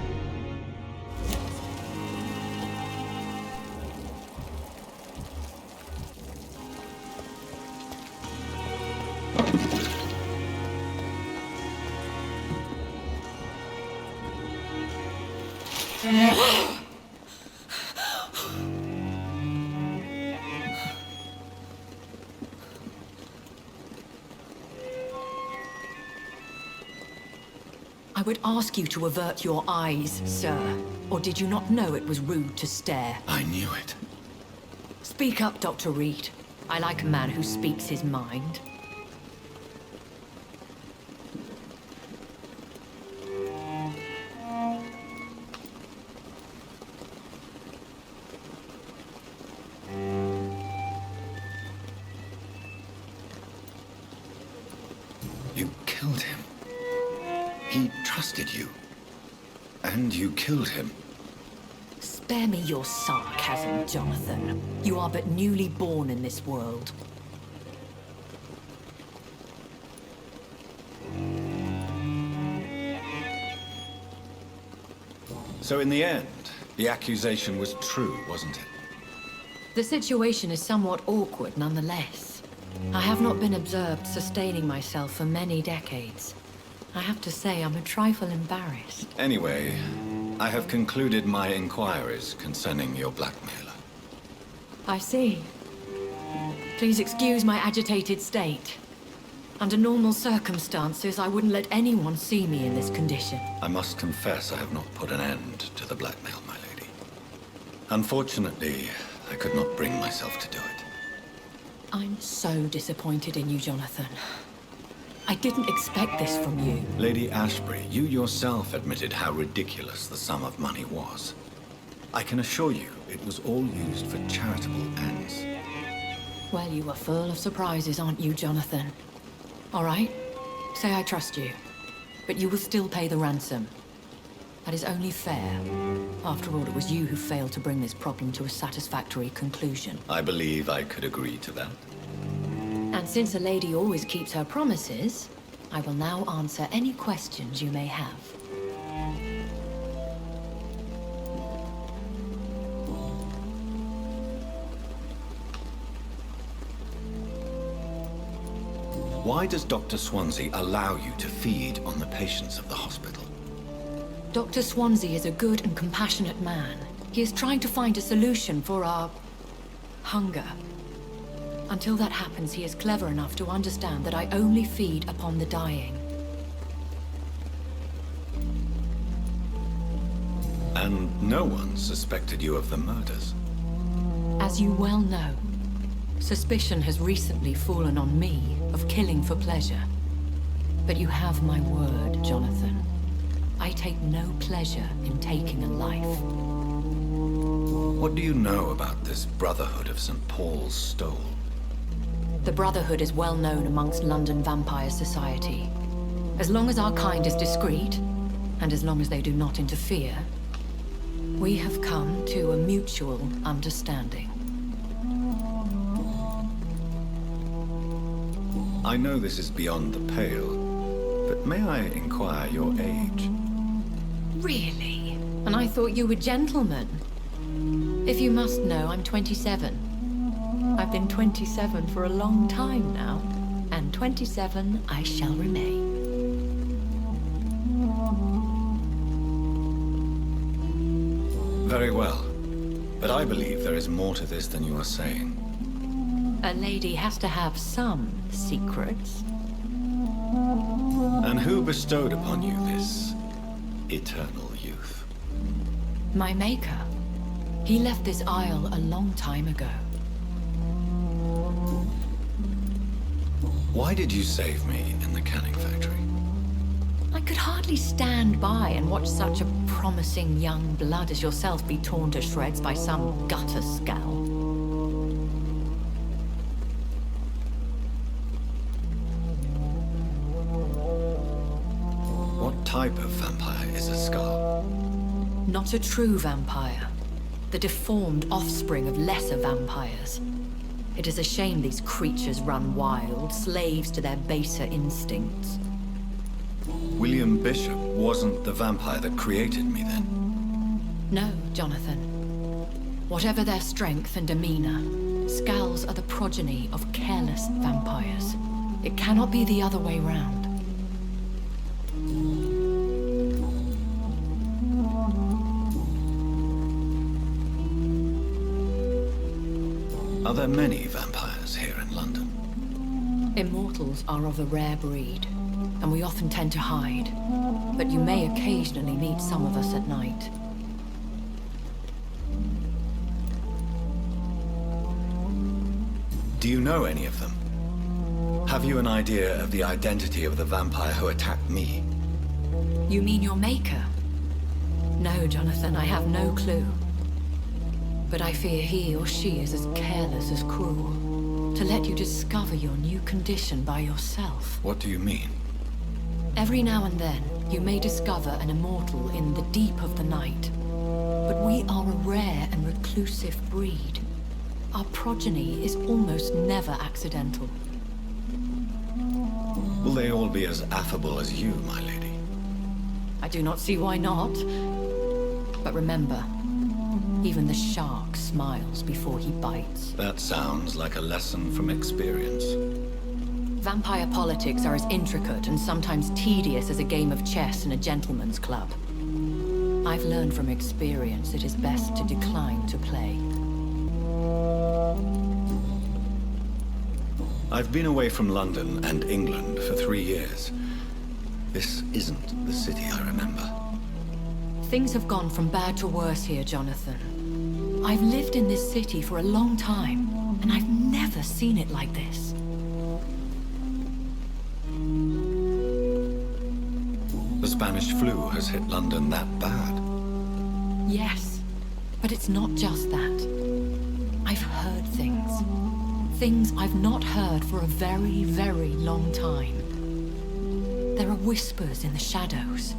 Speaker 2: I would ask you to avert your eyes, sir. Or did you not know it was rude to stare?
Speaker 3: I knew it.
Speaker 2: Speak up, Dr. Reed. I like a man who speaks his mind.
Speaker 3: You killed him. He trusted you. And you killed him.
Speaker 2: Spare me your sarcasm, Jonathan. You are but newly born in this world.
Speaker 3: So in the end, the accusation was true, wasn't it?
Speaker 2: The situation is somewhat awkward nonetheless. I have not been observed sustaining myself for many decades. I have to say I'm a trifle embarrassed.
Speaker 3: Anyway, I have concluded my inquiries concerning your blackmailer.
Speaker 2: I see. Please excuse my agitated state. Under normal circumstances, I wouldn't let anyone see me in this condition.
Speaker 3: I must confess I have not put an end to the blackmail, my lady. Unfortunately, I could not bring myself to do it.
Speaker 2: I'm so disappointed in you, Jonathan. I didn't expect this from you.
Speaker 3: Lady Ashbury, you yourself admitted how ridiculous the sum of money was. I can assure you, it was all used for charitable ends.
Speaker 2: Well, you are full of surprises, aren't you, Jonathan? All right, say I trust you, but you will still pay the ransom. That is only fair. After all, it was you who failed to bring this problem to a satisfactory conclusion.
Speaker 3: I believe I could agree to that.
Speaker 2: And since a lady always keeps her promises, I will now answer any questions you may have.
Speaker 3: Why does Dr. Swansea allow you to feed on the patients of the hospital?
Speaker 2: Dr. Swansea is a good and compassionate man. He is trying to find a solution for our hunger. Until that happens, he is clever enough to understand that I only feed upon the dying.
Speaker 3: And no one suspected you of the murders?
Speaker 2: As you well know, suspicion has recently fallen on me of killing for pleasure. But you have my word, Jonathan. I take no pleasure in taking a life.
Speaker 3: What do you know about this Brotherhood of St. Paul's Stole?
Speaker 2: The Brotherhood is well known amongst London vampire society. As long as our kind is discreet, and as long as they do not interfere, we have come to a mutual understanding.
Speaker 3: I know this is beyond the pale, but may I inquire your age?
Speaker 2: Really? And I thought you were gentlemen. If you must know, I'm 27. I've been 27 for a long time now, and 27 I shall remain.
Speaker 3: Very well, but I believe there is more to this than you are saying.
Speaker 2: A lady has to have some secrets.
Speaker 3: And who bestowed upon you this eternal youth?
Speaker 2: My maker. He left this isle a long time ago.
Speaker 3: Why did you save me in the canning factory?
Speaker 2: I could hardly stand by and watch such a promising young blood as yourself be torn to shreds by some gutter scowl.
Speaker 3: What type of vampire is a skull?
Speaker 2: Not a true vampire. The deformed offspring of lesser vampires. It is a shame these creatures run wild, slaves to their baser instincts.
Speaker 3: William Bishop wasn't the vampire that created me then?
Speaker 2: No, Jonathan. Whatever their strength and demeanor, Skulls are the progeny of careless vampires. It cannot be the other way round.
Speaker 3: Are there many vampires here in London?
Speaker 2: Immortals are of a rare breed, and we often tend to hide. But you may occasionally meet some of us at night.
Speaker 3: Do you know any of them? Have you an idea of the identity of the vampire who attacked me?
Speaker 2: You mean your maker? No, Jonathan, I have no clue. But I fear he or she is as careless as cruel. To let you discover your new condition by yourself.
Speaker 3: What do you mean?
Speaker 2: Every now and then, you may discover an immortal in the deep of the night. But we are a rare and reclusive breed. Our progeny is almost never accidental.
Speaker 3: Will they all be as affable as you, my lady?
Speaker 2: I do not see why not. But remember, even the shark smiles before he bites.
Speaker 3: That sounds like a lesson from experience.
Speaker 2: Vampire politics are as intricate and sometimes tedious as a game of chess in a gentleman's club. I've learned from experience it is best to decline to play.
Speaker 3: I've been away from London and England for 3 years. This isn't the city I remember.
Speaker 2: Things have gone from bad to worse here, Jonathan. I've lived in this city for a long time, and I've never seen it like this.
Speaker 3: The Spanish flu has hit London that bad.
Speaker 2: Yes, but it's not just that. I've heard things. Things I've not heard for a very, very long time. There are whispers in the shadows.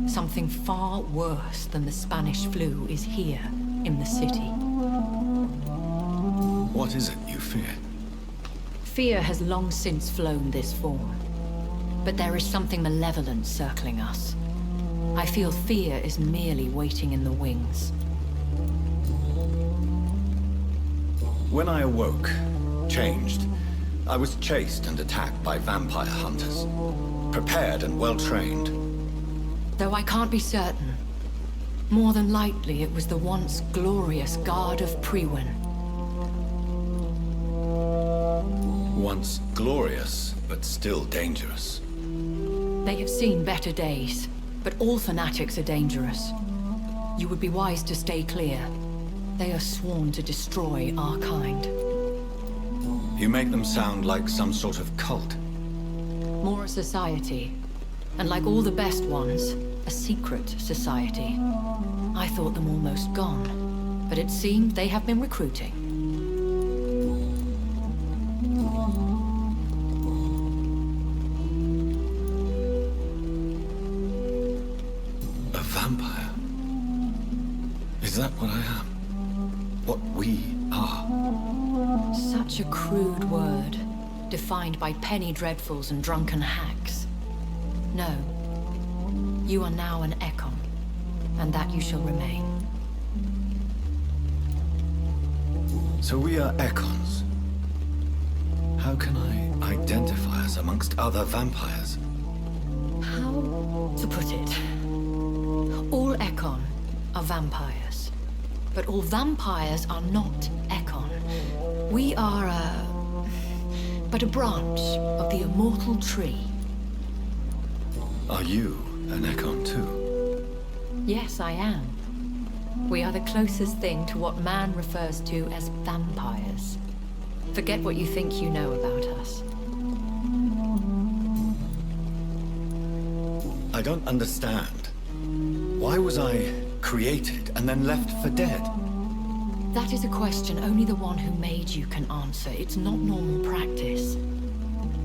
Speaker 2: Something far worse than the Spanish flu is here in the city.
Speaker 3: What is it you fear?
Speaker 2: Fear has long since flown this form. But there is something malevolent circling us. I feel fear is merely waiting in the wings.
Speaker 3: When I awoke, changed, I was chased and attacked by vampire hunters. Prepared and well-trained.
Speaker 2: Though I can't be certain, more than likely it was the once glorious Guard of Priwen.
Speaker 3: Once glorious, but still dangerous.
Speaker 2: They have seen better days, but all fanatics are dangerous. You would be wise to stay clear. They are sworn to destroy our kind.
Speaker 3: You make them sound like some sort of cult.
Speaker 2: More a society. And like all the best ones, a secret society. I thought them almost gone, but it seemed they have been recruiting.
Speaker 3: A vampire? Is that what I am? What we are?
Speaker 2: Such a crude word, defined by penny dreadfuls and drunken hacks. No. You are now an Ekon, and that you shall remain.
Speaker 3: So we are Ekons. How can I identify us amongst other vampires?
Speaker 2: How to put it? All Ekon are vampires. But all vampires are not Ekon. We are but a branch of the immortal tree.
Speaker 3: Are you an Ekon too?
Speaker 2: Yes, I am. We are the closest thing to what man refers to as vampires. Forget what you think you know about us.
Speaker 3: I don't understand. Why was I created and then left for dead?
Speaker 2: That is a question only the one who made you can answer. It's not normal practice.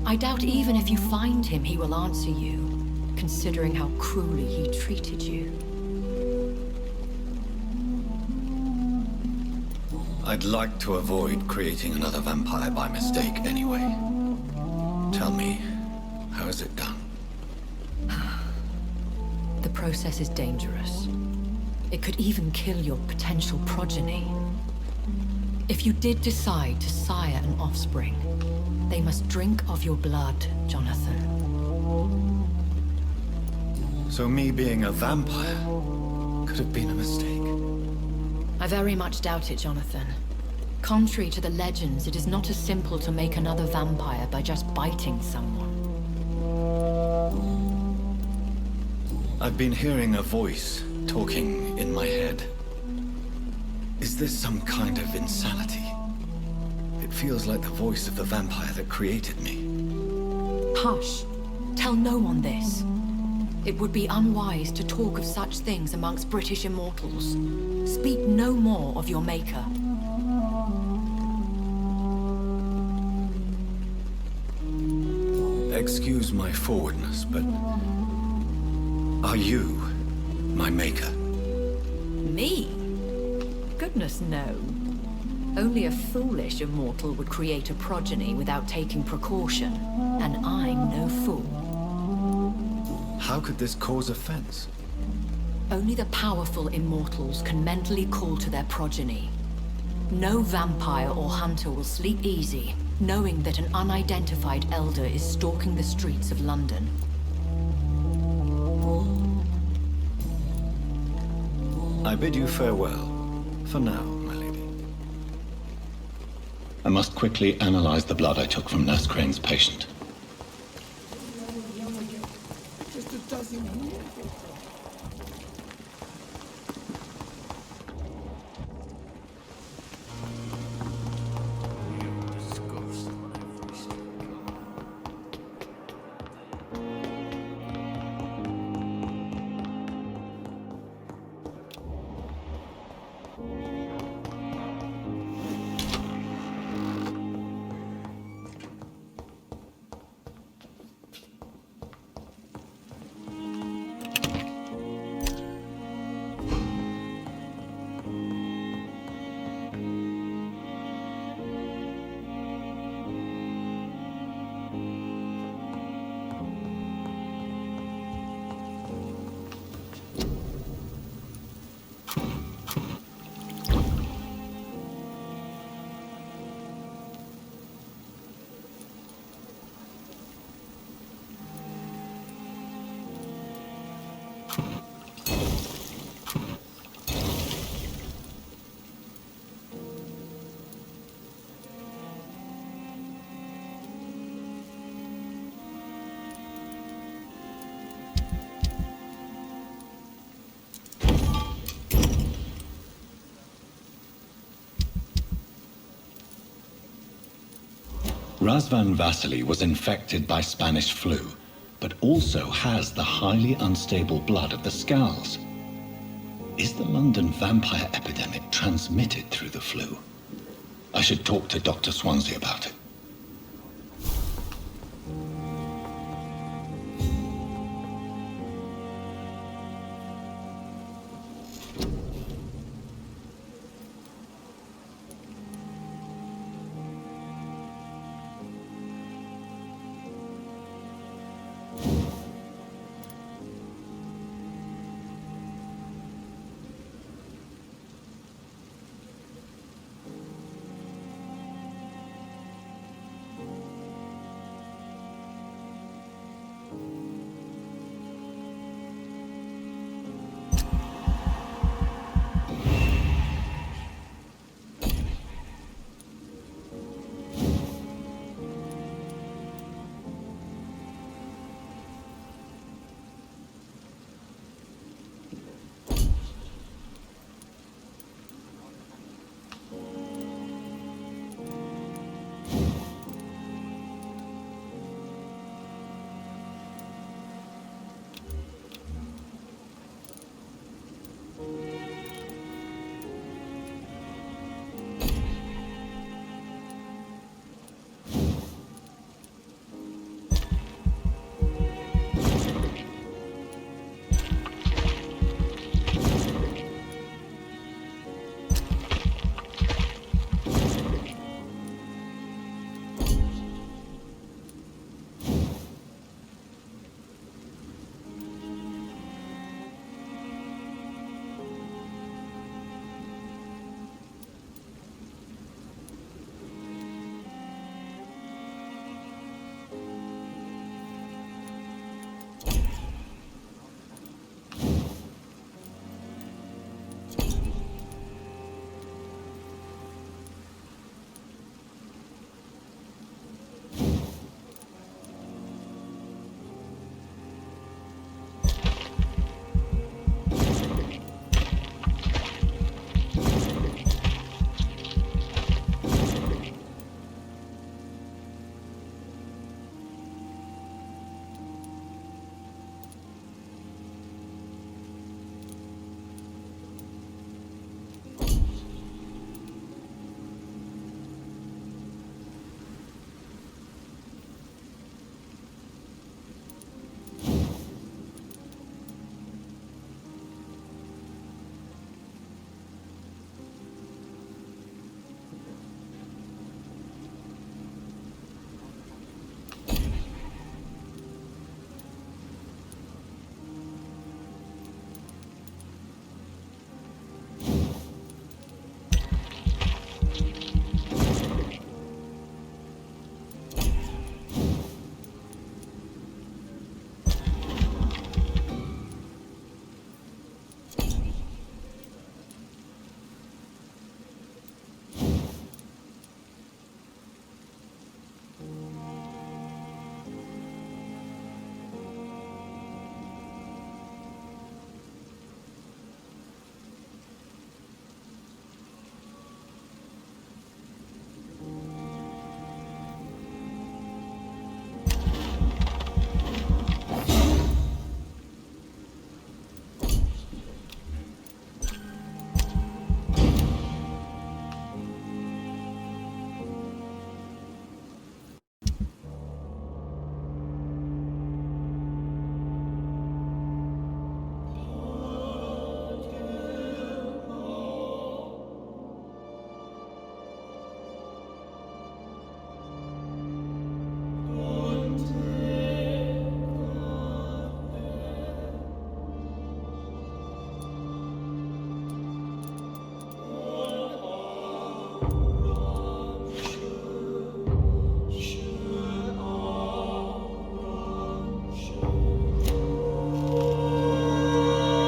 Speaker 2: I doubt even if you find him, he will answer you, considering how cruelly he treated you.
Speaker 3: I'd like to avoid creating another vampire by mistake anyway. Tell me, how is it done?
Speaker 2: The process is dangerous. It could even kill your potential progeny. If you did decide to sire an offspring, they must drink of your blood, Jonathan.
Speaker 3: So me being a vampire could have been a mistake.
Speaker 2: I very much doubt it, Jonathan. Contrary to the legends, it is not as simple to make another vampire by just biting someone.
Speaker 3: I've been hearing a voice talking in my head. Is this some kind of insanity? It feels like the voice of the vampire that created me.
Speaker 2: Hush. Tell no one this. It would be unwise to talk of such things amongst British immortals. Speak no more of your maker.
Speaker 3: Excuse my forwardness, but are you my maker?
Speaker 2: Me? Goodness, no. Only a foolish immortal would create a progeny without taking precaution, and I'm no fool.
Speaker 3: How could this cause offense?
Speaker 2: Only the powerful immortals can mentally call to their progeny. No vampire or hunter will sleep easy knowing that an unidentified elder is stalking the streets of London.
Speaker 3: I bid you farewell, for now, my lady. I must quickly analyze the blood I took from Nurse Crane's patient.
Speaker 14: Just a dozen more.
Speaker 3: Razvan Vasily was infected by Spanish flu, but also has the highly unstable blood of the Scowls. Is the London vampire epidemic transmitted through the flu? I should talk to Dr. Swansea about it.